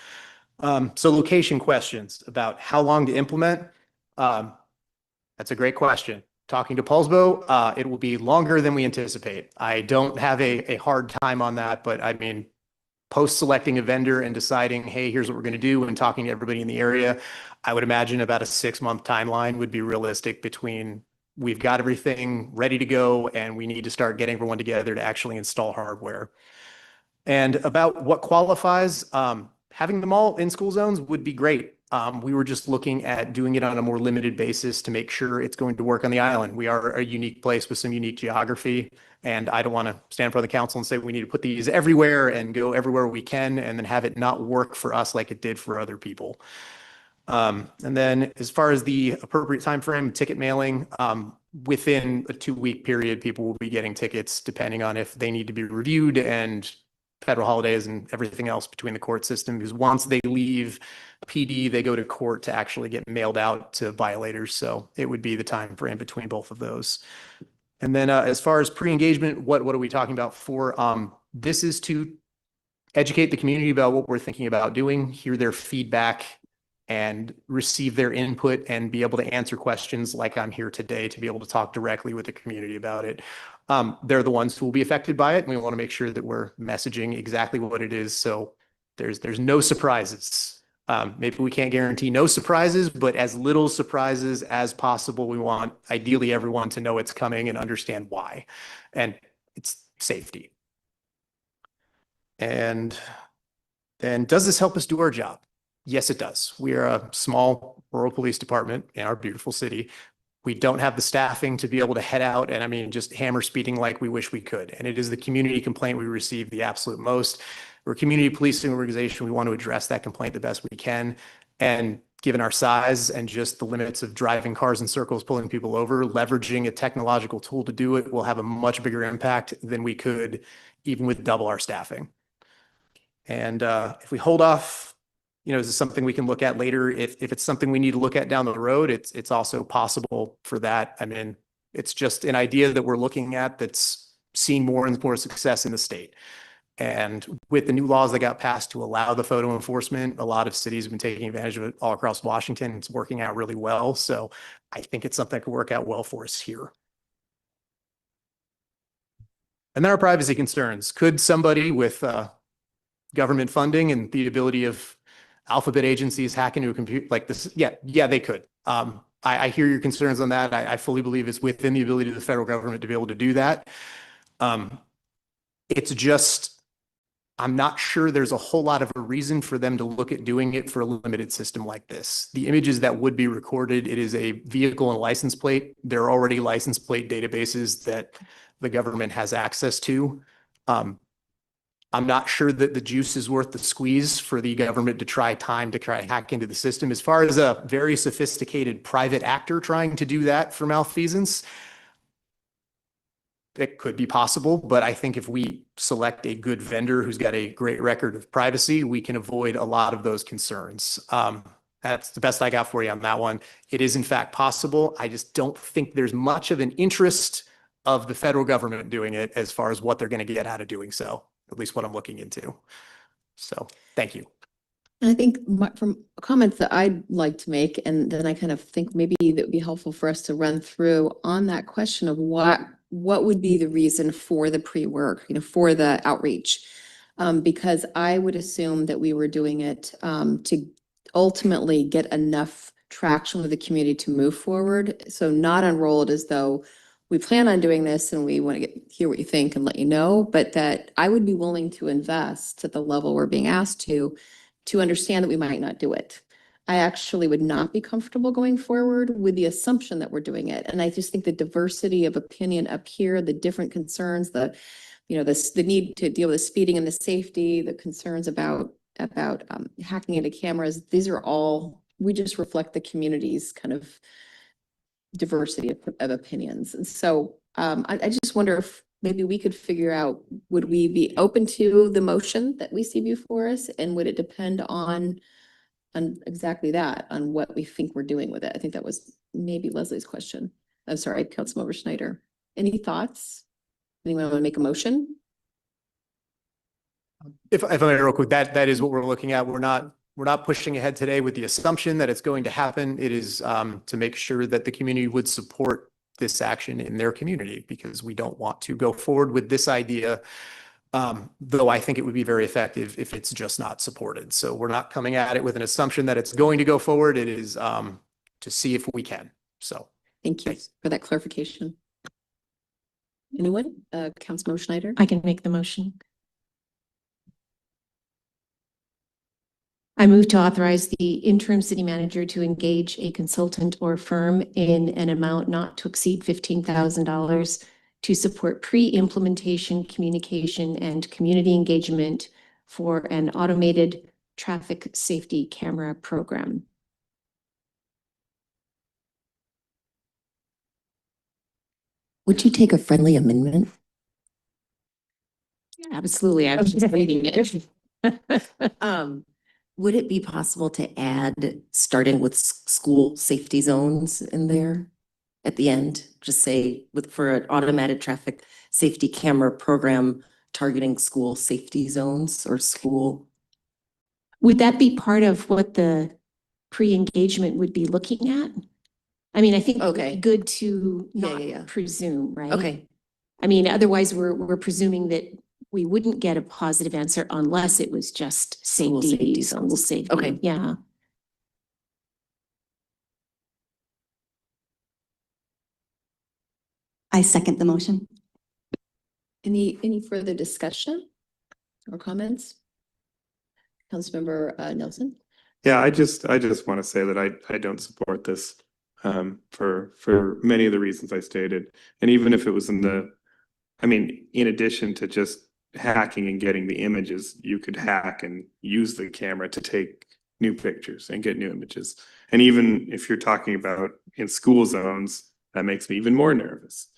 D: So location questions about how long to implement. That's a great question. Talking to Paulsbo, it will be longer than we anticipate. I don't have a hard time on that, but I mean, post-selecting a vendor and deciding, hey, here's what we're going to do, and talking to everybody in the area, I would imagine about a 6-month timeline would be realistic between we've got everything ready to go and we need to start getting everyone together to actually install hardware. And about what qualifies, having them all in school zones would be great. We were just looking at doing it on a more limited basis to make sure it's going to work on the island. We are a unique place with some unique geography, and I don't want to stand for the council and say we need to put these everywhere and go everywhere we can and then have it not work for us like it did for other people. And then as far as the appropriate time frame, ticket mailing, within a 2-week period, people will be getting tickets depending on if they need to be reviewed and federal holidays and everything else between the court system, because once they leave PD, they go to court to actually get mailed out to violators. So it would be the time frame between both of those. And then as far as pre-engagement, what are we talking about for? This is to educate the community about what we're thinking about doing, hear their feedback, and receive their input and be able to answer questions like I'm here today to be able to talk directly with the community about it. They're the ones who will be affected by it, and we want to make sure that we're messaging exactly what it is, so there's no surprises. Maybe we can't guarantee no surprises, but as little surprises as possible. We want ideally everyone to know it's coming and understand why, and it's safety. And then, does this help us do our job? Yes, it does. We are a small rural police department in our beautiful city. We don't have the staffing to be able to head out and, I mean, just hammer speeding like we wish we could. And it is the community complaint we receive the absolute most. We're a community policing organization. We want to address that complaint the best we can. And given our size and just the limits of driving cars in circles, pulling people over, leveraging a technological tool to do it will have a much bigger impact than we could even with double our staffing. And if we hold off, is this something we can look at later? If it's something we need to look at down the road, it's also possible for that. I mean, it's just an idea that we're looking at that's seeing more and more success in the state. And with the new laws that got passed to allow the photo enforcement, a lot of cities have been taking advantage of it all across Washington. It's working out really well. So I think it's something that could work out well for us here. And then our privacy concerns. Could somebody with government funding and the ability of alphabet agencies hack into a computer like this? Yeah, they could. I hear your concerns on that. I fully believe it's within the ability of the federal government to be able to do that. It's just, I'm not sure there's a whole lot of a reason for them to look at doing it for a limited system like this. The images that would be recorded, it is a vehicle and license plate. There are already license plate databases that the government has access to. I'm not sure that the juice is worth the squeeze for the government to try hack into the system. As far as a very sophisticated private actor trying to do that for malfeasance, it could be possible, but I think if we select a good vendor who's got a great record of privacy, we can avoid a lot of those concerns. That's the best I got for you on that one. It is in fact possible. I just don't think there's much of an interest of the federal government doing it as far as what they're going to get out of doing so, at least what I'm looking into. So thank you.
A: And I think from comments that I'd like to make, and then I kind of think maybe that would be helpful for us to run through on that question of what would be the reason for the pre-work, for the outreach? Because I would assume that we were doing it to ultimately get enough traction with the community to move forward. So not enrolled as though we plan on doing this and we want to hear what you think and let you know, but that I would be willing to invest at the level we're being asked to understand that we might not do it. I actually would not be comfortable going forward with the assumption that we're doing it. And I just think the diversity of opinion up here, the different concerns, the need to deal with the speeding and the safety, the concerns about hacking into cameras, these are all, we just reflect the community's kind of diversity of opinions. And so I just wonder if maybe we could figure out, would we be open to the motion that we see before us? And would it depend on exactly that, on what we think we're doing with it? I think that was maybe Leslie's question. I'm sorry, Councilmember Schneider. Any thoughts? Anyone want to make a motion?
D: If I may real quick, that is what we're looking at. We're not pushing ahead today with the assumption that it's going to happen. It is to make sure that the community would support this action in their community, because we don't want to go forward with this idea, though I think it would be very effective if it's just not supported. So we're not coming at it with an assumption that it's going to go forward. It is to see if we can. So
A: thank you for that clarification. Anyone? Councilmember Schneider?
U: I can make the motion. I move to authorize the interim city manager to engage a consultant or firm in an amount not to exceed $15,000 to support pre-implementation communication and community engagement for an automated traffic safety camera program.
F: Would you take a friendly amendment?
U: Absolutely. I was just reading it.
F: Would it be possible to add, starting with school safety zones in there at the end? Just say for an automated traffic safety camera program targeting school safety zones or school.
U: Would that be part of what the pre-engagement would be looking at? I mean, I think good to not presume, right?
F: Okay.
U: I mean, otherwise we're presuming that we wouldn't get a positive answer unless it was just safety, school safety.
F: Okay.
U: Yeah.
T: I second the motion.
A: Any further discussion or comments? Councilmember Nelson?
C: Yeah, I just want to say that I don't support this for many of the reasons I stated. And even if it was in addition to just hacking and getting the images, you could hack and use the camera to take new pictures and get new images. And even if you're talking about in school zones, that makes me even more nervous.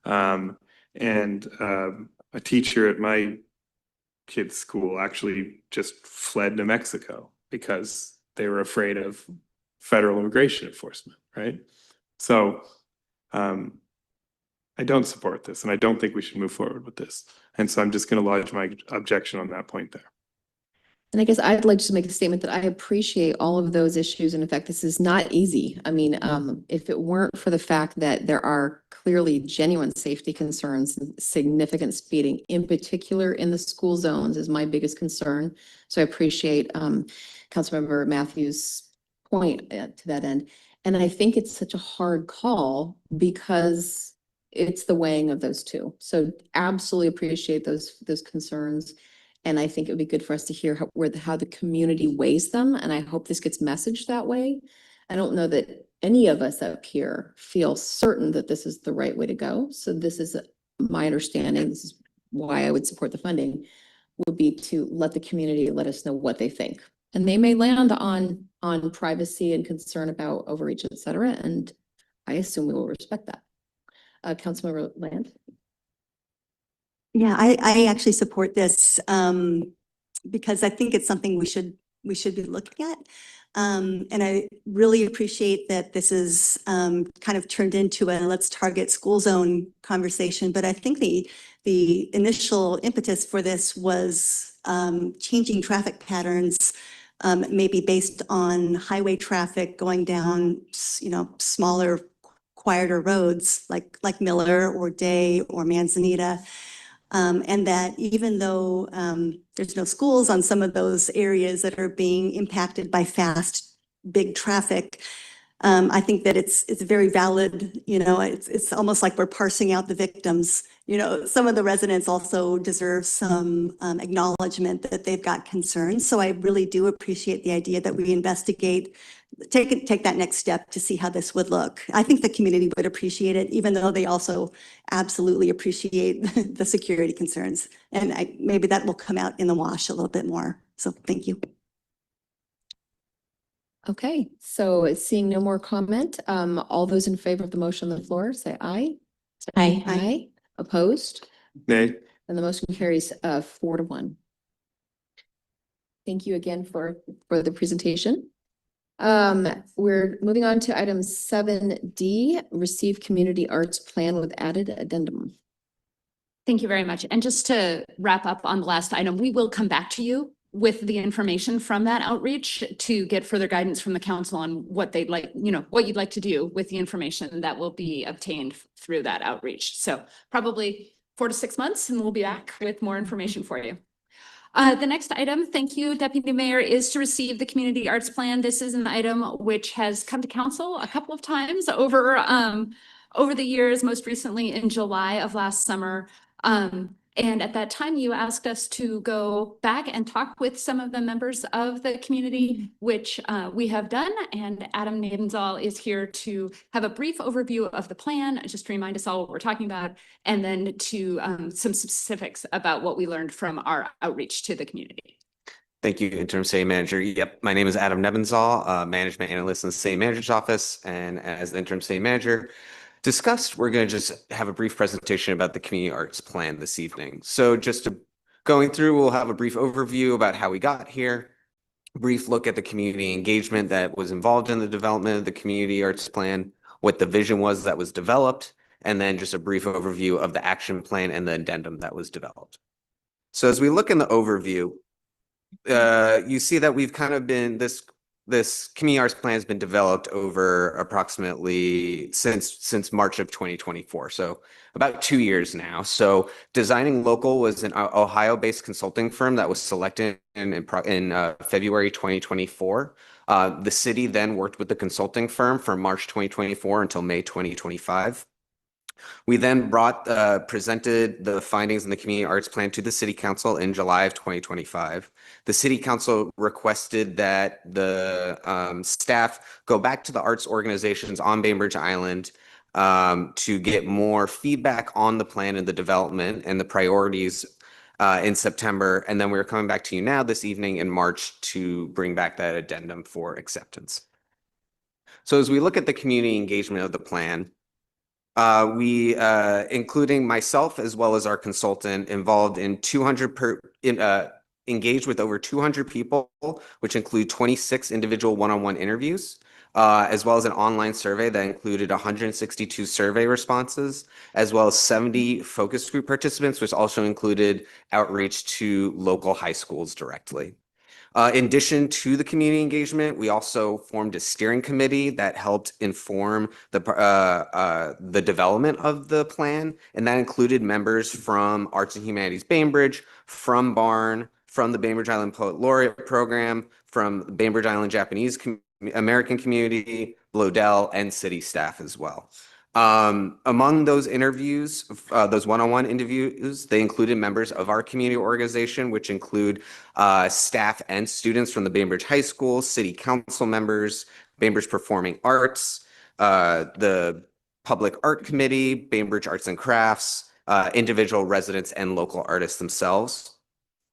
C: A teacher at my kid's school actually just fled to Mexico because they were afraid of federal immigration enforcement, right? So I don't support this, and I don't think we should move forward with this. And so I'm just going to lodge my objection on that point there.
A: And I guess I'd like to make a statement that I appreciate all of those issues. And in fact, this is not easy. I mean, if it weren't for the fact that there are clearly genuine safety concerns, and significant speeding, in particular in the school zones, is my biggest concern. So I appreciate Councilmember Matthews' point to that end. And I think it's such a hard call because it's the weighing of those two. So absolutely appreciate those concerns. And I think it would be good for us to hear how the community weighs them. And I hope this gets messaged that way. I don't know that any of us up here feel certain that this is the right way to go. So this is my understanding. This is why I would support the funding, would be to let the community let us know what they think. And they may land on privacy and concern about overreach, et cetera. And I assume we will respect that. Councilmember Land.
T: Yeah, I actually support this because I think it's something we should be looking at. And I really appreciate that this is kind of turned into a let's target school zone conversation. But I think the initial impetus for this was changing traffic patterns, maybe based on highway traffic going down, smaller, quieter roads like Miller or Day or Manzanita. And that even though there's no schools on some of those areas that are being impacted by fast, big traffic, I think that it's very valid. It's almost like we're parsing out the victims. Some of the residents also deserve some acknowledgement that they've got concerns. So I really do appreciate the idea that we investigate, take that next step to see how this would look. I think the community would appreciate it, even though they also absolutely appreciate the security concerns. And maybe that will come out in the wash a little bit more. So thank you.
A: Okay, so seeing no more comment, all those in favor of the motion on the floor, say aye.
F: Aye.
A: Aye. Opposed?
C: Nay.
A: And the motion carries 4-1. Thank you again for the presentation. We're moving on to item 7D, receive community arts plan with added addendum.
R: Thank you very much. And just to wrap up on the last item, we will come back to you with the information from that outreach to get further guidance from the council on what they'd like, what you'd like to do with the information that will be obtained through that outreach. So probably 4 to 6 months and we'll be back with more information for you. The next item, thank you, Deputy Mayor, is to receive the community arts plan. This is an item which has come to council a couple of times over the years, most recently in July of last summer. And at that time, you asked us to go back and talk with some of the members of the community, which we have done. And Adam Nadenzahl is here to have a brief overview of the plan, just to remind us all what we're talking about, and then to some specifics about what we learned from our outreach to the community.
H: Thank you, Interim City Manager. Yep, my name is Adam Nebenzahl, Management Analyst in the City Manager's Office. And as the Interim City Manager discussed, we're going to just have a brief presentation about the community arts plan this evening. So just going through, we'll have a brief overview about how we got here, a brief look at the community engagement that was involved in the development of the community arts plan, what the vision was that was developed, and then just a brief overview of the action plan and the addendum that was developed. So as we look in the overview, you see that we've kind of been, this community arts plan has been developed over approximately since March of 2024. So about 2 years now. So Designing Local was an Ohio-based consulting firm that was selected in February 2024. The city then worked with the consulting firm from March 2024 until May 2025. We then presented the findings in the community arts plan to the city council in July of 2025. The city council requested that the staff go back to the arts organizations on Bainbridge Island to get more feedback on the plan and the development and the priorities in September. And then we're coming back to you now this evening in March to bring back that addendum for acceptance. So as we look at the community engagement of the plan, we, including myself as well as our consultant, involved in engaged with over 200 people, which include 26 individual one-on-one interviews, as well as an online survey that included 162 survey responses, as well as 70 focus group participants, which also included outreach to local high schools directly. In addition to the community engagement, we also formed a steering committee that helped inform the development of the plan, and that included members from Arts and Humanities Bainbridge, from Barn, from the Bainbridge Island Poet Laureate Program, from the Bainbridge Island Japanese American community, Blodell, and city staff as well. Among those interviews, those one-on-one interviews, they included members of our community organization, which include staff and students from the Bainbridge High School, city council members, Bainbridge Performing Arts, the Public Art Committee, Bainbridge Arts and Crafts, individual residents, and local artists themselves.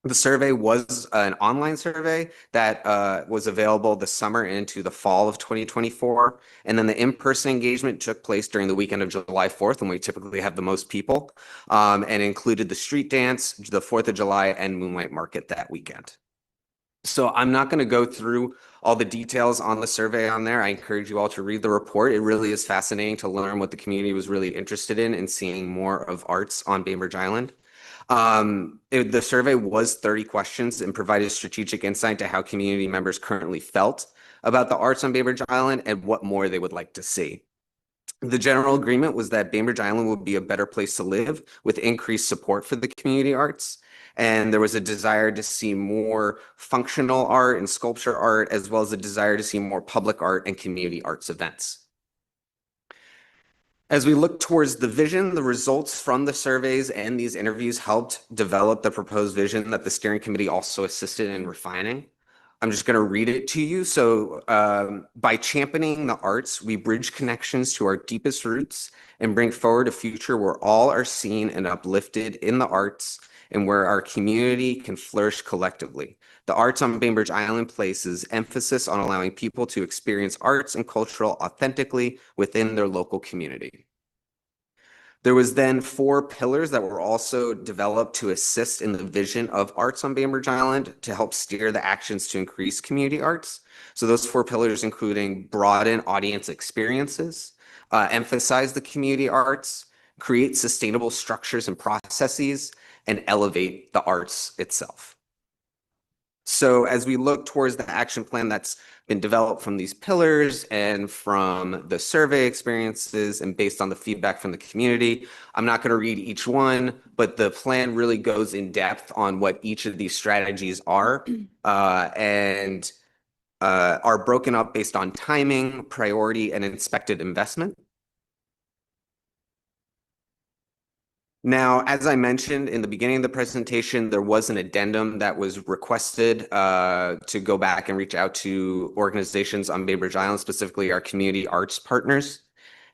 H: The survey was an online survey that was available this summer into the fall of 2024. And then the in-person engagement took place during the weekend of July 4th, when we typically have the most people, and included the street dance, the 4th of July, and Moonlight Market that weekend. So I'm not going to go through all the details on the survey on there. I encourage you all to read the report. It really is fascinating to learn what the community was really interested in and seeing more of arts on Bainbridge Island. The survey was 30 questions and provided strategic insight to how community members currently felt about the arts on Bainbridge Island and what more they would like to see. The general agreement was that Bainbridge Island would be a better place to live with increased support for the community arts. And there was a desire to see more functional art and sculpture art, as well as a desire to see more public art and community arts events. As we look towards the vision, the results from the surveys and these interviews helped develop the proposed vision that the steering committee also assisted in refining. I'm just going to read it to you. So by championing the arts, we bridge connections to our deepest roots and bring forward a future where all are seen and uplifted in the arts and where our community can flourish collectively. The Arts on Bainbridge Island places emphasis on allowing people to experience arts and cultural authentically within their local community. There was then 4 pillars that were also developed to assist in the vision of arts on Bainbridge Island to help steer the actions to increase community arts. So those 4 pillars including broaden audience experiences, emphasize the community arts, create sustainable structures and processes, and elevate the arts itself. So as we look towards the action plan that's been developed from these pillars and from the survey experiences and based on the feedback from the community, I'm not going to read each one, but the plan really goes in depth on what each of these strategies are and are broken up based on timing, priority, and expected investment. Now, as I mentioned in the beginning of the presentation, there was an addendum that was requested to go back and reach out to organizations on Bainbridge Island, specifically our community arts partners.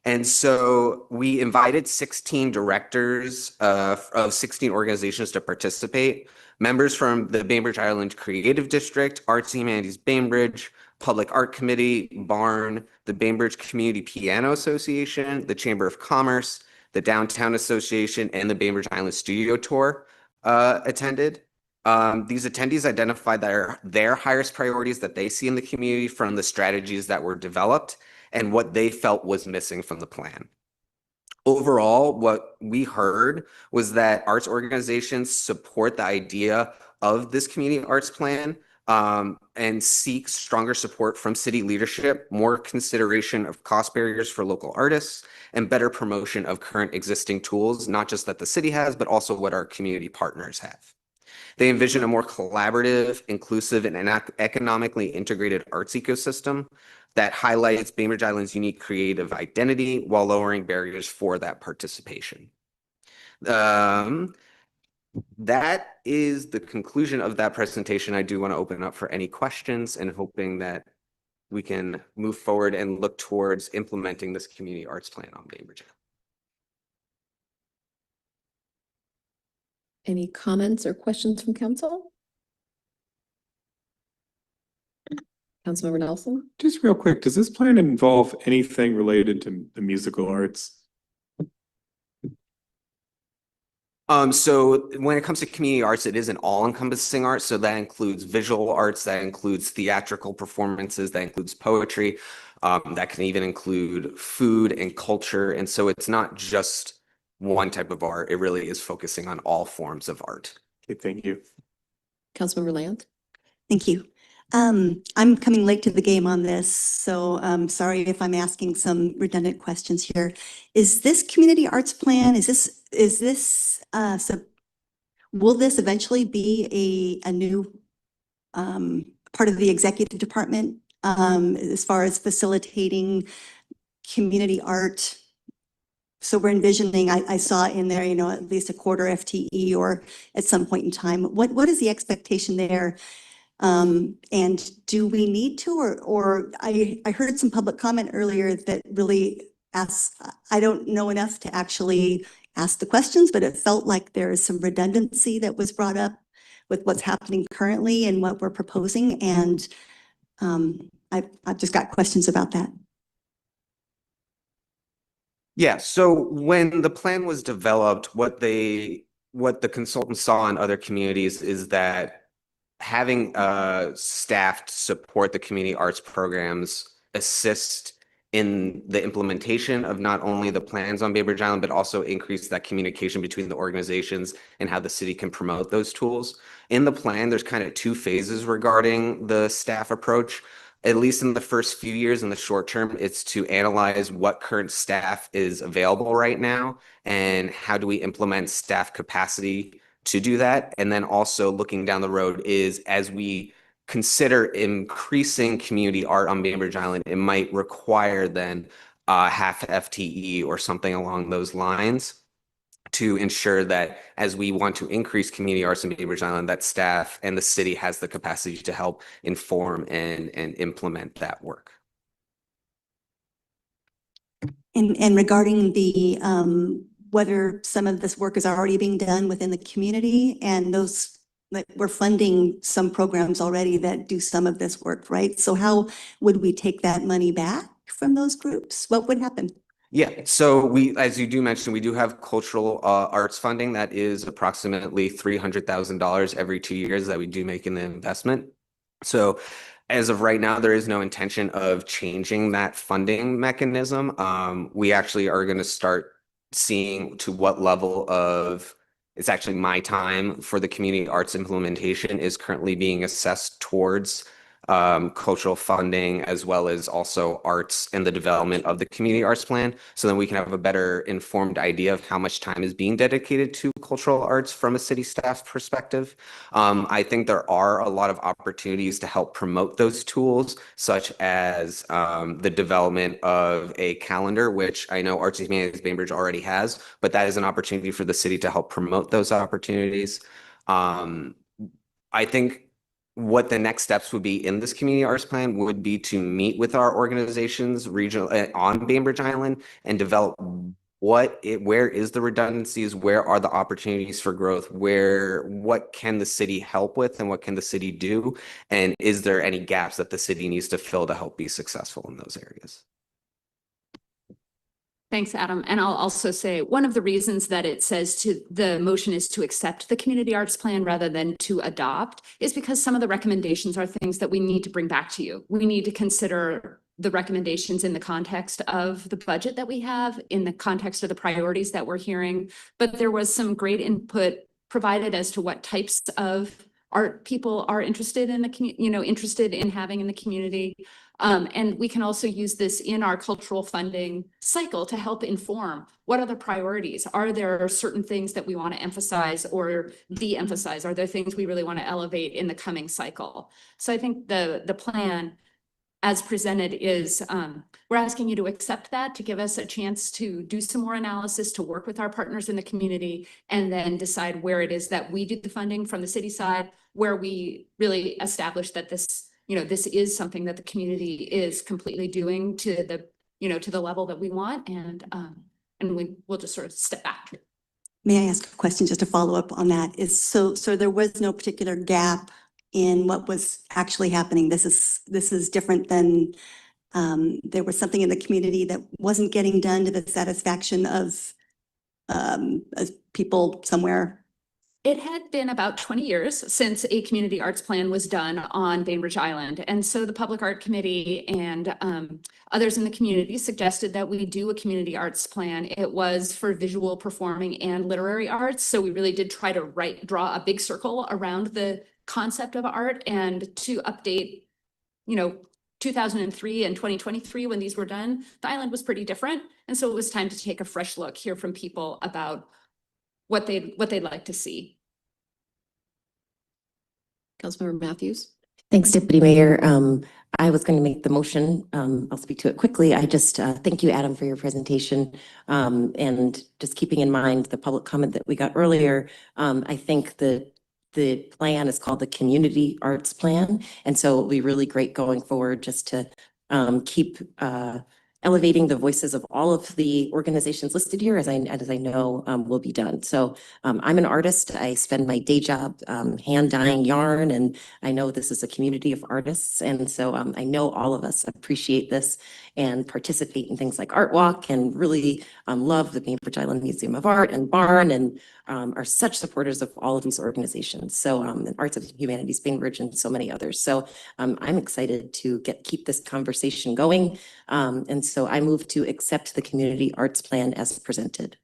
H: And so we invited 16 directors of 16 organizations to participate, members from the Bainbridge Island Creative District, Arts and Humanities Bainbridge, Public Art Committee, Barn, the Bainbridge Community Piano Association, the Chamber of Commerce, the Downtown Association, and the Bainbridge Island Studio Tour attended. These attendees identified their highest priorities that they see in the community from the strategies that were developed and what they felt was missing from the plan. Overall, what we heard was that arts organizations support the idea of this community arts plan and seek stronger support from city leadership, more consideration of cost barriers for local artists, and better promotion of current existing tools, not just that the city has, but also what our community partners have. They envision a more collaborative, inclusive, and economically integrated arts ecosystem that highlights Bainbridge Island's unique creative identity while lowering barriers for that participation. That is the conclusion of that presentation. I do want to open up for any questions and hoping that we can move forward and look towards implementing this community arts plan on Bainbridge.
A: Any comments or questions from council? Councilmember Nelson?
C: Just real quick, does this plan involve anything related to the musical arts?
H: So when it comes to community arts, it is an all-encompassing art. So that includes visual arts, that includes theatrical performances, that includes poetry, that can even include food and culture. And so it's not just one type of art. It really is focusing on all forms of art.
C: Okay, thank you.
A: Councilmember Land?
T: Thank you. I'm coming late to the game on this, so sorry if I'm asking some redundant questions here. Is this community arts plan, will this eventually be a new part of the executive department as far as facilitating community art? So we're envisioning, I saw in there, at least a quarter FTE or at some point in time. What is the expectation there? And do we need to, or I heard some public comment earlier that really asks, I don't know enough to actually ask the questions, but it felt like there is some redundancy that was brought up with what's happening currently and what we're proposing. And I've just got questions about that.
H: Yeah, so when the plan was developed, what the consultants saw in other communities is that having staff support the community arts programs assist in the implementation of not only the plans on Bainbridge Island, but also increase that communication between the organizations and how the city can promote those tools. In the plan, there's kind of two phases regarding the staff approach. At least in the first few years, in the short term, it's to analyze what current staff is available right now and how do we implement staff capacity to do that. And then also looking down the road is as we consider increasing community art on Bainbridge Island, it might require then half FTE or something along those lines to ensure that as we want to increase community arts in Bainbridge Island, that staff and the city has the capacity to help inform and implement that work.
T: And regarding the whether some of this work is already being done within the community, and those, like, we're funding some programs already that do some of this work, right? So how would we take that money back from those groups? What would happen?
H: Yeah, so as you do mention, we do have cultural arts funding that is approximately $300,000 every 2 years that we do make in the investment. So as of right now, there is no intention of changing that funding mechanism. We actually are going to start seeing to what level of, it's actually my time for the community arts implementation is currently being assessed towards cultural funding, as well as also arts and the development of the community arts plan. So then we can have a better informed idea of how much time is being dedicated to cultural arts from a city staff perspective. I think there are a lot of opportunities to help promote those tools, such as the development of a calendar, which I know Arts and Humanities Bainbridge already has, but that is an opportunity for the city to help promote those opportunities. I think what the next steps would be in this community arts plan would be to meet with our organizations regional on Bainbridge Island and develop where is the redundancies, where are the opportunities for growth, what can the city help with and what can the city do, and is there any gaps that the city needs to fill to help be successful in those areas.
R: Thanks, Adam. And I'll also say one of the reasons that it says the motion is to accept the community arts plan rather than to adopt is because some of the recommendations are things that we need to bring back to you. We need to consider the recommendations in the context of the budget that we have, in the context of the priorities that we're hearing. But there was some great input provided as to what types of art people are interested in interested in having in the community. And we can also use this in our cultural funding cycle to help inform what are the priorities. Are there certain things that we want to emphasize or de-emphasize? Are there things we really want to elevate in the coming cycle? So I think the plan as presented is we're asking you to accept that, to give us a chance to do some more analysis, to work with our partners in the community, and then decide where it is that we do the funding from the city side, where we really establish that this is something that the community is completely doing to the level that we want, and we'll just sort of step back.
T: May I ask a question just to follow up on that? So there was no particular gap in what was actually happening. This is different than there was something in the community that wasn't getting done to the satisfaction of people somewhere.
R: It had been about 20 years since a community arts plan was done on Bainbridge Island. And so the Public Art Committee and others in the community suggested that we do a community arts plan. It was for visual, performing, and literary arts. So we really did try to draw a big circle around the concept of art and to update, 2003 and 2023 when these were done, the island was pretty different. And so it was time to take a fresh look, hear from people about what they'd like to see.
A: Councilmember Matthews.
F: Thanks, Deputy Mayor. I was going to make the motion. I'll speak to it quickly. I just thank you, Adam, for your presentation. And just keeping in mind the public comment that we got earlier, I think the plan is called the Community Arts Plan. And so it'll be really great going forward just to keep elevating the voices of all of the organizations listed here, as I know will be done. So I'm an artist. I spend my day job hand dyeing yarn, and I know this is a community of artists. And so I know all of us appreciate this and participate in things like Art Walk, and really love the Bainbridge Island Museum of Art and Barn, and are such supporters of all of these organizations. So the Arts and Humanities Bainbridge and so many others. So I'm excited to keep this conversation going. And so I move to accept the Community Arts Plan as presented.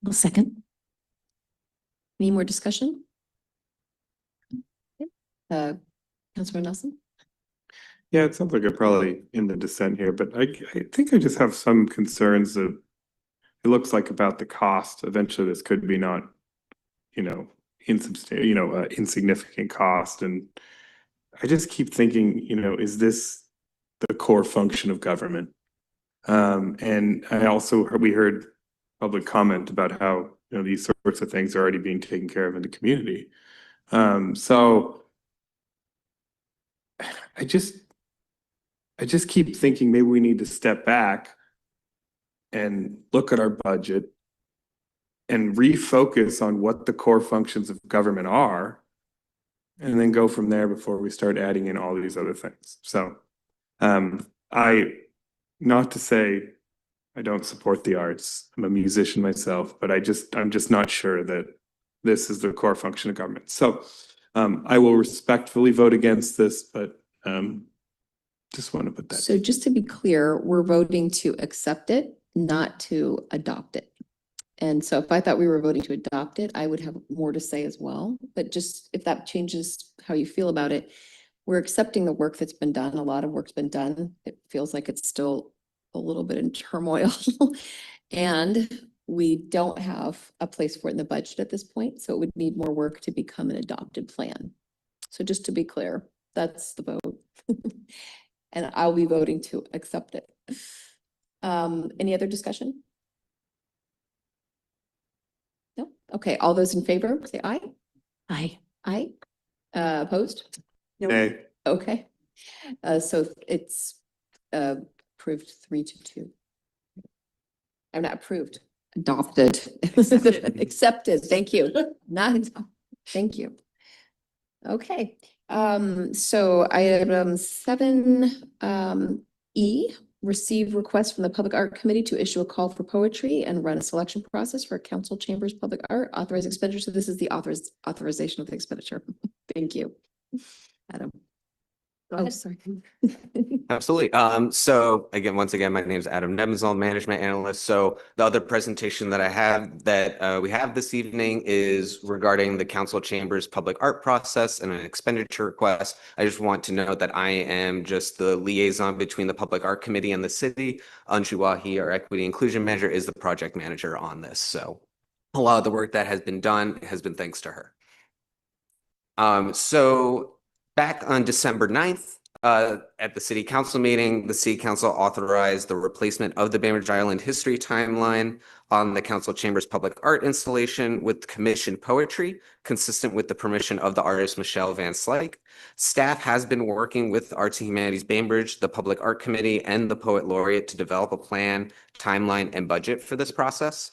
A: I'll second. Any more discussion? Councilmember Nelson?
C: Yeah, it sounds like I'm probably in the dissent here, but I think I just have some concerns that it looks like about the cost. Eventually, this could be not, insignificant cost. And I just keep thinking, is this the core function of government? And we heard public comment about how, these sorts of things are already being taken care of in the community. So I just keep thinking maybe we need to step back and look at our budget and refocus on what the core functions of government are, and then go from there before we start adding in all these other things. So not to say I don't support the arts. I'm a musician myself, but I'm just not sure that this is the core function of government. So I will respectfully vote against this, but just want to put that.
A: So just to be clear, we're voting to accept it, not to adopt it. And so if I thought we were voting to adopt it, I would have more to say as well. But just if that changes how you feel about it, we're accepting the work that's been done. A lot of work's been done. It feels like it's still a little bit in turmoil. And we don't have a place for it in the budget at this point. So it would need more work to become an adopted plan. So just to be clear, that's the vote. And I'll be voting to accept it. Any other discussion? No? Okay, all those in favor, say aye.
F: Aye.
A: Aye. Opposed?
C: Nay.
A: Okay. So it's approved 3-2. I'm not approved, adopted. Accepted, thank you. Thank you. Okay, so item 7E, receive request from the Public Art Committee to issue a call for poetry and run a selection process for council chambers public art, authorize expenditure. So this is the authorization of the expenditure. Thank you. Adam. Oh, sorry.
H: Absolutely. So again, once again, my name is Adam Nebenzal, management analyst. So the other presentation that I have that we have this evening is regarding the council chambers public art process and an expenditure request. I just want to note that I am just the liaison between the Public Art Committee and the city. Anju Wahi, our equity inclusion manager, is the project manager on this. So a lot of the work that has been done has been thanks to her. So back on December 9th, at the city council meeting, the city council authorized the replacement of the Bainbridge Island history timeline on the council chamber's public art installation with commissioned poetry, consistent with the permission of the artist Michelle Van Slyke. Staff has been working with Arts and Humanities Bainbridge, the Public Art Committee, and the Poet Laureate to develop a plan, timeline, and budget for this process.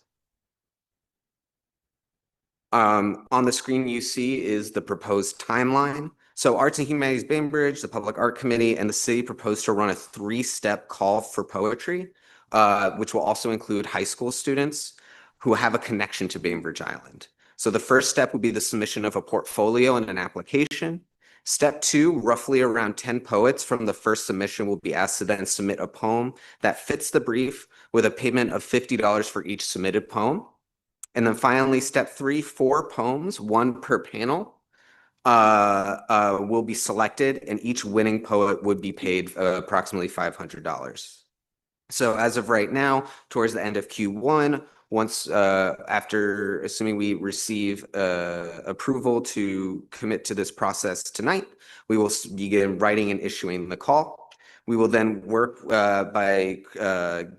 H: On the screen you see is the proposed timeline. So Arts and Humanities Bainbridge, the Public Art Committee, and the city propose to run a 3-step call for poetry, which will also include high school students who have a connection to Bainbridge Island. So the first step would be the submission of a portfolio and an application. Step 2, roughly around 10 poets from the first submission will be asked to then submit a poem that fits the brief with a payment of $50 for each submitted poem. And then finally, step 3, 4 poems, 1 per panel, will be selected, and each winning poet would be paid approximately $500. So as of right now, towards the end of Q1, once after assuming we receive approval to commit to this process tonight, we will begin writing and issuing the call. We will then work by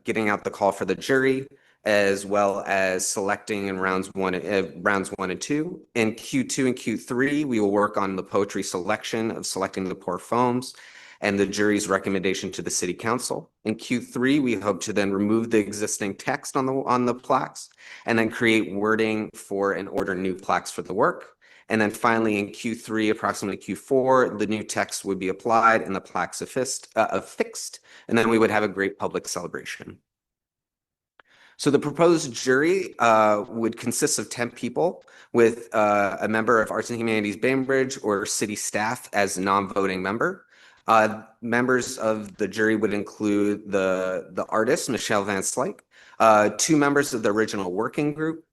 H: getting out the call for the jury, as well as selecting in rounds one and two. In Q2 and Q3, we will work on the poetry selection of selecting the poor poems and the jury's recommendation to the city council. In Q3, we hope to then remove the existing text on the plaques and then create wording for and order new plaques for the work. And then finally in Q3, approximately Q4, the new text would be applied and the plaques affixed, and then we would have a great public celebration. So the proposed jury would consist of 10 people with a member of Arts and Humanities Bainbridge or city staff as a non-voting member. Members of the jury would include the artist, Michelle Van Slyke, 2 members of the original working group,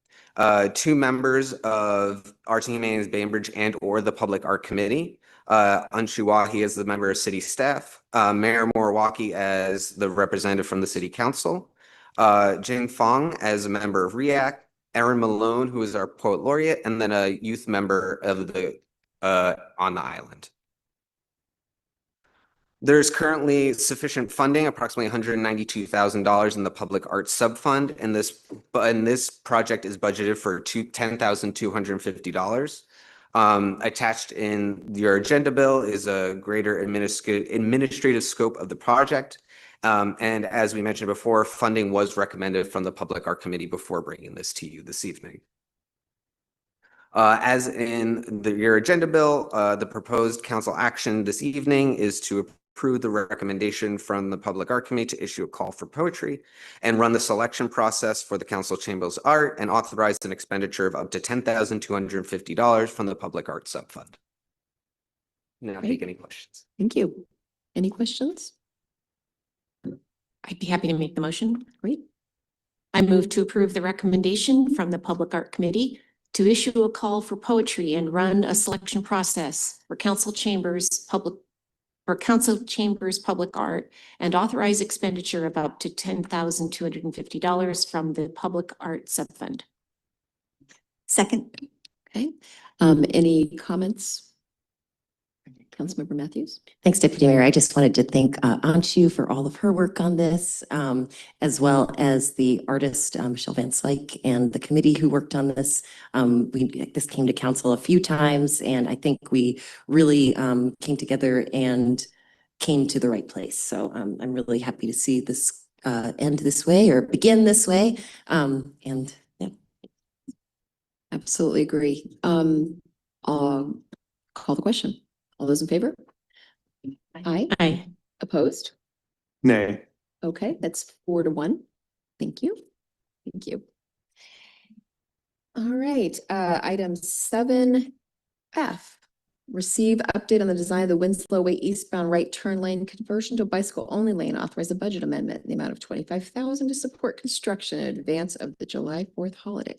H: 2 members of Arts and Humanities Bainbridge and or the Public Art Committee, Anshu Wahi as the member of city staff, Mayor Morawaki as the representative from the city council, Jing Fong as a member of REACT, Erin Malone, who is our poet laureate, and then a youth member of the on the island. There's currently sufficient funding, approximately $192,000 in the public arts subfund, and this project is budgeted for $10,250. Attached in your agenda bill is a greater administrative scope of the project. And as we mentioned before, funding was recommended from the Public Art Committee before bringing this to you this evening. As in your agenda bill, the proposed council action this evening is to approve the recommendation from the Public Art Committee to issue a call for poetry and run the selection process for the Council Chambers Art and authorize an expenditure of up to $10,250 from the Public Art Subfund. Now take any questions.
A: Thank you. Any questions?
U: I'd be happy to make the motion. Great. I move to approve the recommendation from the Public Art Committee to issue a call for poetry and run a selection process for Council Chambers Public Art and authorize expenditure of up to $10,250 from the Public Art Subfund.
T: Second.
A: Okay. Any comments? Councilmember Matthews.
F: Thanks, Deputy Mayor. I just wanted to thank Anshu for all of her work on this, as well as the artist, Michelle Van Slyke, and the committee who worked on this. This came to council a few times, and I think we really came together and came to the right place. So I'm really happy to see this end this way or begin this way. And yeah.
A: Absolutely agree. I'll call the question. All those in favor? Aye.
U: Aye.
A: Opposed?
C: Nay.
A: Okay, that's 4-1. Thank you. Thank you. All right, item 7F. Receive update on the design of the Winslow Way eastbound right turn lane conversion to a bicycle only lane. Authorize a budget amendment in the amount of $25,000 to support construction in advance of the July 4th holiday.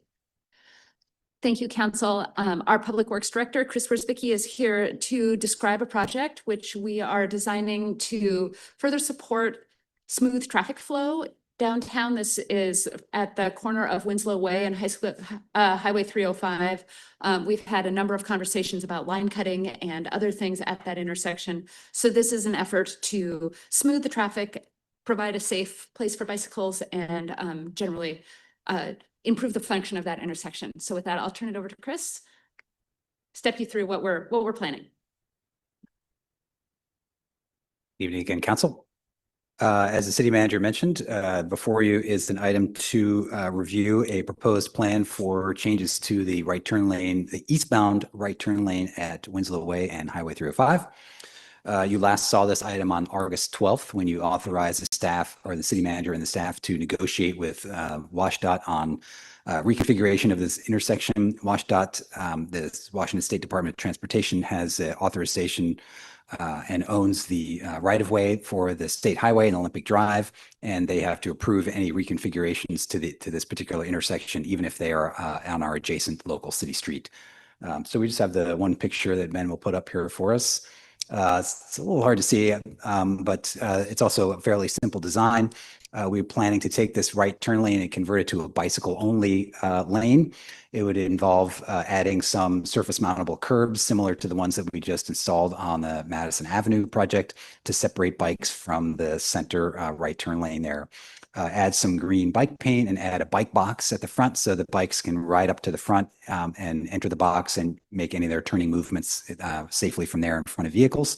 R: Thank you, Council. Our Public Works Director, Chris Worsbicky, is here to describe a project which we are designing to further support smooth traffic flow downtown. This is at the corner of Winslow Way and Highway 305. We've had a number of conversations about line cutting and other things at that intersection. So this is an effort to smooth the traffic, provide a safe place for bicycles, and generally improve the function of that intersection. So with that, I'll turn it over to Chris. Step you through what we're planning.
B: Good evening again, Council. As the city manager mentioned, before you is an item to review a proposed plan for changes to the right turn lane, the eastbound right turn lane at Winslow Way and Highway 305. You last saw this item on August 12th when you authorized the staff or the city manager and the staff to negotiate with WashDOT on reconfiguration of this intersection. WashDOT, the Washington State Department of Transportation, has authorization and owns the right-of-way for the state highway and Olympic Drive, and they have to approve any reconfigurations to this particular intersection, even if they are on our adjacent local city street. So we just have the one picture that Ben will put up here for us. It's a little hard to see, but it's also a fairly simple design. We're planning to take this right turn lane and convert it to a bicycle-only lane. It would involve adding some surface mountable curbs similar to the ones that we just installed on the Madison Avenue project to separate bikes from the center right turn lane there. Add some green bike paint and add a bike box at the front so the bikes can ride up to the front and enter the box and make any of their turning movements safely from there in front of vehicles.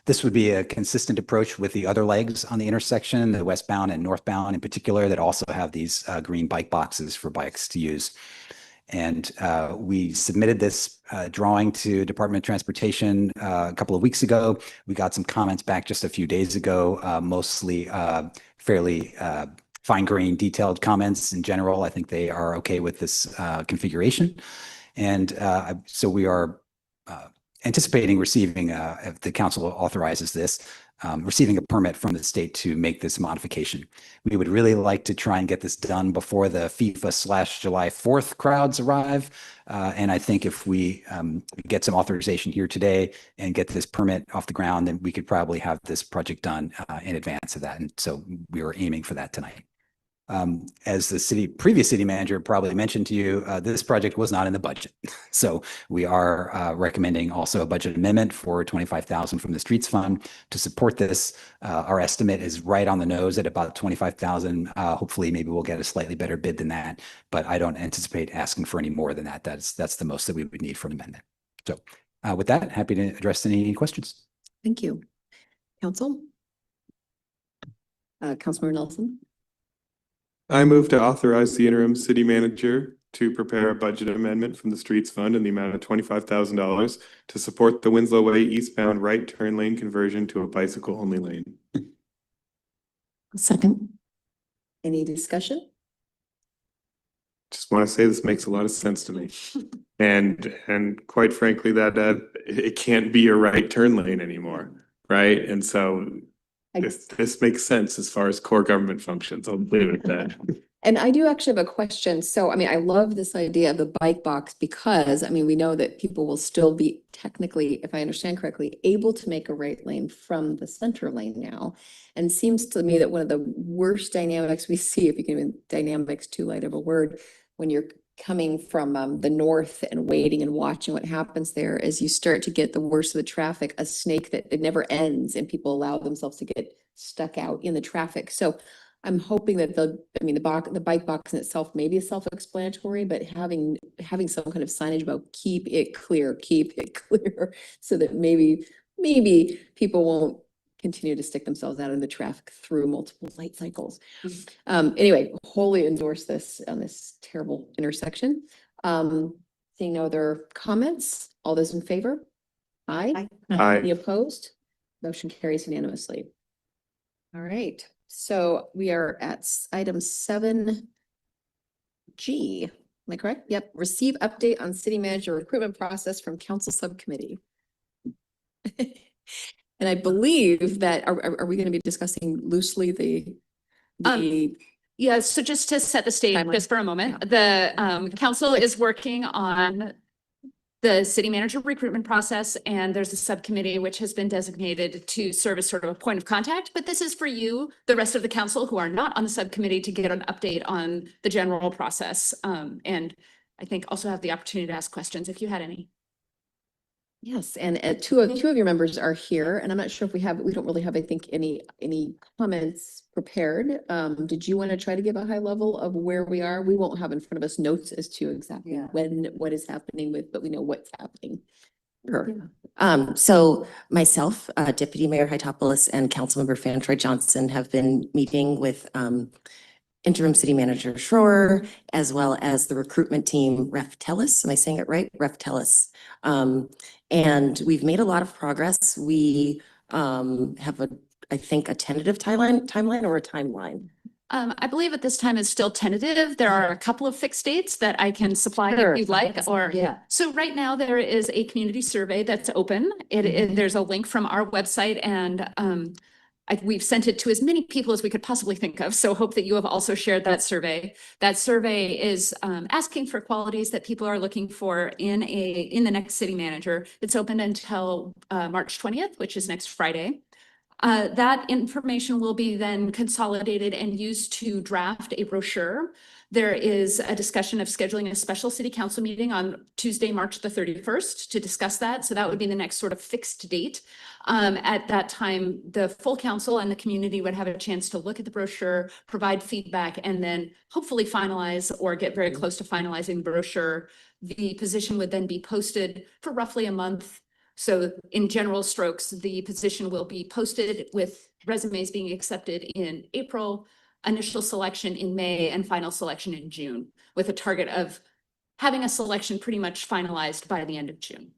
B: This would be a consistent approach with the other legs on the intersection, the westbound and northbound in particular, that also have these green bike boxes for bikes to use. And we submitted this drawing to Department of Transportation a couple of weeks ago. We got some comments back just a few days ago, mostly fairly fine-grained, detailed comments in general. I think they are okay with this configuration. And so we are anticipating receiving, if the council authorizes this, receiving a permit from the state to make this modification. We would really like to try and get this done before the FIFA/July 4th crowds arrive. And I think if we get some authorization here today and get this permit off the ground, then we could probably have this project done in advance of that. And so we were aiming for that tonight. As the previous city manager probably mentioned to you, this project was not in the budget. So we are recommending also a budget amendment for $25,000 from the streets fund to support this. Our estimate is right on the nose at about $25,000. Hopefully maybe we'll get a slightly better bid than that, but I don't anticipate asking for any more than that. That's the most that we would need for an amendment. So with that, happy to address any questions.
A: Thank you. Council? Councilmember Nelson?
C: I move to authorize the interim city manager to prepare a budget amendment from the streets fund in the amount of $25,000 to support the Winslow Way eastbound right turn lane conversion to a bicycle only lane.
A: Second. Any discussion?
C: Just want to say this makes a lot of sense to me. And quite frankly, that it can't be a right turn lane anymore, right? And so this makes sense as far as core government functions. I'll leave it at that.
A: And I do actually have a question. So, I mean, I love this idea of the bike box because, I mean, we know that people will still be technically, if I understand correctly, able to make a right lane from the center lane now. And seems to me that one of the worst dynamics we see, if you can even dynamics too light of a word, when you're coming from the north and waiting and watching what happens there is you start to get the worst of the traffic, a snake that it never ends and people allow themselves to get stuck out in the traffic. So I'm hoping that the bike box in itself maybe is self-explanatory, but having some kind of signage about keep it clear, so that maybe people won't continue to stick themselves out in the traffic through multiple light cycles. Anyway, wholly endorse this on this terrible intersection. Seeing no other comments, all those in favor? Aye.
C: Aye.
A: Any opposed? Motion carries unanimously. All right, so we are at item 7G. Am I correct? Yep. Receive update on city manager recruitment process from council subcommittee. And I believe that, are we going to be discussing loosely the
R: Yeah, so just to set the stage
A: Timeline.
R: just for a moment, the council is working on the city manager recruitment process, and there's a subcommittee which has been designated to serve as sort of a point of contact. But this is for you, the rest of the council who are not on the subcommittee, to get an update on the general process. And I think also have the opportunity to ask questions if you had any.
A: Yes, and two of your members are here, and I'm not sure if we don't really have, I think, any comments prepared. Did you want to try to give a high level of where we are? We won't have in front of us notes as to exactly what is happening but we know what's happening.
F: Sure. So myself, Deputy Mayor Hytopoulos and Councilmember Fantroy Johnson have been meeting with Interim City Manager Schroer, as well as the recruitment team, Ref Tellis. Am I saying it right? Ref Tellis. And we've made a lot of progress. We have I think a tentative timeline or a timeline.
R: I believe at this time is still tentative. There are a couple of fixed dates that I can supply if you'd like, so right now there is a community survey that's open. There's a link from our website, and we've sent it to as many people as we could possibly think of. So hope that you have also shared that survey. That survey is asking for qualities that people are looking for in the next city manager. It's open until March 20th, which is next Friday. That information will be then consolidated and used to draft a brochure. There is a discussion of scheduling a special city council meeting on Tuesday, March the 31st to discuss that. So that would be the next sort of fixed date. At that time, the full council and the community would have a chance to look at the brochure, provide feedback, and then hopefully finalize or get very close to finalizing the brochure. The position would then be posted for roughly a month. So in general strokes, the position will be posted with resumes being accepted in April, initial selection in May, and final selection in June, with a target of having a selection pretty much finalized by the end of June.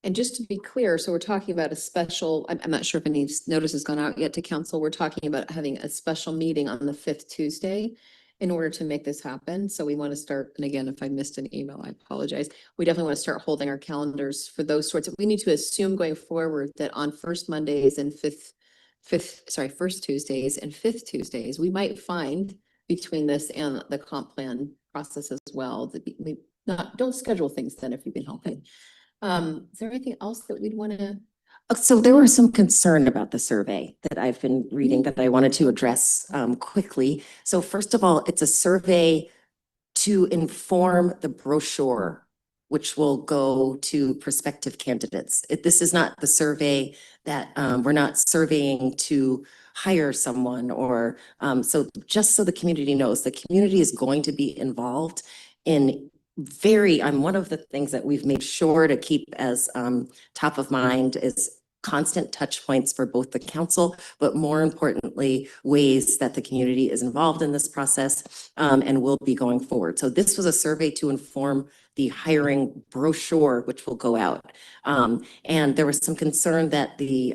A: And just to be clear, so we're talking about a special, I'm not sure if any notice has gone out yet to council. We're talking about having a special meeting on the 5th Tuesday in order to make this happen. So we want to start, and again, if I missed an email, I apologize. We definitely want to start holding our calendars for those sorts of, we need to assume going forward that on first Mondays and first Tuesdays and fifth Tuesdays, we might find between this and the comp plan process as well, that we don't schedule things then if you've been helping. Is there anything else that we'd want to?
F: So there was some concern about the survey that I've been reading that I wanted to address quickly. So first of all, it's a survey to inform the brochure, which will go to prospective candidates. This is not the survey that we're not surveying to hire someone or so just so the community knows, the community is going to be involved in one of the things that we've made sure to keep as top of mind is constant touch points for both the council, but more importantly, ways that the community is involved in this process and will be going forward. So this was a survey to inform the hiring brochure, which will go out. And there was some concern that the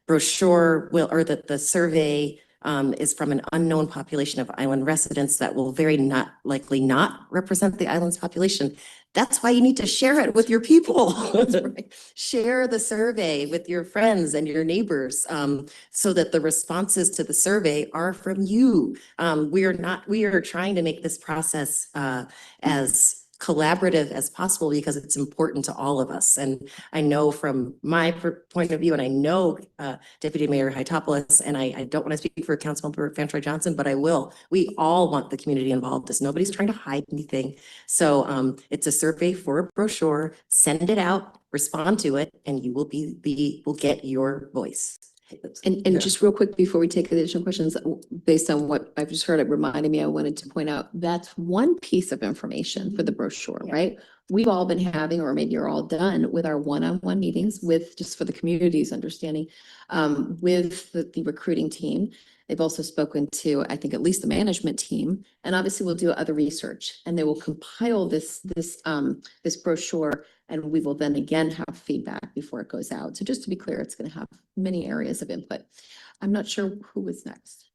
F: brochure will, or that the survey is from an unknown population of island residents that will very likely not represent the island's population. That's why you need to share it with your people. Share the survey with your friends and your neighbors so that the responses to the survey are from you. We are trying to make this process as collaborative as possible because it's important to all of us. And I know from my point of view, and I know Deputy Mayor Hytopoulos, and I don't want to speak for Councilmember Fantroy Johnson, but I will. We all want the community involved as nobody's trying to hide anything. So it's a survey for a brochure, send it out, respond to it, and you will will get your voice.
A: And just real quick before we take additional questions, based on what I've just heard, it reminded me, I wanted to point out that's one piece of information for the brochure, right? We've all been having, or maybe you're all done with our one-on-one meetings with, just for the community's understanding, with the recruiting team. They've also spoken to, I think, at least the management team, and obviously we'll do other research, and they will compile this brochure, and we will then again have feedback before it goes out. So just to be clear, it's going to have many areas of input. I'm not sure who was next.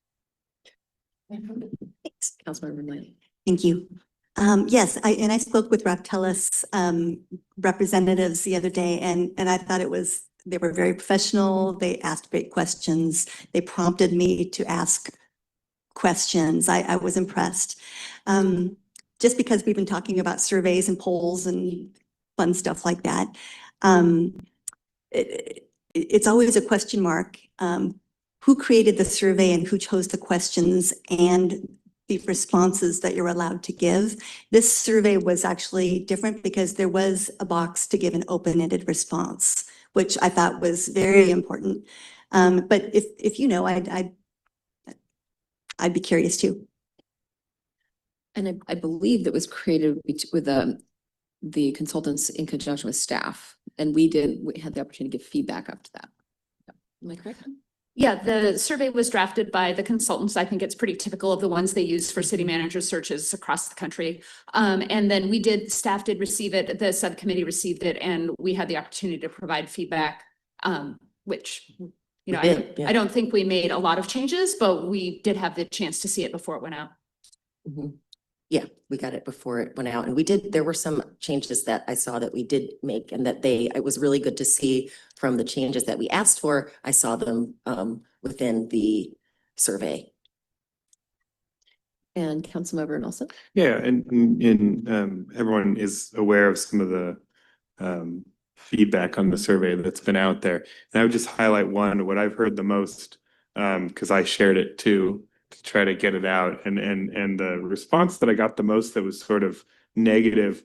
A: Thanks, Councilmember Blaney.
T: Thank you. Yes, I spoke with Raptellus representatives the other day, and I thought they were very professional. They asked great questions. They prompted me to ask questions. I was impressed. Just because we've been talking about surveys and polls and fun stuff like that, it's always a question mark. Who created the survey and who chose the questions and the responses that you're allowed to give? This survey was actually different because there was a box to give an open-ended response, which I thought was very important. But if you know, I'd be curious too.
A: And I believe that was created with the consultants in conjunction with staff, and we had the opportunity to give feedback up to that. Am I correct?
R: Yeah, the survey was drafted by the consultants. I think it's pretty typical of the ones they use for city manager searches across the country. And then staff did receive it, the subcommittee received it, and we had the opportunity to provide feedback, which, you know, I don't think we made a lot of changes, but we did have the chance to see it before it went out.
F: Mm-hmm. Yeah, we got it before it went out, and there were some changes that I saw that we did make, and that it was really good to see from the changes that we asked for. I saw them within the survey.
A: And Councilmember Nelson?
C: Yeah, and everyone is aware of some of the feedback on the survey that's been out there. And I would just highlight what I've heard the most, because I shared it too, to try to get it out. And the response that I got the most that was sort of negative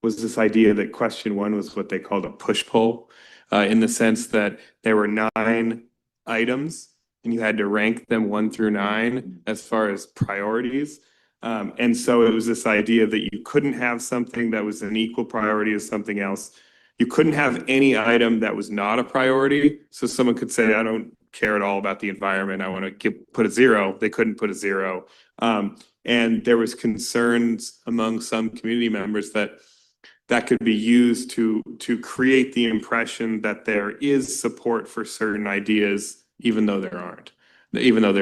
C: was this idea that question one was what they called a push-pull, in the sense that there were 9 items and you had to rank them 1 through 9 as far as priorities. And so it was this idea that you couldn't have something that was an equal priority as something else. You couldn't have any item that was not a priority. So someone could say, I don't care at all about the environment. I want to put a 0. They couldn't put a 0. And there was concerns among some community members that could be used to create the impression that there is support for certain ideas, even though there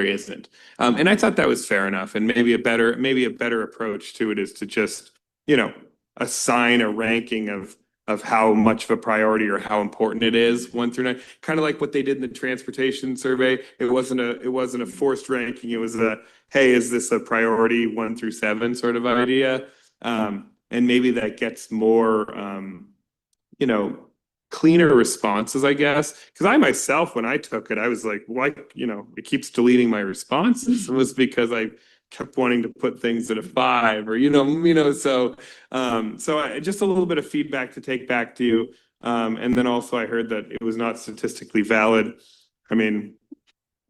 C: isn't. And I thought that was fair enough. And maybe a better approach to it is to just, assign a ranking of how much of a priority or how important it is, 1 through 9, kind of like what they did in the transportation survey. It wasn't a forced ranking. It was hey, is this a priority 1 through 7 sort of idea? And maybe that gets more, cleaner responses, I guess. Because I myself, when I took it, I was like, why, it keeps deleting my responses. It was because I kept wanting to put things at a 5 or, so just a little bit of feedback to take back to you. And then also I heard that it was not statistically valid. I mean,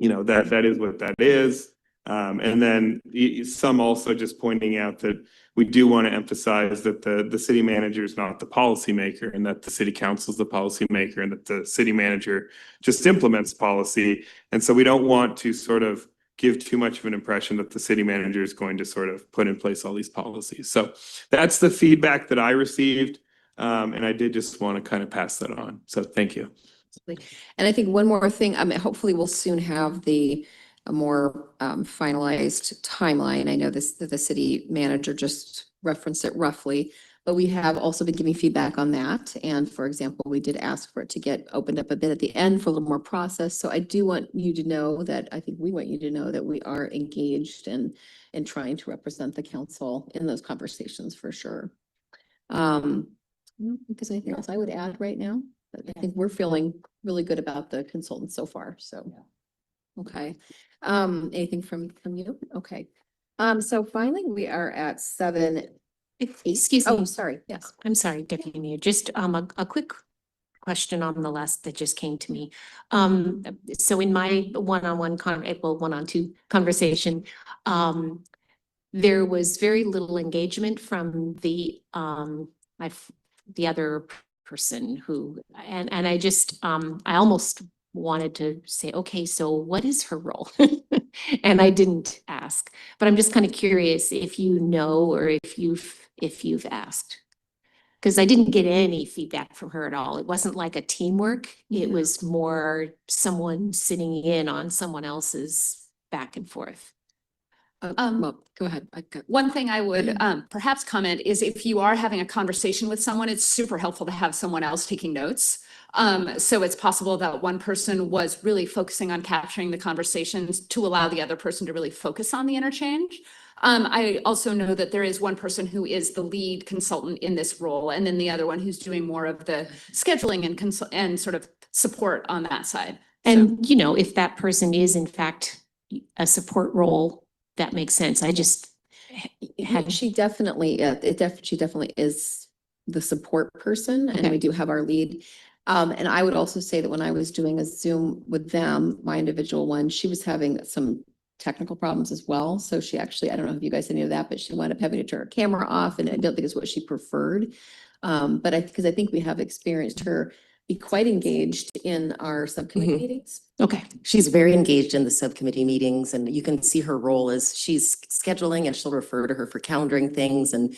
C: that is what that is. And then some also just pointing out that we do want to emphasize that the city manager is not the policymaker, and that the city council is the policymaker, and that the city manager just implements policy. And so we don't want to sort of give too much of an impression that the city manager is going to sort of put in place all these policies. So that's the feedback that I received. And I did just want to kind of pass that on. So thank you.
A: And I think one more thing, hopefully we'll soon have a more finalized timeline. I know that the city manager just referenced it roughly, but we have also been giving feedback on that. And for example, we did ask for it to get opened up a bit at the end for a little more process. So I do want you to know that, I think we want you to know that we are engaged in trying to represent the council in those conversations for sure. I don't think there's anything else I would add right now, but I think we're feeling really good about the consultants so far, so. Okay, anything from you? Okay. So finally, we are at 7.
U: Excuse
A: Oh,
U: me.
A: sorry, yes.
U: I'm sorry, Deputy Mayor, just a quick question on the last that just came to me. So in my one-on-one one-on-two conversation, there was very little engagement from the other person who, and I just, I almost wanted to say, okay, so what is her role? And I didn't ask, but I'm just kind of curious if you know, or if you've asked. Because I didn't get any feedback from her at all. It wasn't like a teamwork. It was more someone sitting in on someone else's back and forth.
A: Well, go ahead.
R: One thing I would perhaps comment is if you are having a conversation with someone, it's super helpful to have someone else taking notes. So it's possible that one person was really focusing on capturing the conversations to allow the other person to really focus on the interchange. I also know that there is one person who is the lead consultant in this role, and then the other one who's doing more of the scheduling and sort of support on that side.
U: And, if that person is in fact a support role, that makes sense. I just had.
A: She definitely, she definitely is the support person, and we do have our lead. And I would also say that when I was doing a Zoom with them, my individual one, she was having some technical problems as well. So she actually, I don't know if you guys knew that, but she wound up having to turn her camera off, and I don't think it's what she preferred. But because I think we have experienced her be quite engaged in our subcommittee meetings.
F: Okay. She's very engaged in the subcommittee meetings, and you can see her role as she's scheduling, and she'll refer to her for calendaring things and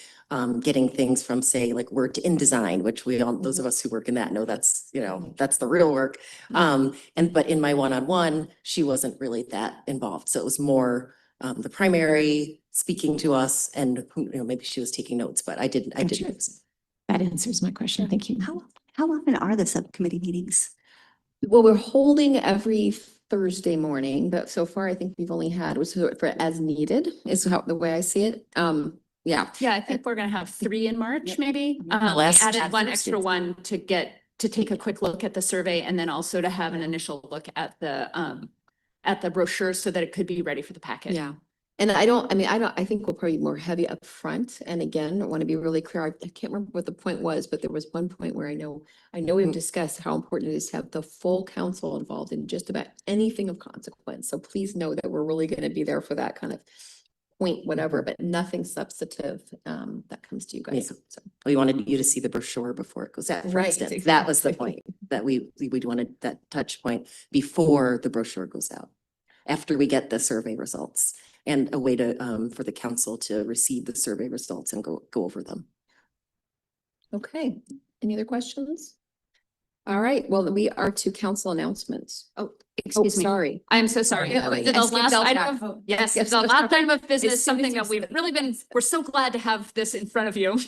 F: getting things from, say, like Word to InDesign, which we all, those of us who work in that know that's, that's the real work. But in my one-on-one, she wasn't really that involved. So it was more the primary speaking to us, and maybe she was taking notes, but I didn't.
U: That answers my question. Thank you.
T: How often are the subcommittee meetings?
A: Well, we're holding every Thursday morning, but so far I think we've only had was for as needed is how the way I see it. Yeah.
R: Yeah, I think we're gonna have 3 in March, maybe. We
A: last-
R: added one
A: first
R: extra
A: is-
R: one to take a quick look at the survey and then also to have an initial look at the brochure so that it could be ready for the packet.
A: Yeah. And I think we'll probably be more heavy up front. And again, I want to be really clear. I can't remember what the point was, but there was one point where I know we've discussed how important it is to have the full council involved in just about anything of consequence. So please know that we're really going to be there for that kind of point, whatever, but nothing substantive that comes to you guys. So.
F: We wanted you to see the brochure before it goes out, for
A: Right,
F: instance. That was the point, that we wanted that touch point before the brochure goes out, after we get the survey results, and a way to, for the council to receive the survey results and go over them.
A: Okay, any other questions? All right, well, we are to council announcements.
R: Oh, excuse me.
A: Sorry.
R: I'm so sorry.
A: Oh, wait.
R: The
A: I skipped
R: last
A: LTAC.
R: item
A: Oh,
R: yes,
A: yes,
R: the
A: yes.
R: last item of business,
A: It's
R: something
A: something
R: that we've really been, we're so glad to have this in front of you.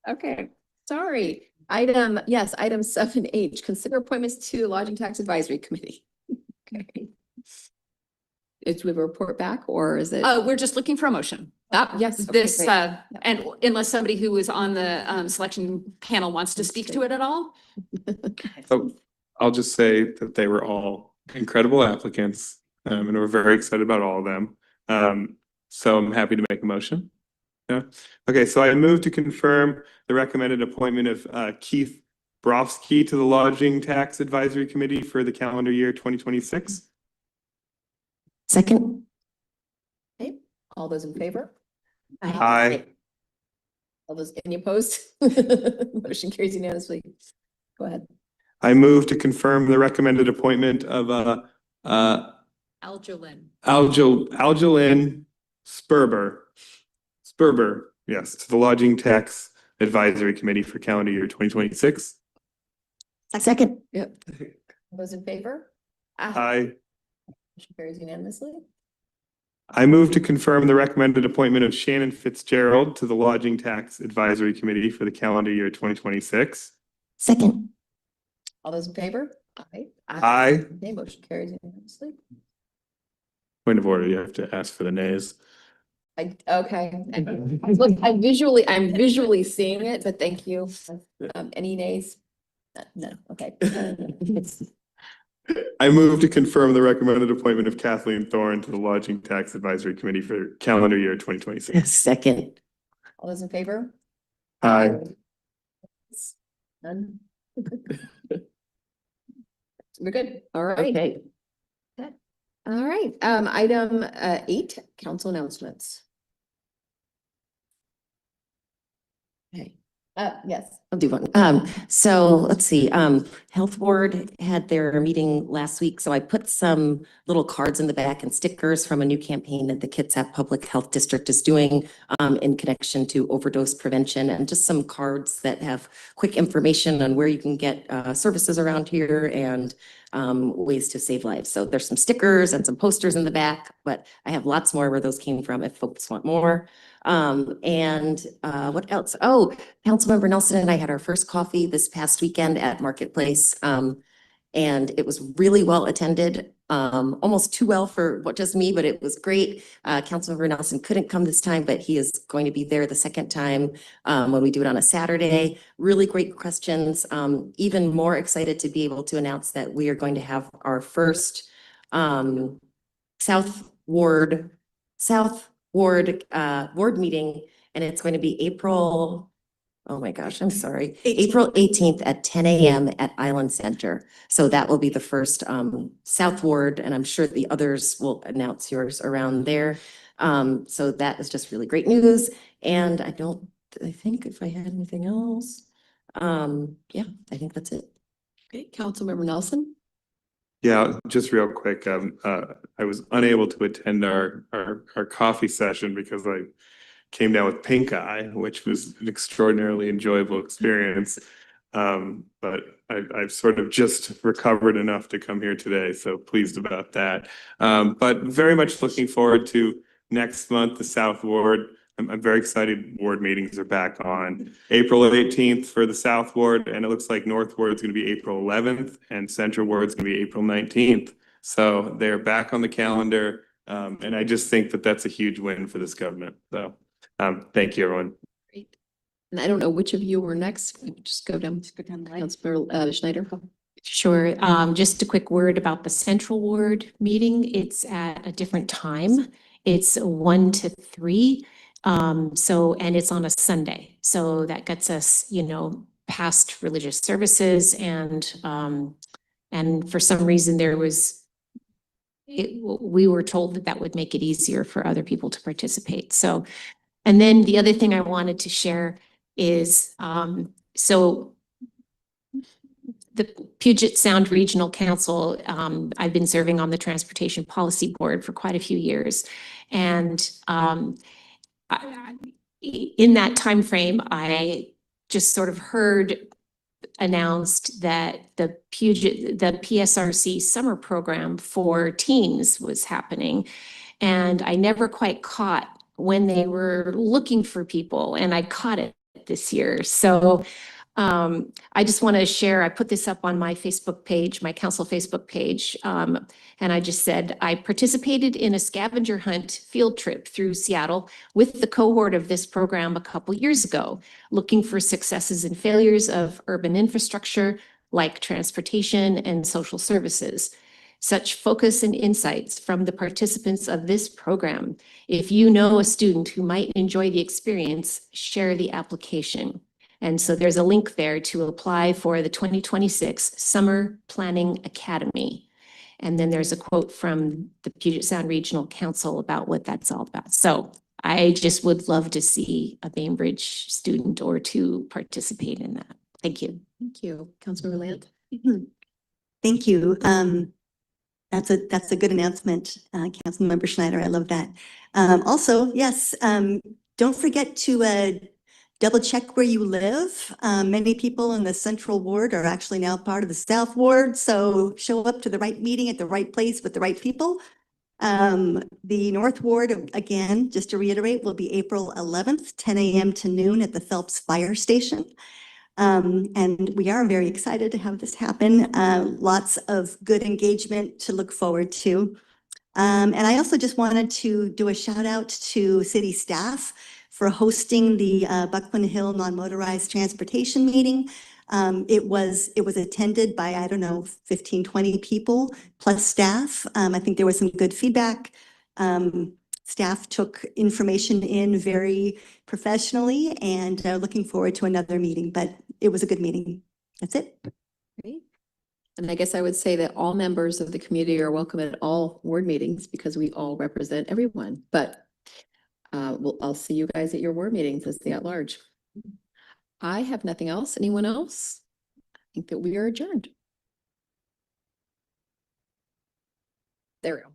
A: Okay, sorry. Item 7H, consider appointments to Lodging Tax Advisory Committee. Okay. Is we have a report back or is it?
R: We're just looking for a motion.
A: Yes. okay,
R: This,
A: great.
R: and unless somebody who is on the selection panel wants to speak to it at all.
C: So I'll just say that they were all incredible applicants, and we're very excited about all of them. So I'm happy to make a motion. Yeah. Okay, so I move to confirm the recommended appointment of Keith Brofsky to the Lodging Tax Advisory Committee for the calendar year 2026.
F: Second?
A: Okay, all those in favor?
C: Aye.
A: All those, any opposed? Motion carries unanimously. Go ahead.
C: I move to confirm the recommended appointment of
R: Algolin.
C: Algelin Sperber, yes, to the Lodging Tax Advisory Committee for calendar year 2026.
F: Second?
A: Yep. All those in favor?
C: Aye.
A: Motion carries unanimously.
C: I move to confirm the recommended appointment of Shannon Fitzgerald to the Lodging Tax Advisory Committee for the calendar year 2026.
F: Second?
A: All those in favor? Aye.
C: Aye.
A: Okay, motion carries unanimously.
C: Point of order, you have to ask for the nays.
A: Okay. Look, I'm visually seeing it, but thank you. Any nays? No, okay.
C: I move to confirm the recommended appointment of Kathleen Thorne to the Lodging Tax Advisory Committee for calendar year 2026.
F: Second?
A: All those in favor?
C: Aye.
A: None? We're good. All right.
F: Okay.
A: All right. Item 8, council announcements. Okay. Yes.
F: I'll do one. So let's see, Health Board had their meeting last week, so I put some little cards in the back and stickers from a new campaign that the Kitsap Public Health District is doing in connection to overdose prevention, and just some cards that have quick information on where you can get services around here and ways to save lives. So there's some stickers and some posters in the back, but I have lots more where those came from if folks want more. What else? Oh, Councilmember Nelson and I had our first coffee this past weekend at Marketplace. And it was really well attended, almost too well for just me, but it was great. Councilmember Nelson couldn't come this time, but he is going to be there the second time when we do it on a Saturday. Really great questions. Even more excited to be able to announce that we are going to have our first South Ward meeting, and it's going to be April 18th at 10 a.m. at Island Center. So that will be the first South Ward, and I'm sure the others will announce yours around there. So that is just really great news. And I think if I had anything else, yeah, I think that's it.
A: Okay, Councilmember Nelson.
C: Yeah, just real quick, I was unable to attend our coffee session because I came down with pink eye, which was an extraordinarily enjoyable experience. But I've sort of just recovered enough to come here today, so pleased about that. But very much looking forward to next month, the South Ward. I'm very excited. Ward meetings are back on April 18th for the South Ward, and it looks like North Ward is going to be April 11th, and Central Ward is going to be April 19th. So they're back on the calendar. And I just think that that's a huge win for this government. So thank you, everyone.
A: Great. And I don't know which of you were next. Just go down. Councilmember Schneider.
U: Sure. Just a quick word about the Central Ward meeting. It's at a different time. It's 1 to 3. And it's on a Sunday. So that gets us, past religious services and for some reason we were told that that would make it easier for other people to participate. So, and then the other thing I wanted to share is, the Puget Sound Regional Council, I've been serving on the Transportation Policy Board for quite a few years. And in that time frame, I just sort of heard announced that the PSRC summer program for teens was happening. And I never quite caught when they were looking for people, and I caught it this year. So I just want to share, I put this up on my Facebook page, my council Facebook page. And I just said, I participated in a scavenger hunt field trip through Seattle with the cohort of this program a couple years ago, looking for successes and failures of urban infrastructure like transportation and social services. Such focus and insights from the participants of this program. If you know a student who might enjoy the experience, share the application. And so there's a link there to apply for the 2026 Summer Planning Academy. And then there's a quote from the Puget Sound Regional Council about what that's all about. So I just would love to see a Bainbridge student or two participate in that. Thank you.
A: Thank you. Councilmember Land.
T: Thank you. That's a good announcement, Councilmember Schneider. I love that. Also, yes, don't forget to double check where you live. Many people in the Central Ward are actually now part of the South Ward, so show up to the right meeting at the right place with the right people. The North Ward, again, just to reiterate, will be April 11th, 10 a.m. to noon at the Phelps Fire Station. And we are very excited to have this happen. Lots of good engagement to look forward to. And I also just wanted to do a shout out to city staff for hosting the Buckland Hill non-motorized transportation meeting. It was attended by, I don't know, 15, 20 people plus staff. I think there was some good feedback. Staff took information in very professionally, and looking forward to another meeting, but it was a good meeting. That's it.
A: Great. And I guess I would say that all members of the community are welcome at all ward meetings because we all represent everyone. But I'll see you guys at your ward meetings as the at-large. I have nothing else. Anyone else? I think that we are adjourned. There we go.